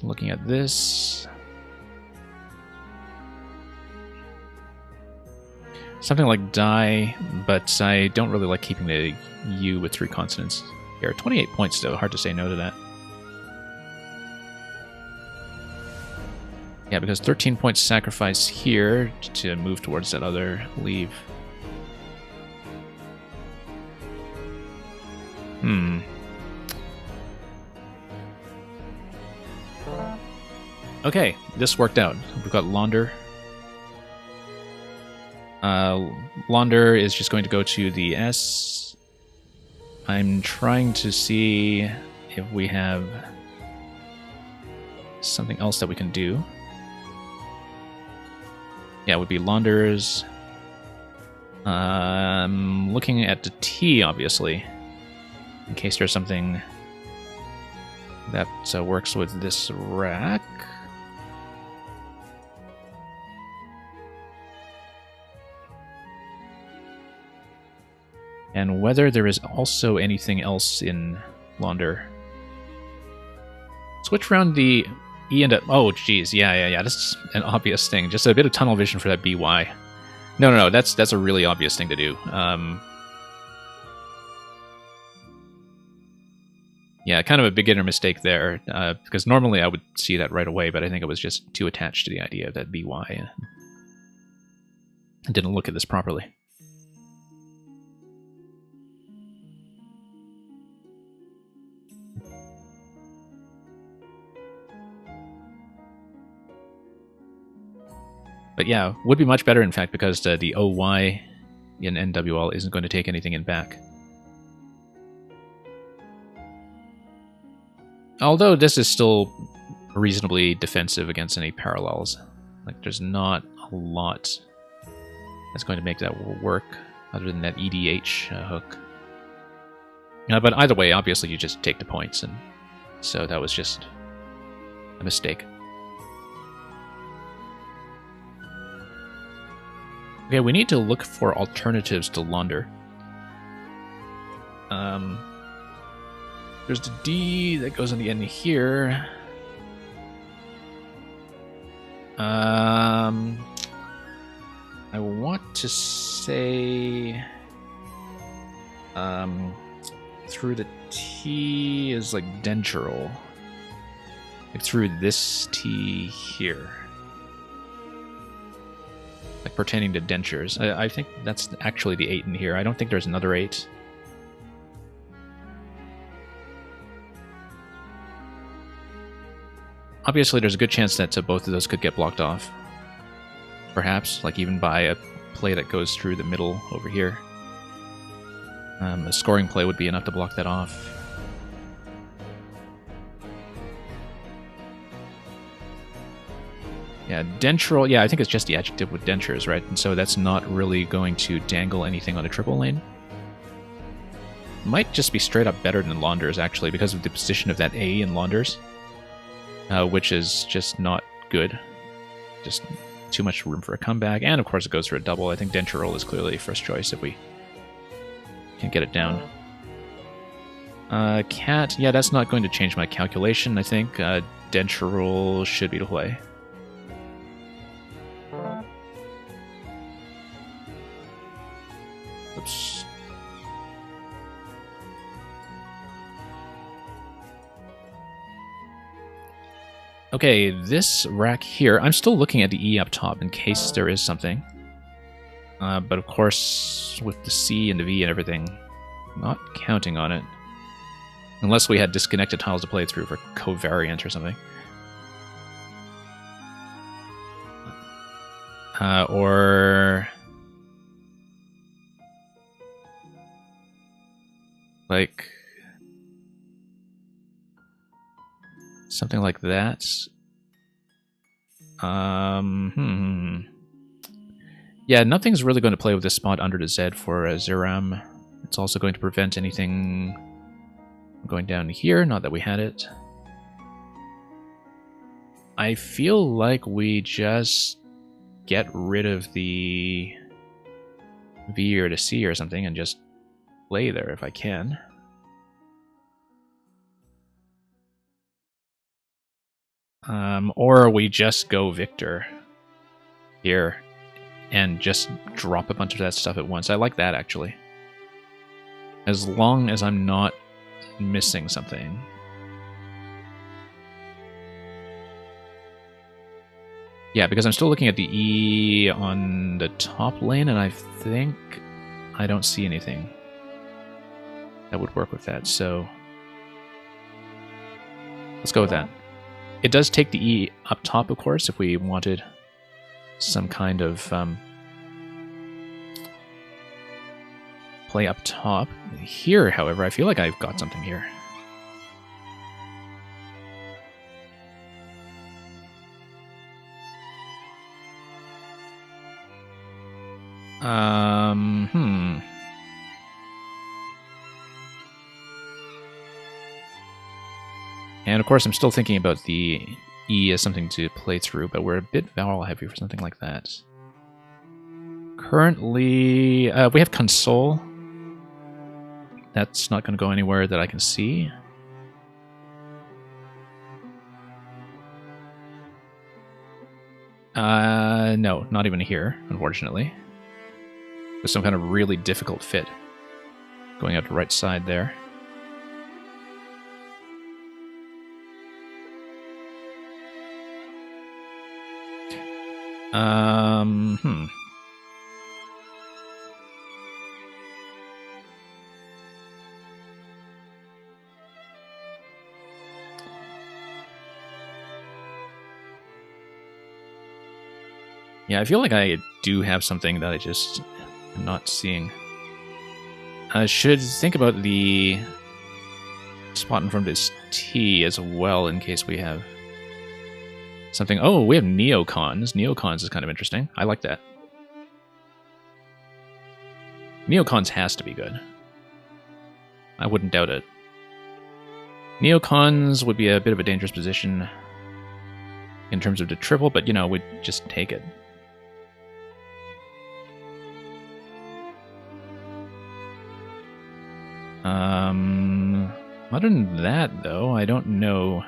Looking at this, something like die, but I don't really like keeping the U with 3 consonants here. 28 points though, hard to say no to that. Yeah, because 13 points sacrifice here to move towards that other leave. Okay, this worked out. We've got Launder. Launder is just going to go to the S. I'm trying to see if we have something else that we can do. Yeah, it would be Launder's. Looking at the T, obviously, in case there's something That works with this rack. And whether there is also anything else in Launder. Switch around the E and... Oh, geez. Yeah. That's an obvious thing. Just a bit of tunnel vision for that BY. No. That's a really obvious thing to do. Yeah, kind of a beginner mistake there, because normally I would see that right away, but I think it was just too attached to the idea of that BY. I didn't look at this properly. But yeah, would be much better, in fact, because the OY in NWL isn't going to take anything in back. Although this is still reasonably defensive against any parallels. Like, there's not a lot that's going to make that work, other than that EDH hook. But either way, obviously you just take the points, and so that was just a mistake. Okay, we need to look for alternatives to Launder. There's the D that goes on the end here. I want to say through the T is like dentural. Like through this T here. Like pertaining to dentures. I think that's actually the 8 in here. I don't think there's another 8. Obviously, there's a good chance that both of those could get blocked off. Perhaps, like even by a play that goes through the middle over here. A scoring play would be enough to block that off. Yeah, dentural, yeah, I think it's just the adjective with dentures, right? And so that's not really going to dangle anything on a triple lane. Might just be straight up better than Launders, actually, because of the position of that A in Launders. Which is just not good. Just too much room for a comeback. And of course it goes for a double. I think dentural is clearly first choice if we can get it down. Cat, yeah, that's not going to change my calculation, I think. Dentural should be the play. Oops. Okay, this rack here, I'm still looking at the E up top in case there is something. But of course, with the C and the V and everything, not counting on it. Unless we had disconnected tiles to play through for covariant or something. Or... like... something like that. Yeah, nothing's really going to play with this spot under the Z for Zeram. It's also going to prevent anything from going down here, not that we had it. I feel like we just get rid of the V or the C or something and just play there if I can. Or we just go Victor here and just drop a bunch of that stuff at once. I like that, actually. As long as I'm not missing something. Yeah, because I'm still looking at the E on the top lane, and I think I don't see anything that would work with that, so let's go with that. It does take the E up top, of course, if we wanted some kind of play up top. Here, however, I feel like I've got something here. And of course, I'm still thinking about the E as something to play through, but we're a bit vowel heavy for something like that. Currently, we have console. That's not going to go anywhere that I can see. No, not even here, unfortunately. There's some kind of really difficult fit going out the right side there. Yeah, I feel like I do have something that I just am not seeing. I should think about the spot in front of this T as well in case we have something. Oh, we have neocons. Neocons is kind of interesting. I like that. Neocons has to be good. I wouldn't doubt it. Neocons would be a bit of a dangerous position in terms of the triple, but, you know, we'd just take it. Other than that, though, I don't know.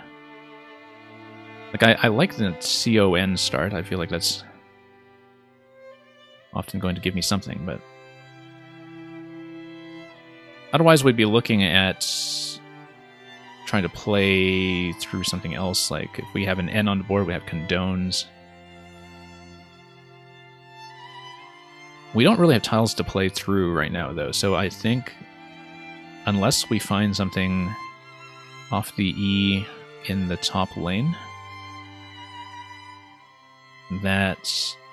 Like, I like the CON start. I feel like that's often going to give me something, but otherwise we'd be looking at trying to play through something else. Like, if we have an N on the board, we have condones. We don't really have tiles to play through right now, though, so I think unless we find something off the E in the top lane,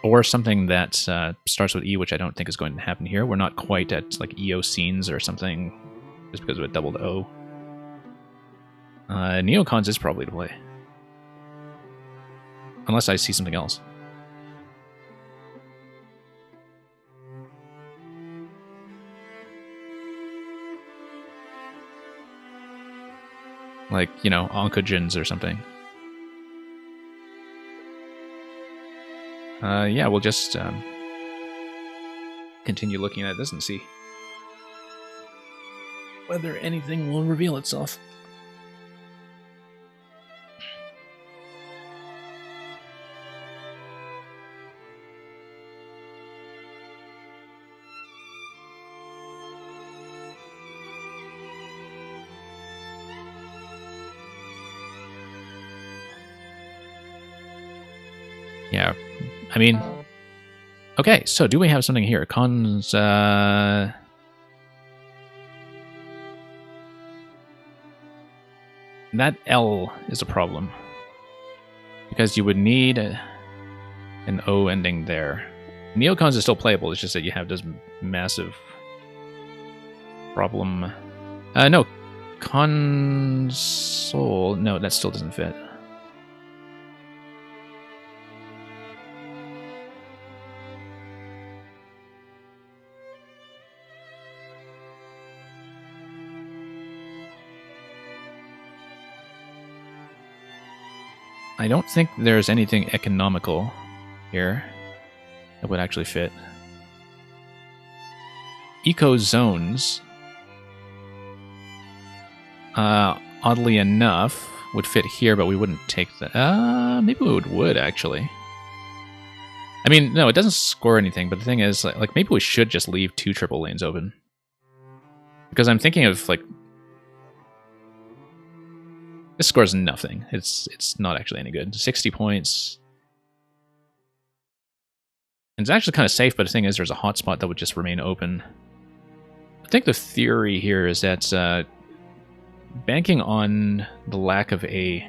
or something that starts with E, which I don't think is going to happen here. We're not quite at like Eocenes or something, just because of a doubled O. Neocons is probably to play, unless I see something else. Like, you know, oncogens or something. Yeah, we'll just continue looking at this and see whether anything will reveal itself. Yeah, I mean, okay, so do we have something here? Cons, that L is a problem, because you would need an O ending there. Neocons is still playable, it's just that you have this massive problem. No, console, no, that still doesn't fit. I don't think there's anything economical here that would actually fit. Eco zones, oddly enough, would fit here, but we wouldn't take the. Maybe we would actually. I mean, no, it doesn't score anything. But the thing is, like maybe we should just leave 2 triple lanes open, because I'm thinking of like. This scores nothing. It's not actually any good. 60 points. And it's actually kind of safe, but the thing is there's a hotspot that would just remain open. I think the theory here is that banking on the lack of a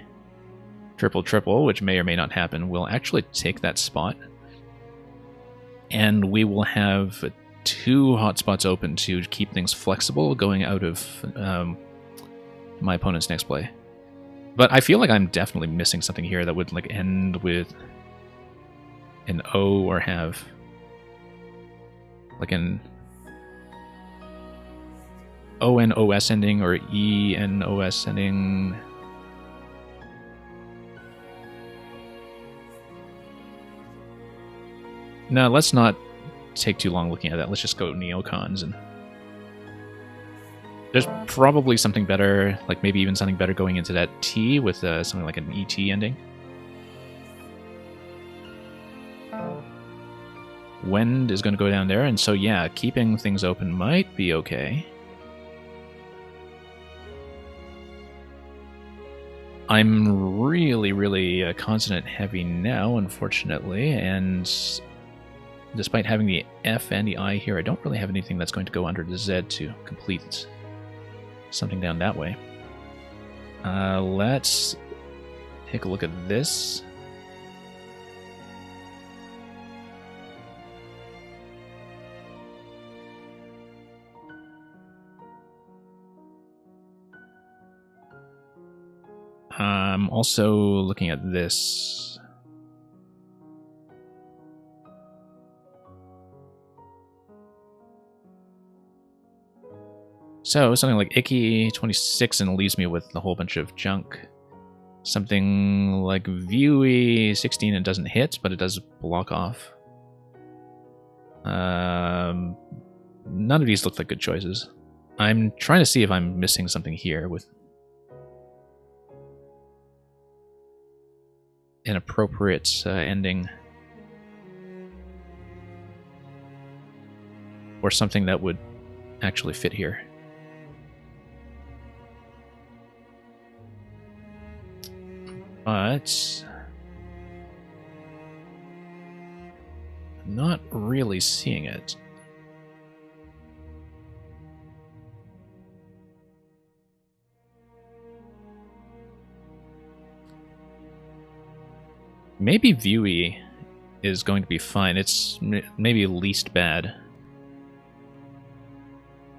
triple-triple, which may or may not happen, will actually take that spot. And we will have 2 hotspots open to keep things flexible going out of my opponent's next play. But I feel like I'm definitely missing something here that would like end with an O or have like an ONOS ending or ENOS ending. No, let's not take too long looking at that. Let's just go neocons, and there's probably something better, like maybe even something better going into that T with something like an ET ending. Wind is going to go down there, and so yeah, keeping things open might be okay. I'm really consonant heavy now, unfortunately, and despite having the F and the I here, I don't really have anything that's going to go under the Z to complete something down that way. Let's take a look at this. I'm also looking at this. So, something like Icky 26 and leaves me with a whole bunch of junk. Something like Viewy 16 and doesn't hit, but it does block off. None of these look like good choices. I'm trying to see if I'm missing something here with an appropriate ending. Or something that would actually fit here. But I'm not really seeing it. Maybe Viewy is going to be fine. It's maybe least bad.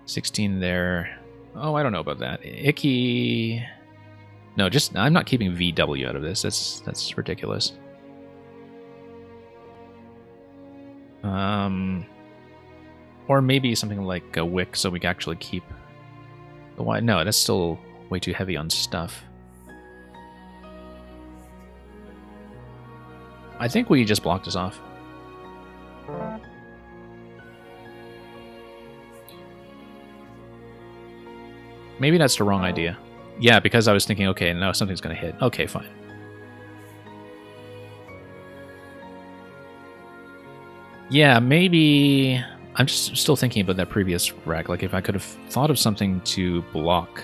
16 there. Oh, I don't know about that. Icky. No, just I'm not keeping VW out of this. That's ridiculous. Or maybe something like a Wick, so we can actually keep the Y. No, that's still way too heavy on stuff. I think we just blocked this off. Maybe that's the wrong idea. Yeah, because I was thinking, okay, no, something's going to hit. Okay, fine. Yeah, maybe... I'm just still thinking about that previous rack. Like, if I could have thought of something to block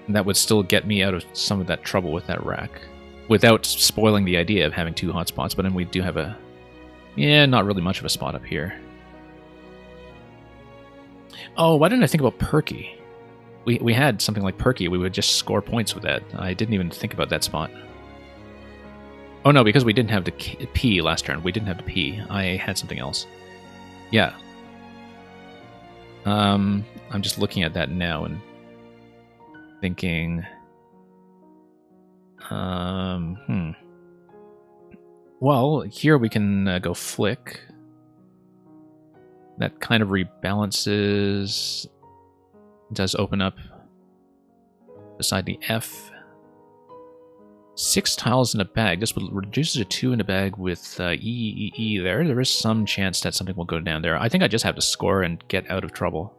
that would still get me out of some of that trouble with that rack. Without spoiling the idea of having two hotspots, but then we do have a... Yeah, not really much of a spot up here. Oh, why didn't I think about Perky? We had something like Perky. We would just score points with that. I didn't even think about that spot. Oh no, because we didn't have the P last turn. We didn't have the P. I had something else. Yeah. I'm just looking at that now and thinking... Well, here we can go Flick. That kind of rebalances... Does open up beside the F. 6 tiles in a bag. This will reduce it to 2 in a bag with E there. There is some chance that something will go down there. I think I just have to score and get out of trouble.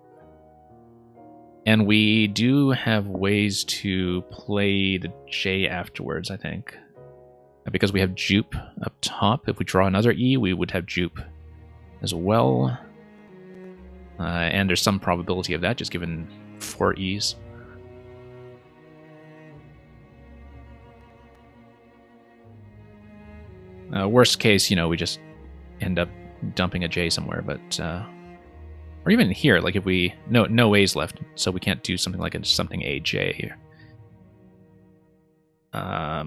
And we do have ways to play the J afterwards, I think. Because we have Jupe up top. If we draw another E, we would have Jupe as well. And there's some probability of that, just given 4 E's. Worst case, you know, we just end up dumping a J somewhere, but... or even here, like if we... No A's left, so we can't do something like something AJ. I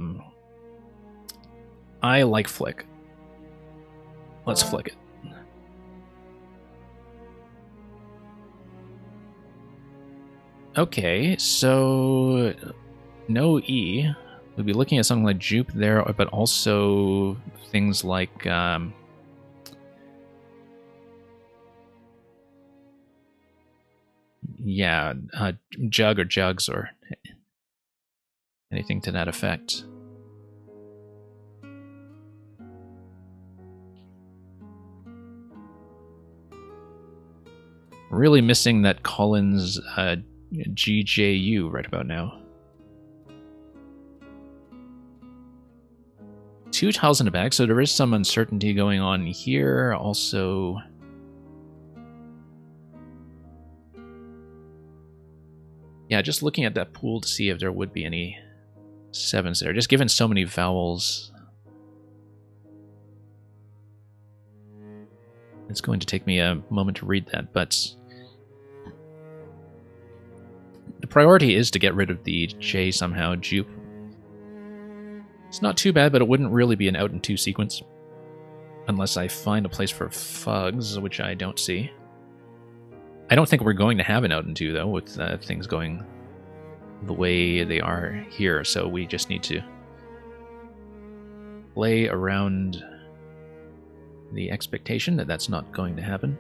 like Flick. Let's flick it. Okay, so no E. We'll be looking at something like Jupe there, but also things like yeah, Jug or Jugs or anything to that effect. Really missing that Collins GJU right about now. 2 tiles in the bag, so there is some uncertainty going on here. Also, yeah, just looking at that pool to see if there would be any 7s there. Just given so many vowels, it's going to take me a moment to read that, but the priority is to get rid of the J somehow. Jupe. It's not too bad, but it wouldn't really be an out in 2 sequence. Unless I find a place for Fugs, which I don't see. I don't think we're going to have an out in 2, though, with things going the way they are here. So we just need to play around the expectation that that's not going to happen.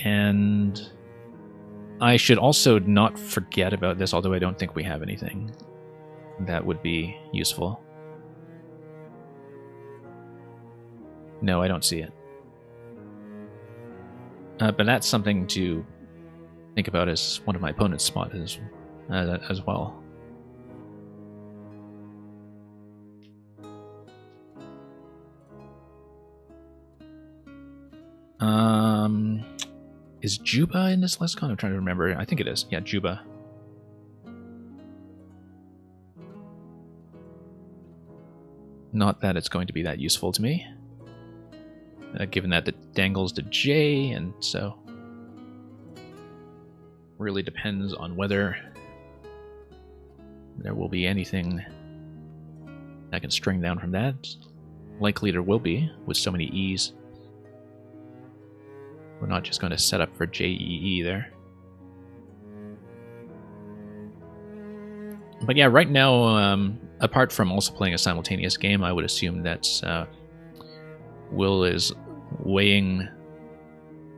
And I should also not forget about this, although I don't think we have anything that would be useful. No, I don't see it. But that's something to think about as one of my opponent's spot as well. Is Juba in this lexicon? I'm trying to remember. I think it is. Yeah, Juba. Not that it's going to be that useful to me, given that it dangles to J, and so really depends on whether there will be anything I can string down from that. Likely there will be, with so many E's. We're not just going to set up for JEE there. But yeah, right now, apart from also playing a simultaneous game, I would assume that Will is weighing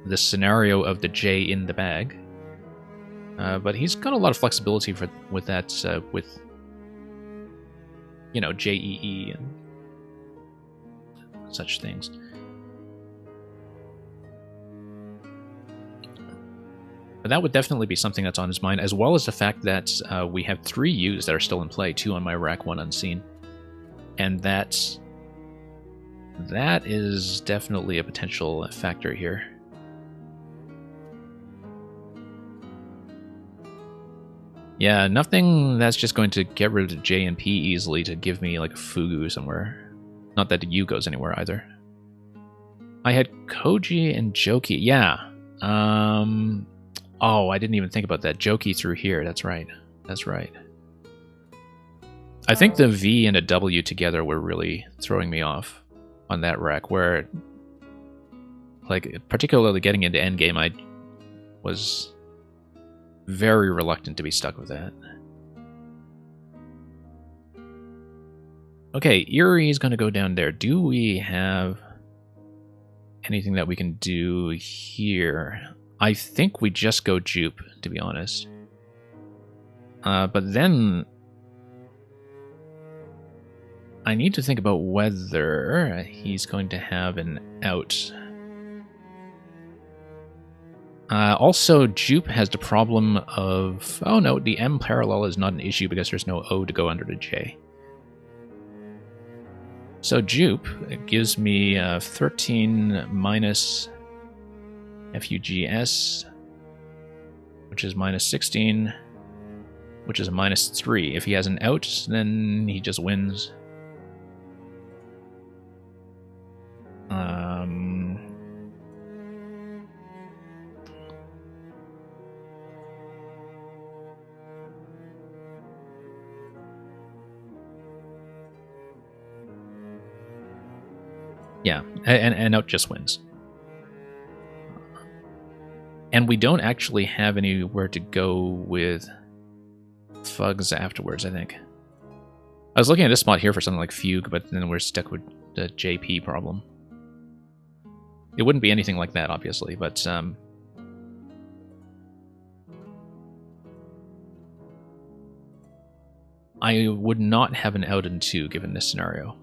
the scenario of the J in the bag. But he's got a lot of flexibility with that, with, you know, JEE and such things. But that would definitely be something that's on his mind, as well as the fact that we have 3 U's that are still in play, 2 on my rack, 1 unseen. And that is definitely a potential factor here. Yeah, nothing that's just going to get rid of J and P easily to give me like a Fugu somewhere. Not that the U goes anywhere either. I had Koji and Joki. Yeah. Oh, I didn't even think about that. Joki through here. That's right. That's right. I think the V and a W together were really throwing me off on that rack, where, like, particularly getting into endgame, I was very reluctant to be stuck with that. Okay, Erie is going to go down there. Do we have anything that we can do here? I think we just go Jupe, to be honest. But then I need to think about whether he's going to have an out. Also, Jupe has the problem of... Oh no, the M parallel is not an issue because there's no O to go under the J. So Jupe gives me 13 minus FUGS, which is minus 16, which is a minus 3. If he has an out, then he just wins. Yeah, and out just wins. And we don't actually have anywhere to go with Fugs afterwards, I think. I was looking at this spot here for something like Fugue, but then we're stuck with the JP problem. It wouldn't be anything like that, obviously, but... I would not have an out in 2 given this scenario.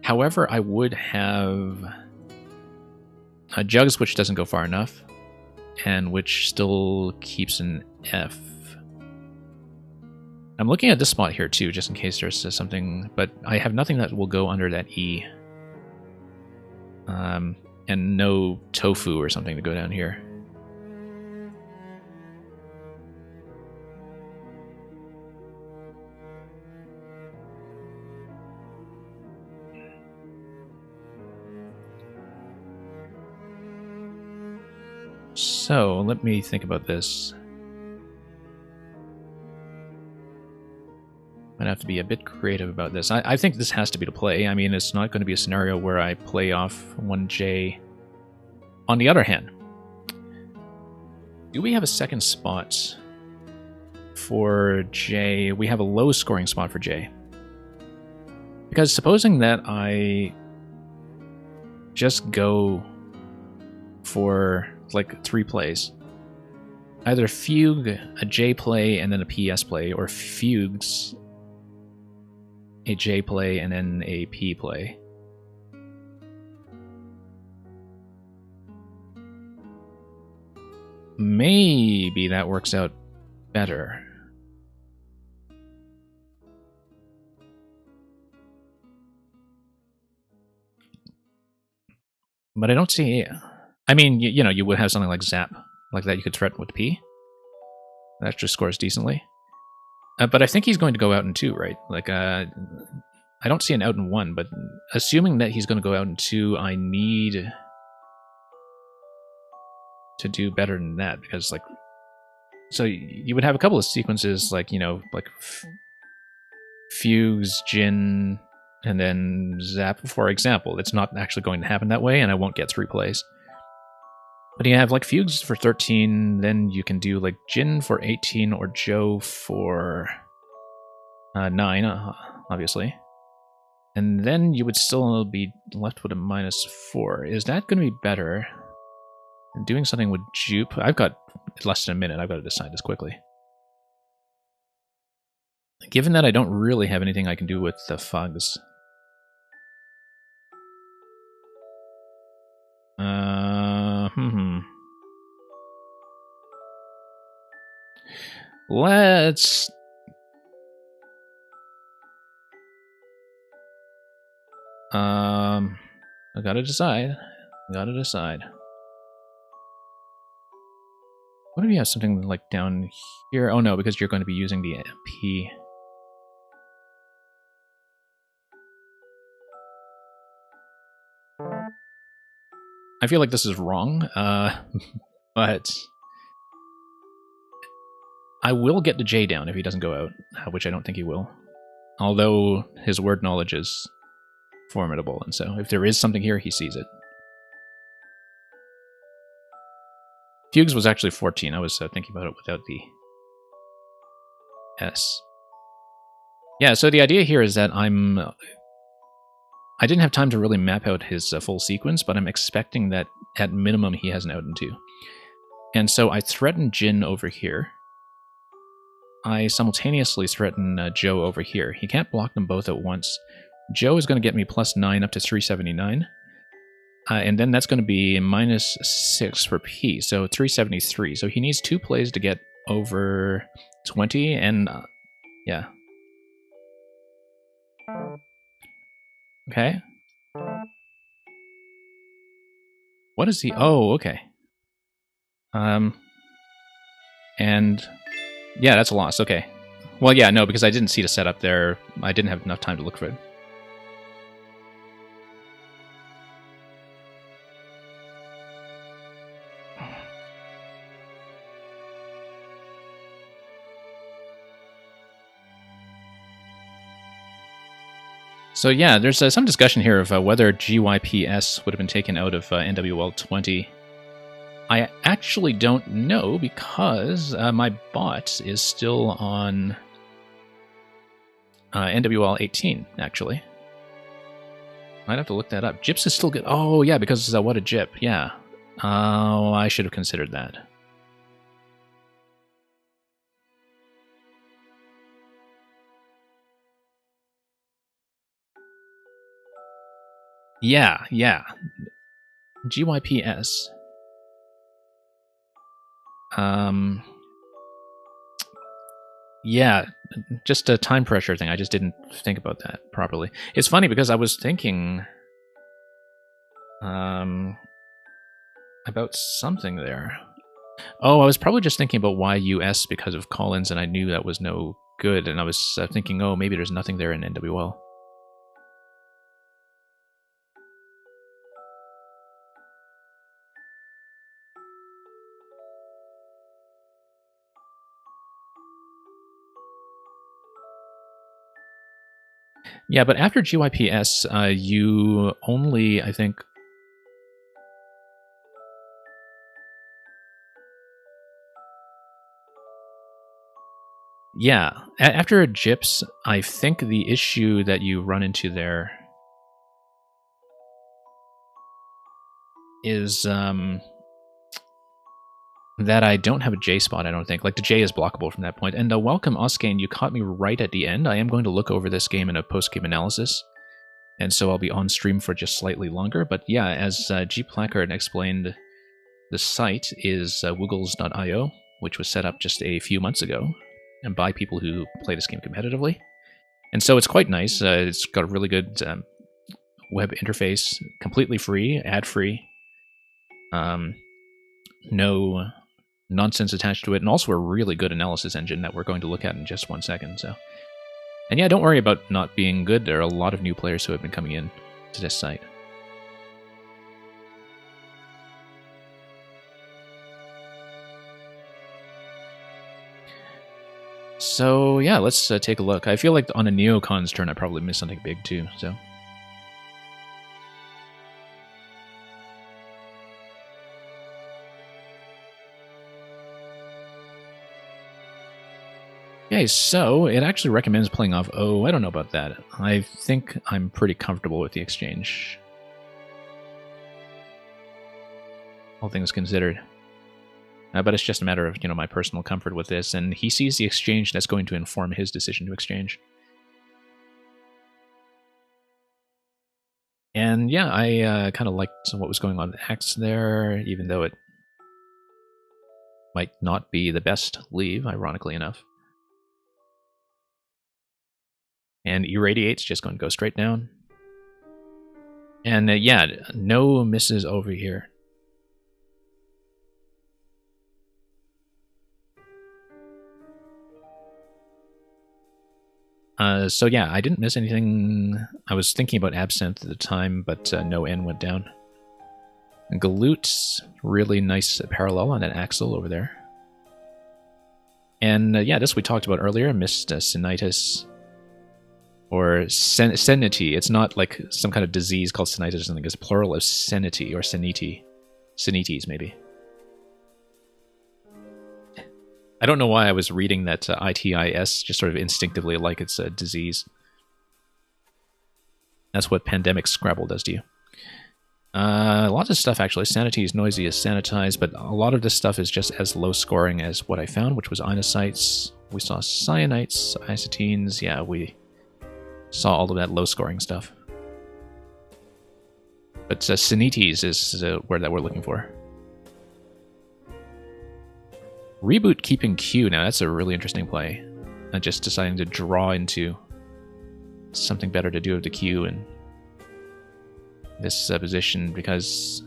However, I would have a Jugs, which doesn't go far enough, and which still keeps an F. I'm looking at this spot here too, just in case there's something, but I have nothing that will go under that E. And no tofu or something to go down here. So, let me think about this. I'd have to be a bit creative about this. I think this has to be to play. I mean, it's not going to be a scenario where I play off 1J. On the other hand, do we have a second spot for J? We have a low scoring spot for J. Because supposing that I just go for like 3 plays, either fugue, a J play, and then a PS play, or fugues, a J play, and then a P play. Maybe that works out better. But I don't see... I mean, you know, you would have something like Zap, like that you could threaten with P. That just scores decently. But I think he's going to go out in 2, right? Like, I don't see an out in 1, but assuming that he's going to go out in 2, I need to do better than that, because, like... So you would have a couple of sequences, like, you know, like Fugues, Jin, and then Zap, for example. It's not actually going to happen that way, and I won't get 3 plays. But you have like Fugues for 13, then you can do like Jin for 18 or Joe for 9, obviously. And then you would still be left with a -4. Is that going to be better than doing something with Jupe? I've got less than a minute. I've got to decide this quickly. Given that I don't really have anything I can do with the Fugs. Let's... I gotta decide. What if you have something like down here? Oh no, because you're going to be using the P. I feel like this is wrong, but I will get the J down if he doesn't go out, which I don't think he will. Although his word knowledge is formidable, and so if there is something here, he sees it. Fugues was actually 14. I was thinking about it without the S. Yeah, so the idea here is that I didn't have time to really map out his full sequence, but I'm expecting that at minimum he has an out in 2. And so I threaten Jin over here. I simultaneously threaten Joe over here. He can't block them both at once. Joe is going to get me +9 up to 379. And then that's going to be -6 for P, so 373. So he needs 2 plays to get over 20, and yeah. Okay. What is he? Oh, okay. And yeah, that's a loss. Okay. Well, yeah, no, because I didn't see the setup there. I didn't have enough time to look for it. So yeah, there's some discussion here of whether GYPS would have been taken out of NWL 20. I actually don't know, because my bot is still on NWL 18, actually. I'd have to look that up. Gyps is still good. Oh, yeah, because what a Gyp. Yeah. Oh, I should have considered that. Yeah, yeah. GYPS. Yeah, just a time pressure thing. I just didn't think about that properly. It's funny because I was thinking about something there. Oh, I was probably just thinking about YUS because of Collins, and I knew that was no good, and I was thinking, oh, maybe there's nothing there in NWL. Yeah, but after GYPS, you only, I think... Yeah, after a GIPS, I think the issue that you run into there is that I don't have a J spot, I don't think. Like, the J is blockable from that point. And welcome, Oskane, you caught me right at the end. I am going to look over this game in a post-game analysis, and so I'll be on stream for just slightly longer. But yeah, as G. Placard explained, the site is woogles.io, which was set up just a few months ago, and by people who play this game competitively. And so it's quite nice. It's got a really good web interface, completely free, ad-free. No nonsense attached to it, and also a really good analysis engine that we're going to look at in just 1 second. So, and yeah, don't worry about not being good. There are a lot of new players who have been coming in to this site. So yeah, let's take a look. I feel like on a Neocon's turn, I probably missed something big too. So. Okay, so it actually recommends playing off O. I don't know about that. I think I'm pretty comfortable with the exchange. All things considered. But it's just a matter of, my personal comfort with this, and he sees the exchange that's going to inform his decision to exchange. And yeah, I kind of liked what was going on with X there, even though it might not be the best leave, ironically enough. And Irradiate's just going to go straight down. And yeah, no misses over here. So yeah, I didn't miss anything. I was thinking about Absinthe at the time, but no N went down. Galoot, really nice parallel on that axle over there. And yeah, this we talked about earlier, missed Sinitis. Or senity. It's not like some kind of disease called sinitis or something. It's plural of senity or seniti. Senites, maybe. I don't know why I was reading that ITIS just sort of instinctively like it's a disease. That's what pandemic Scrabble does to you. Lots of stuff, actually. Sanity is noisy as sanitized, but a lot of this stuff is just as low scoring as what I found, which was inocytes. We saw cyanites, isotines. Yeah, we saw all of that low-scoring stuff. But Sinites is the word that we're looking for. Reboot keeping Q. Now, that's a really interesting play. Not just deciding to draw into something better to do with the Q in this position, because,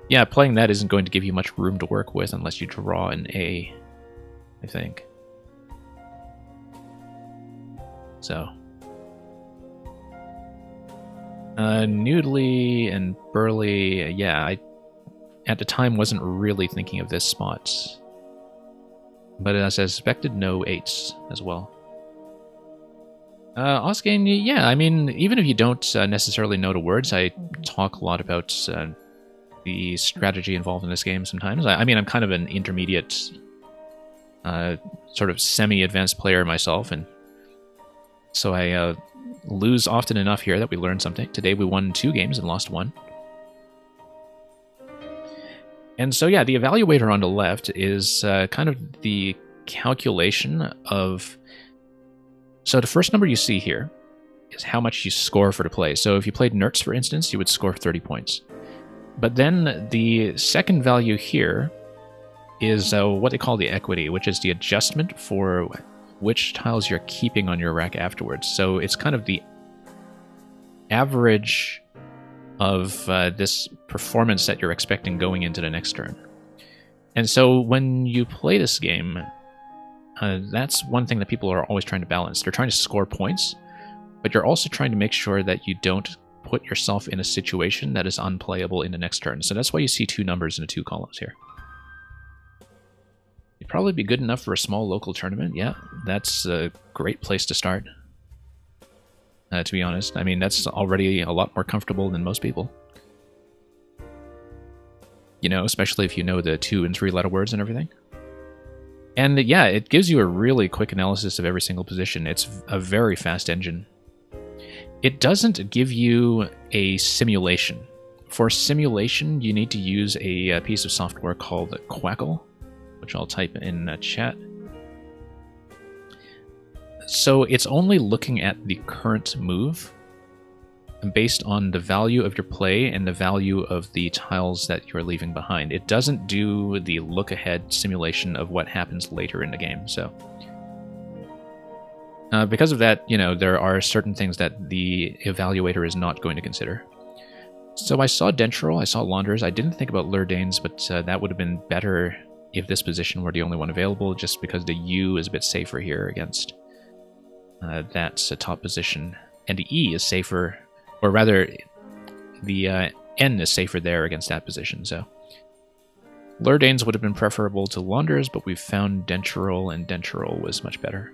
yeah, playing that isn't going to give you much room to work with unless you draw an A, I think. So... Noodly and Burley, yeah, I at the time wasn't really thinking of this spot. But as I suspected, no 8s as well. Oskane, yeah, I mean, even if you don't necessarily know the words, I talk a lot about the strategy involved in this game sometimes. I mean, I'm kind of an intermediate, sort of semi-advanced player myself, and so I lose often enough here that we learn something. Today we won 2 games and lost 1. And so yeah, the evaluator on the left is kind of the calculation of... So the first number you see here is how much you score for the play. So if you played Nertz, for instance, you would score 30 points. But then the second value here is what they call the equity, which is the adjustment for which tiles you're keeping on your rack afterwards. So it's kind of the average of this performance that you're expecting going into the next turn. And so when you play this game, that's one thing that people are always trying to balance. They're trying to score points, but you're also trying to make sure that you don't put yourself in a situation that is unplayable in the next turn. So that's why you see two numbers in the two columns here. It'd probably be good enough for a small local tournament. Yeah, that's a great place to start. To be honest, I mean, that's already a lot more comfortable than most people. You know, especially if you know the 2- and 3-letter words and everything. And yeah, it gives you a really quick analysis of every single position. It's a very fast engine. It doesn't give you a simulation. For simulation, you need to use a piece of software called Quackle, which I'll type in chat. So it's only looking at the current move based on the value of your play and the value of the tiles that you're leaving behind. It doesn't do the look-ahead simulation of what happens later in the game. So because of that, you know, there are certain things that the evaluator is not going to consider. So I saw Dentril, I saw Launders, I didn't think about Lurdanes, but that would have been better if this position were the only one available, just because the U is a bit safer here against that's a top position. And the E is safer, or rather, the N is safer there against that position, so. Lurdanes would have been preferable to Launders, but we've found Dentril, and Dentril was much better.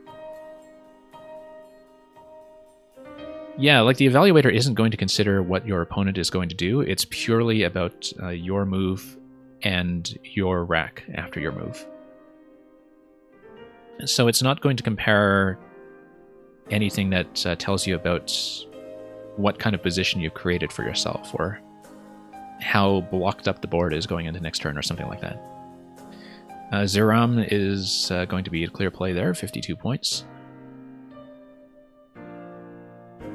Yeah, like the evaluator isn't going to consider what your opponent is going to do. It's purely about your move and your rack after your move. So it's not going to compare anything that tells you about what kind of position you've created for yourself or how blocked up the board is going into next turn or something like that. Zeram is going to be a clear play there, 52 points.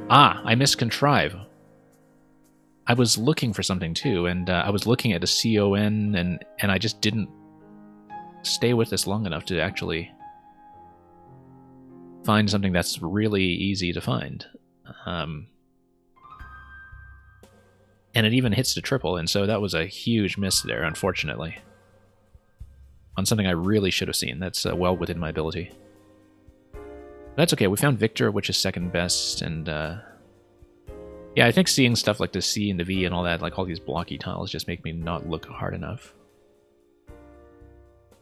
Ah, I missed Contrive. I was looking for something too, and I was looking at a CON, and I just didn't stay with this long enough to actually find something that's really easy to find. And it even hits the triple, and so that was a huge miss there, unfortunately. On something I really should have seen. That's well within my ability. That's okay, we found Victor, which is second best, and yeah, I think seeing stuff like the C and the V and all that, like all these blocky tiles, just make me not look hard enough.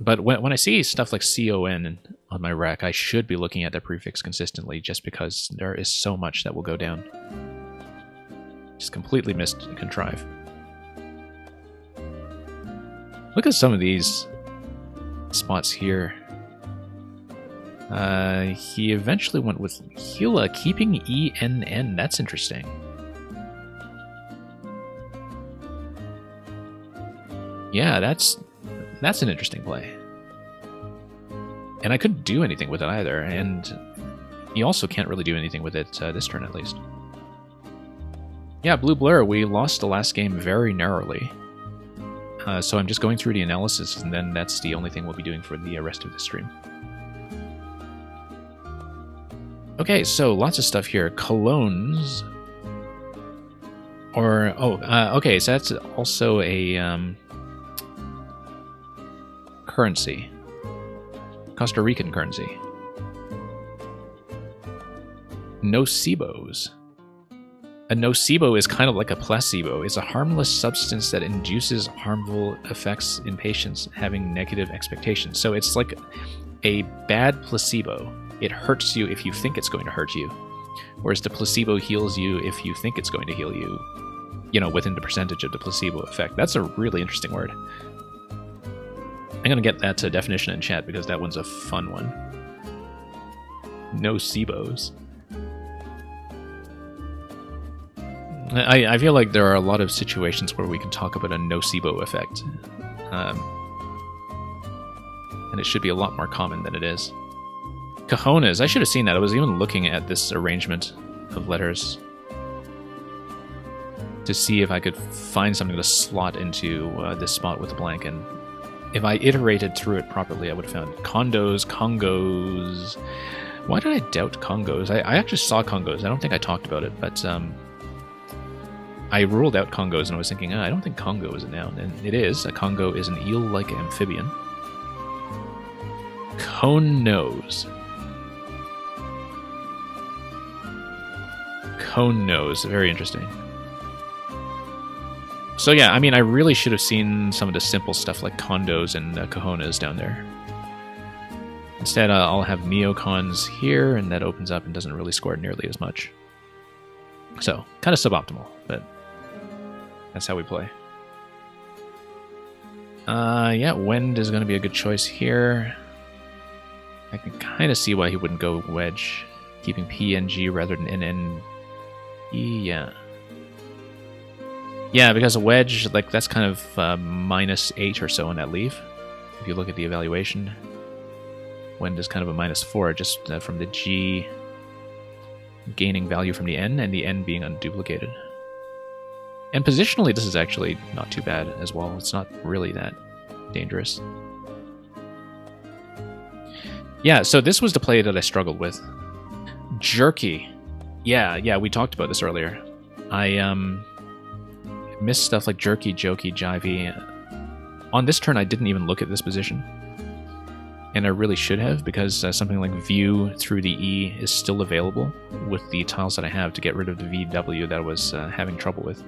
But when I see stuff like CON on my rack, I should be looking at that prefix consistently, just because there is so much that will go down. Just completely missed Contrive. Look at some of these spots here. He eventually went with Hila, keeping ENN. That's interesting. Yeah, that's an interesting play. And I couldn't do anything with it either, and you also can't really do anything with it this turn at least. Yeah, Blue Blur, we lost the last game very narrowly. So I'm just going through the analysis, and then that's the only thing we'll be doing for the rest of the stream. Okay, so lots of stuff here. Colognes. Or, okay, so that's also a currency. Costa Rican currency. Nocebos. A nocebo is kind of like a placebo. It's a harmless substance that induces harmful effects in patients having negative expectations. So it's like a bad placebo. It hurts you if you think it's going to hurt you, whereas the placebo heals you if you think it's going to heal you, you know, within the percentage of the placebo effect. That's a really interesting word. I'm going to get that definition in chat because that one's a fun one. Nocebos. I feel like there are a lot of situations where we can talk about a nocebo effect. And it should be a lot more common than it is. Cojones. I should have seen that. I was even looking at this arrangement of letters to see if I could find something to slot into this spot with a blank. And if I iterated through it properly, I would have found condos, Congos. Why did I doubt Congos? I actually saw Congos. I don't think I talked about it, but I ruled out Congos, and I was thinking, I don't think Congo is a noun. And it is. A Congo is an eel-like amphibian. Cone nose. Cone nose. Very interesting. So yeah, I mean, I really should have seen some of the simple stuff like condos and cojones down there. Instead, I'll have neocons here, and that opens up and doesn't really score nearly as much. So, kind of suboptimal, but that's how we play. Yeah, Wend is going to be a good choice here. I can kind of see why he wouldn't go wedge, keeping PNG rather than NN. Yeah. Yeah, because a wedge, like, that's kind of -8 or so in that leave. If you look at the evaluation, Wend is kind of a -4, just from the G gaining value from the N, and the N being unduplicated. And positionally, this is actually not too bad as well. It's not really that dangerous. Yeah, so this was the play that I struggled with. Jerky. Yeah, we talked about this earlier. I missed stuff like jerky, jokey, jivey. On this turn, I didn't even look at this position. And I really should have, because something like view through the E is still available with the tiles that I have to get rid of the VW that I was having trouble with.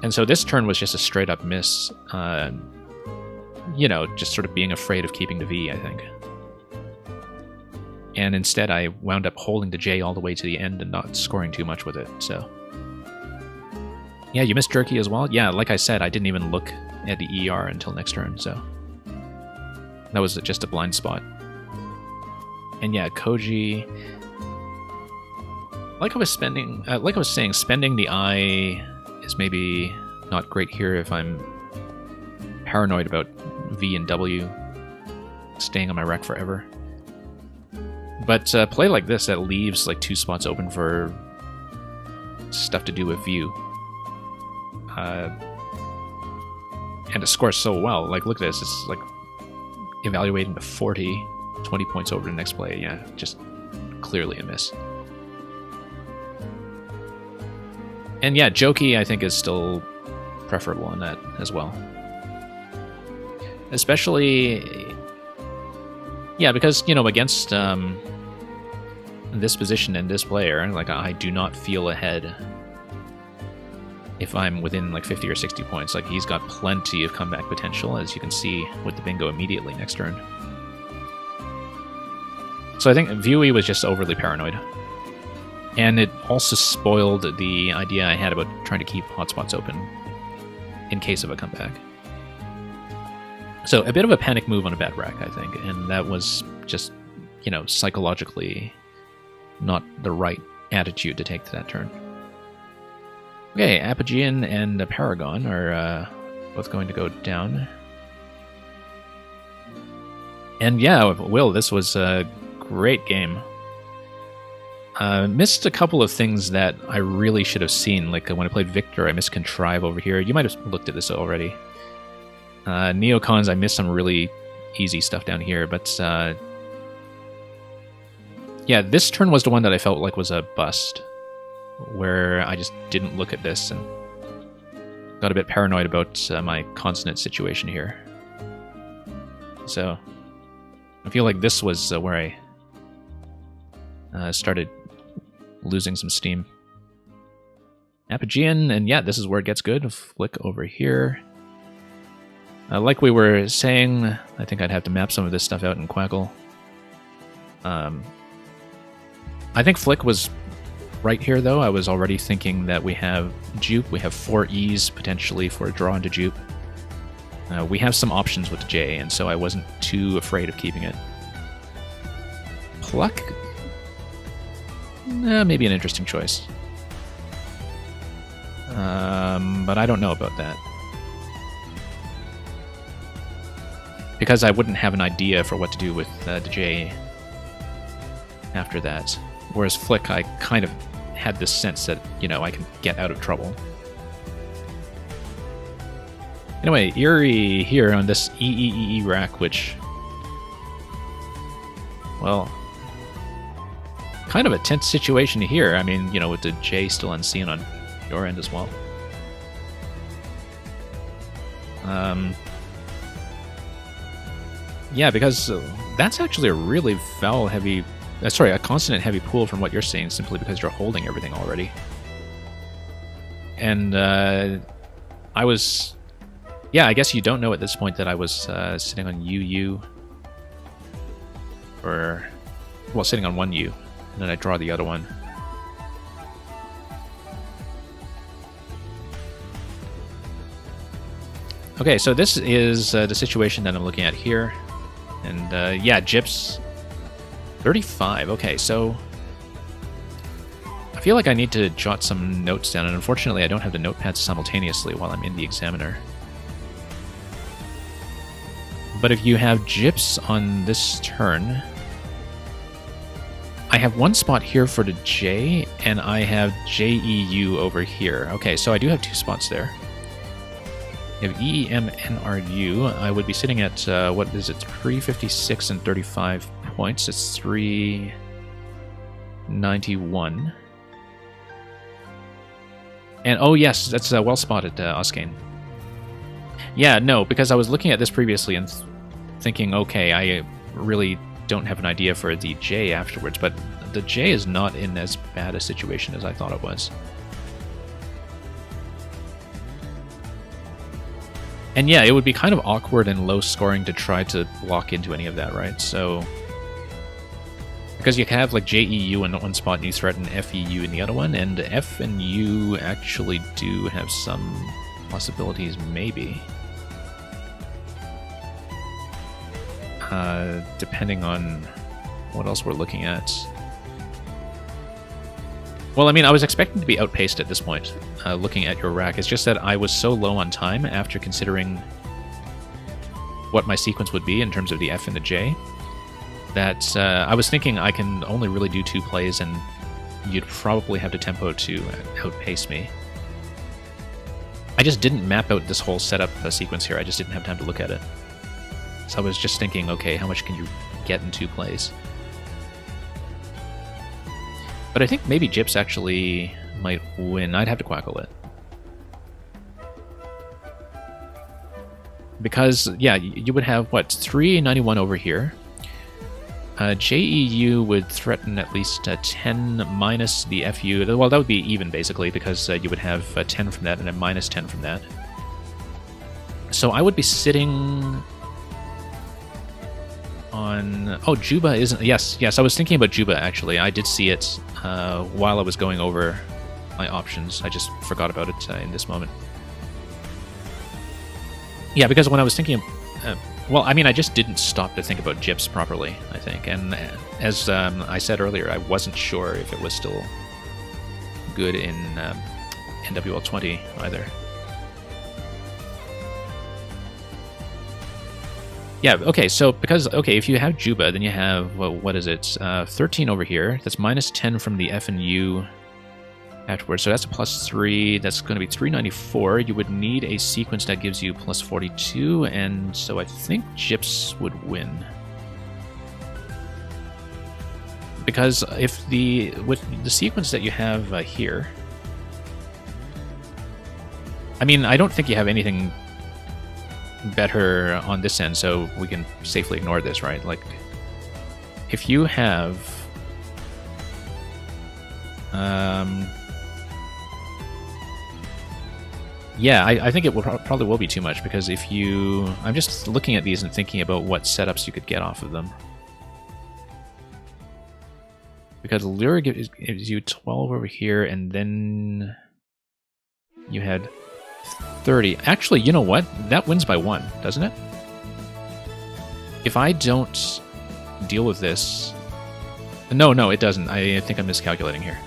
And so this turn was just a straight-up miss. You know, just sort of being afraid of keeping the V, I think. And instead, I wound up holding the J all the way to the end and not scoring too much with it, so... Yeah, you missed jerky as well? Yeah, like I said, I didn't even look at the ER until next turn, so... That was just a blind spot. And yeah, Koji... Like I was saying, spending the I is maybe not great here if I'm paranoid about V and W staying on my rack forever. But play like this, that leaves like 2 spots open for stuff to do with view. And it scores so well. Like, look at this. It's like evaluating to 40, 20 points over the next play. Yeah, just clearly a miss. And yeah, jokey, I think, is still preferable on that as well. Especially, yeah, because, you know, against this position and this player, like, I do not feel ahead if I'm within like 50 or 60 points. Like, he's got plenty of comeback potential, as you can see with the bingo immediately next turn. So I think Viewy was just overly paranoid. And it also spoiled the idea I had about trying to keep hotspots open in case of a comeback. So a bit of a panic move on a bad rack, I think, and that was just, you know, psychologically not the right attitude to take to that turn. Okay, Apogean and Paragon are both going to go down. And yeah, Will, this was a great game. Missed a couple of things that I really should have seen. Like when I played Victor, I missed Contrive over here. You might have looked at this already. Neocons, I missed some really easy stuff down here. But yeah, this turn was the one that I felt like was a bust, where I just didn't look at this and got a bit paranoid about my consonant situation here. So I feel like this was where I started losing some steam. Apogean, and yeah, this is where it gets good. Flick over here. Like we were saying, I think I'd have to map some of this stuff out in Quackle. I think Flick was right here, though. I was already thinking that we have Jupe. We have 4 E's potentially for a draw into Jupe. We have some options with J, and so I wasn't too afraid of keeping it. Pluck? Maybe an interesting choice. But I don't know about that. Because I wouldn't have an idea for what to do with the J after that. Whereas Flick, I kind of had this sense that, you know, I can get out of trouble. Anyway, Erie here on this EEE rack, which, well, kind of a tense situation here. I mean, you know, with the J still unseen on your end as well. Yeah, because that's actually a really vowel heavy, sorry, a consonant heavy pool from what you're saying, simply because you're holding everything already. And I was, yeah, I guess you don't know at this point that I was sitting on UU, or, well, sitting on one U, and then I draw the other one. Okay, so this is the situation that I'm looking at here. And yeah, Gyps 35. Okay, so I feel like I need to jot some notes down, and unfortunately I don't have the notepads simultaneously while I'm in the examiner. But if you have Gyps on this turn, I have one spot here for the J, and I have JEU over here. Okay, so I do have two spots there. You have EEMNRU. I would be sitting at, what is it, 356 and 35 points. It's 391. And, oh yes, that's well spotted, Oskane. Yeah, no, because I was looking at this previously and thinking, okay, I really don't have an idea for the J afterwards, but the J is not in as bad a situation as I thought it was. And yeah, it would be kind of awkward and low scoring to try to lock into any of that, right? So, because you have like JEU in one spot and you threaten FEU in the other one, and F and U actually do have some possibilities, maybe. Depending on what else we're looking at. Well, I mean, I was expecting to be outpaced at this point, looking at your rack. It's just that I was so low on time after considering what my sequence would be in terms of the F and the J, that I was thinking I can only really do 2 plays and you'd probably have the tempo to outpace me. I just didn't map out this whole setup sequence here. I just didn't have time to look at it. So I was just thinking, okay, how much can you get in 2 plays? But I think maybe Gyps actually might win. I'd have to quackle it. Because, yeah, you would have, what, 391 over here. JEU would threaten at least 10 minus the FU. Well, that would be even, basically, because you would have 10 from that and a minus 10 from that. So I would be sitting on... Oh, Juba isn't... Yes, I was thinking about Juba, actually. I did see it while I was going over my options. I just forgot about it in this moment. Yeah, because when I was thinking... well, I mean, I just didn't stop to think about Gyps properly, I think. And as I said earlier, I wasn't sure if it was still good in NWL 20 either. Yeah, okay, so because, okay, if you have Juba, then you have, well, what is it, 13 over here. That's minus 10 from the F and U afterwards, so that's a plus 3. That's going to be 394. You would need a sequence that gives you plus 42, and so I think Gyps would win. Because if with the sequence that you have here, I mean, I don't think you have anything better on this end, so we can safely ignore this, right? Like, if you have yeah, I think it will probably will be too much, because if you... I'm just looking at these and thinking about what setups you could get off of them. Because Lure gives you 12 over here, and then you had 30. Actually, you know what? That wins by 1, doesn't it? If I don't deal with this... No, it doesn't. I think I'm miscalculating here.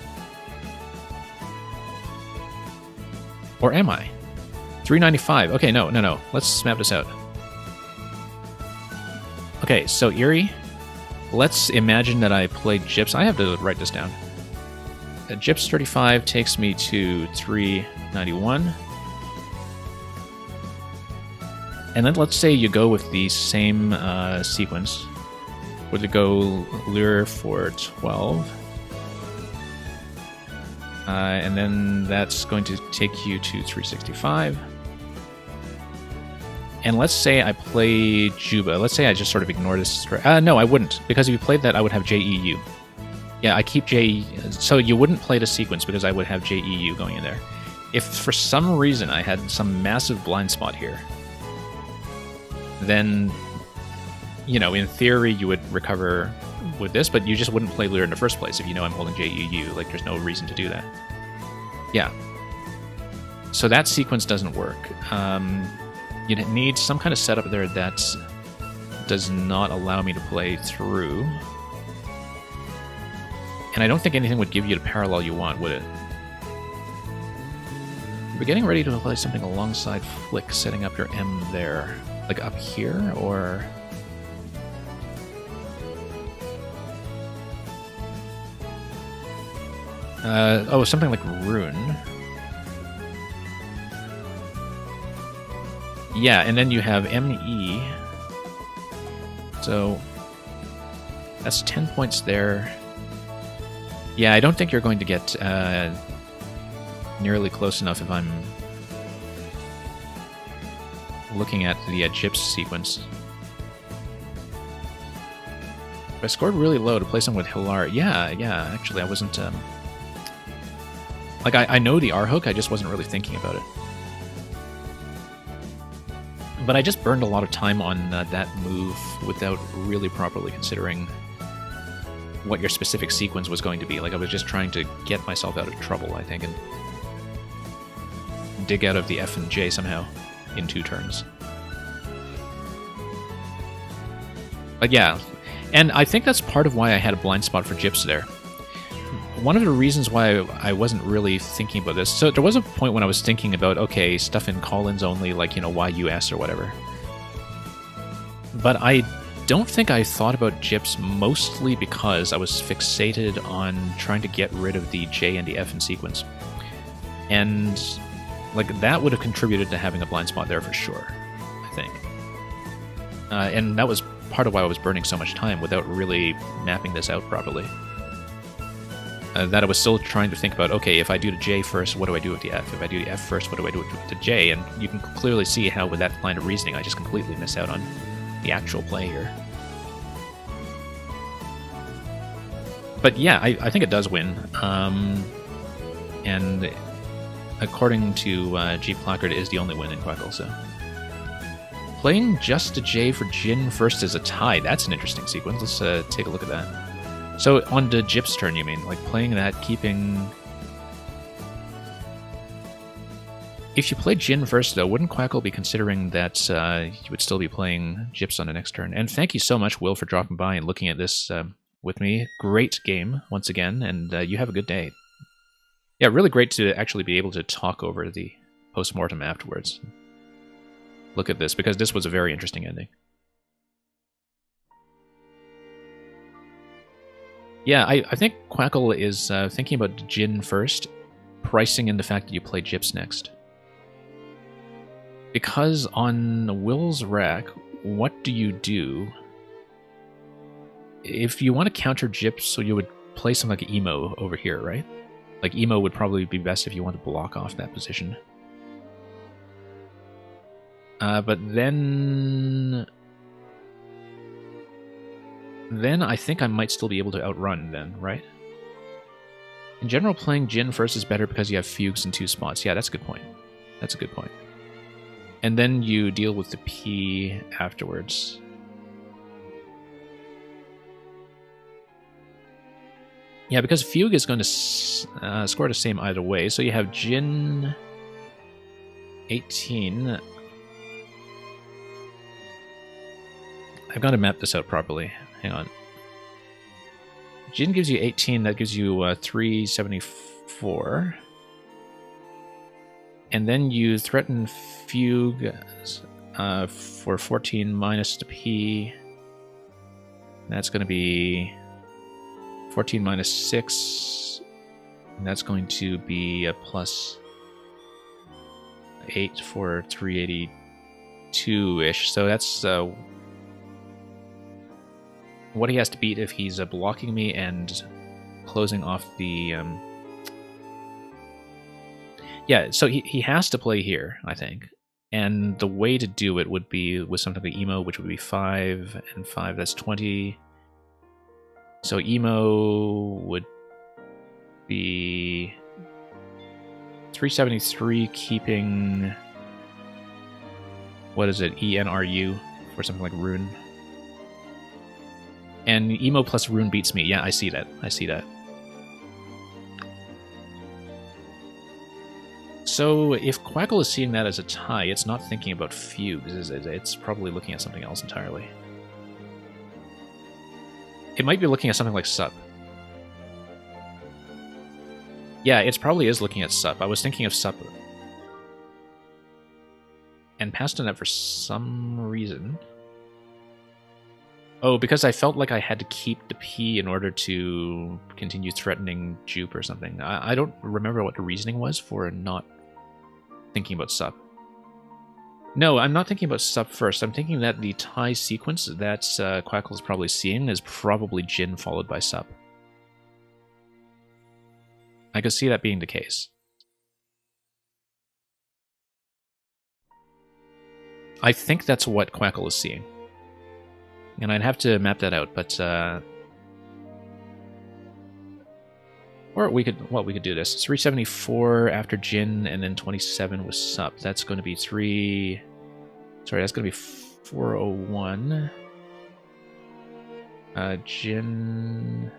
Or am I? 395. Okay, no. Let's map this out. Okay, so Erie, let's imagine that I played Gyps. I have to write this down. Gyps 35 takes me to 391. And then let's say you go with the same sequence. Would it go lure for 12? And then that's going to take you to 365. And let's say I play Juba. Let's say I just sort of ignore this. No, I wouldn't. Because if you played that, I would have JEU. Yeah, I keep J... So you wouldn't play the sequence because I would have JEU going in there. If for some reason I had some massive blind spot here, then, you know, in theory you would recover with this, but you just wouldn't play Lure in the first place if you know I'm holding JEU. Like, there's no reason to do that. Yeah. So that sequence doesn't work. You need some kind of setup there that does not allow me to play through. And I don't think anything would give you the parallel you want, would it? We're getting ready to play something alongside Flick, setting up your M there. Like up here, or... oh, something like Rune. Yeah, and then you have ME. So that's 10 points there. Yeah, I don't think you're going to get nearly close enough if I'm looking at the Gyps sequence. I scored really low to play someone with Hilar. Yeah, actually I wasn't... Like, I know the R-hook, I just wasn't really thinking about it. But I just burned a lot of time on that move without really properly considering what your specific sequence was going to be. Like, I was just trying to get myself out of trouble, I think, and dig out of the F and J somehow in 2 turns. But yeah, and I think that's part of why I had a blind spot for Gyps there. One of the reasons why I wasn't really thinking about this, so there was a point when I was thinking about, okay, stuff in call-ins only, like, you know, YUS or whatever. But I don't think I thought about Gyps mostly because I was fixated on trying to get rid of the J and the F in sequence. And, like, that would have contributed to having a blind spot there for sure, I think. And that was part of why I was burning so much time without really mapping this out properly. That I was still trying to think about, okay, if I do the J first, what do I do with the F? If I do the F first, what do I do with the J? And you can clearly see how with that line of reasoning, I just completely miss out on the actual play here. But yeah, I think it does win. And according to G Placard, it is the only win in Quackle, so... Playing just a J for Jin first is a tie. That's an interesting sequence. Let's take a look at that. So, on the Gyps turn, you mean? Like, playing that, keeping... If you played Jin first, though, wouldn't Quackle be considering that you would still be playing Gyps on the next turn? And thank you so much, Will, for dropping by and looking at this with me. Great game, once again, and you have a good day. Yeah, really great to actually be able to talk over the post-mortem afterwards. Look at this, because this was a very interesting ending. Yeah, I think Quackle is thinking about Jin first, pricing in the fact that you play Gyps next. Because on Will's rack, what do you do? If you want to counter Gyps, so you would play something like Emo over here, right? Like, Emo would probably be best if you want to block off that position. But then I think I might still be able to outrun then, right? In general, playing Jin first is better because you have Fugues in 2 spots. Yeah, that's a good point. That's a good point. And then you deal with the P afterwards. Yeah, because Fugue is going to score the same either way. So you have Jin 18. I've got to map this out properly. Hang on. Jin gives you 18, that gives you 374. And then you threaten Fugue for 14 minus the P. That's going to be 14 minus 6. And that's going to be a plus 8 for 382-ish. So that's what he has to beat if he's blocking me and closing off the... Yeah, so he has to play here, I think. And the way to do it would be with something like emo, which would be 5, and 5, that's 20. So emo would be 373, keeping... What is it? ENRU for something like rune. And emo plus rune beats me. Yeah, I see that. I see that. So if Quackle is seeing that as a tie, it's not thinking about fugues, is it? It's probably looking at something else entirely. It might be looking at something like sup. Yeah, it probably is looking at sup. I was thinking of sup. And passed on that for some reason. Oh, because I felt like I had to keep the P in order to continue threatening Jupe or something. I don't remember what the reasoning was for not thinking about sup. No, I'm not thinking about sup first. I'm thinking that the tie sequence that Quackle is probably seeing is probably Jin followed by sup. I could see that being the case. I think that's what Quackle is seeing. And I'd have to map that out, but... Or we could do this. 374 after Jin, and then 27 with sup. That's going to be 3... Sorry, that's going to be 401. Jin...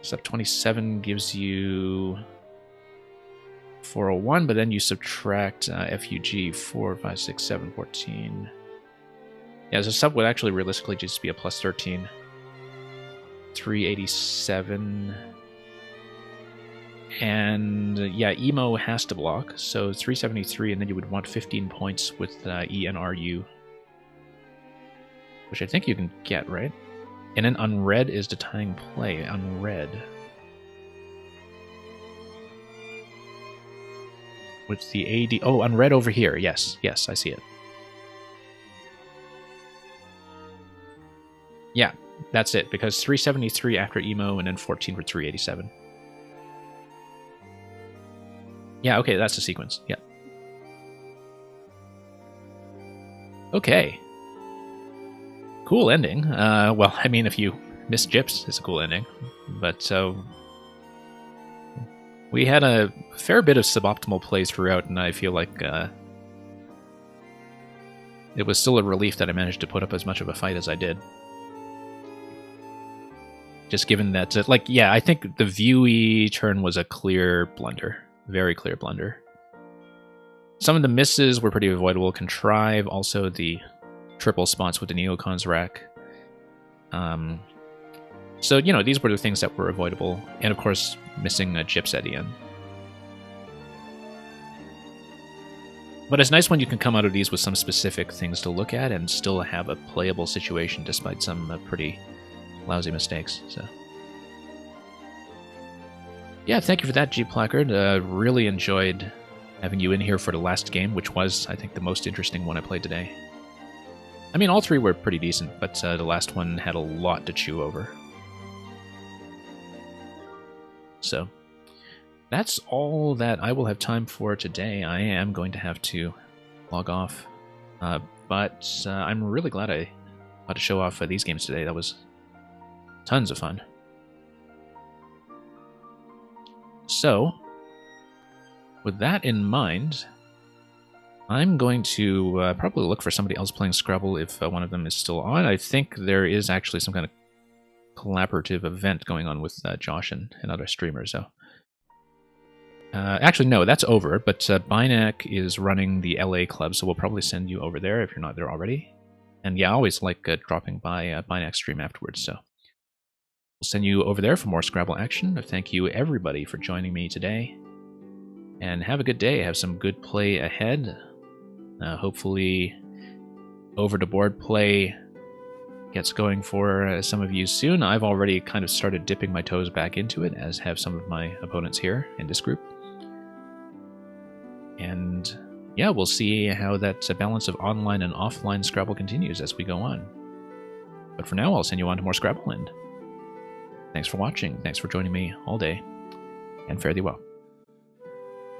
Sup 27 gives you 401, but then you subtract FUG 4, 5, 6, 7, 14. Yeah, so sup would actually realistically just be a plus 13. 387. And yeah, emo has to block, so 373, and then you would want 15 points with ENRU. Which I think you can get, right? And then unread is the tying play. Unread. With the AD... Oh, unread over here. Yes, yes, I see it. Yeah, that's it, because 373 after emo, and then 14 for 387. Yeah, okay, that's the sequence. Yeah. Okay. Cool ending. Well, I mean, if you miss Gyps, it's a cool ending. But we had a fair bit of suboptimal plays throughout, and I feel like it was still a relief that I managed to put up as much of a fight as I did. Just given that, yeah, I think the viewy turn was a clear blunder. Very clear blunder. Some of the misses were pretty avoidable. Contrive, also the triple spots with the Neocon's rack. So, you know, these were the things that were avoidable. And, of course, missing a Gyps at the end. But it's nice when you can come out of these with some specific things to look at and still have a playable situation despite some pretty lousy mistakes. So, yeah, thank you for that, G Placard. Really enjoyed having you in here for the last game, which was, I think, the most interesting one I played today. I mean, all three were pretty decent, but the last one had a lot to chew over. So, that's all that I will have time for today. I am going to have to log off. But I'm really glad I got to show off these games today. That was tons of fun. So, with that in mind, I'm going to probably look for somebody else playing Scrabble if one of them is still on. I think there is actually some kind of collaborative event going on with Josh and other streamers. So, actually, no, that's over. But Bynac is running the LA club, so we'll probably send you over there if you're not there already. And yeah, I always like dropping by Bynac's stream afterwards. So, we'll send you over there for more Scrabble action. Thank you, everybody, for joining me today. And have a good day. Have some good play ahead. Hopefully, over the board play gets going for some of you soon. I've already kind of started dipping my toes back into it, as have some of my opponents here in this group. And yeah, we'll see how that balance of online and offline Scrabble continues as we go on. But for now, I'll send you on to more Scrabble, and thanks for watching. Thanks for joining me all day, and fare thee well.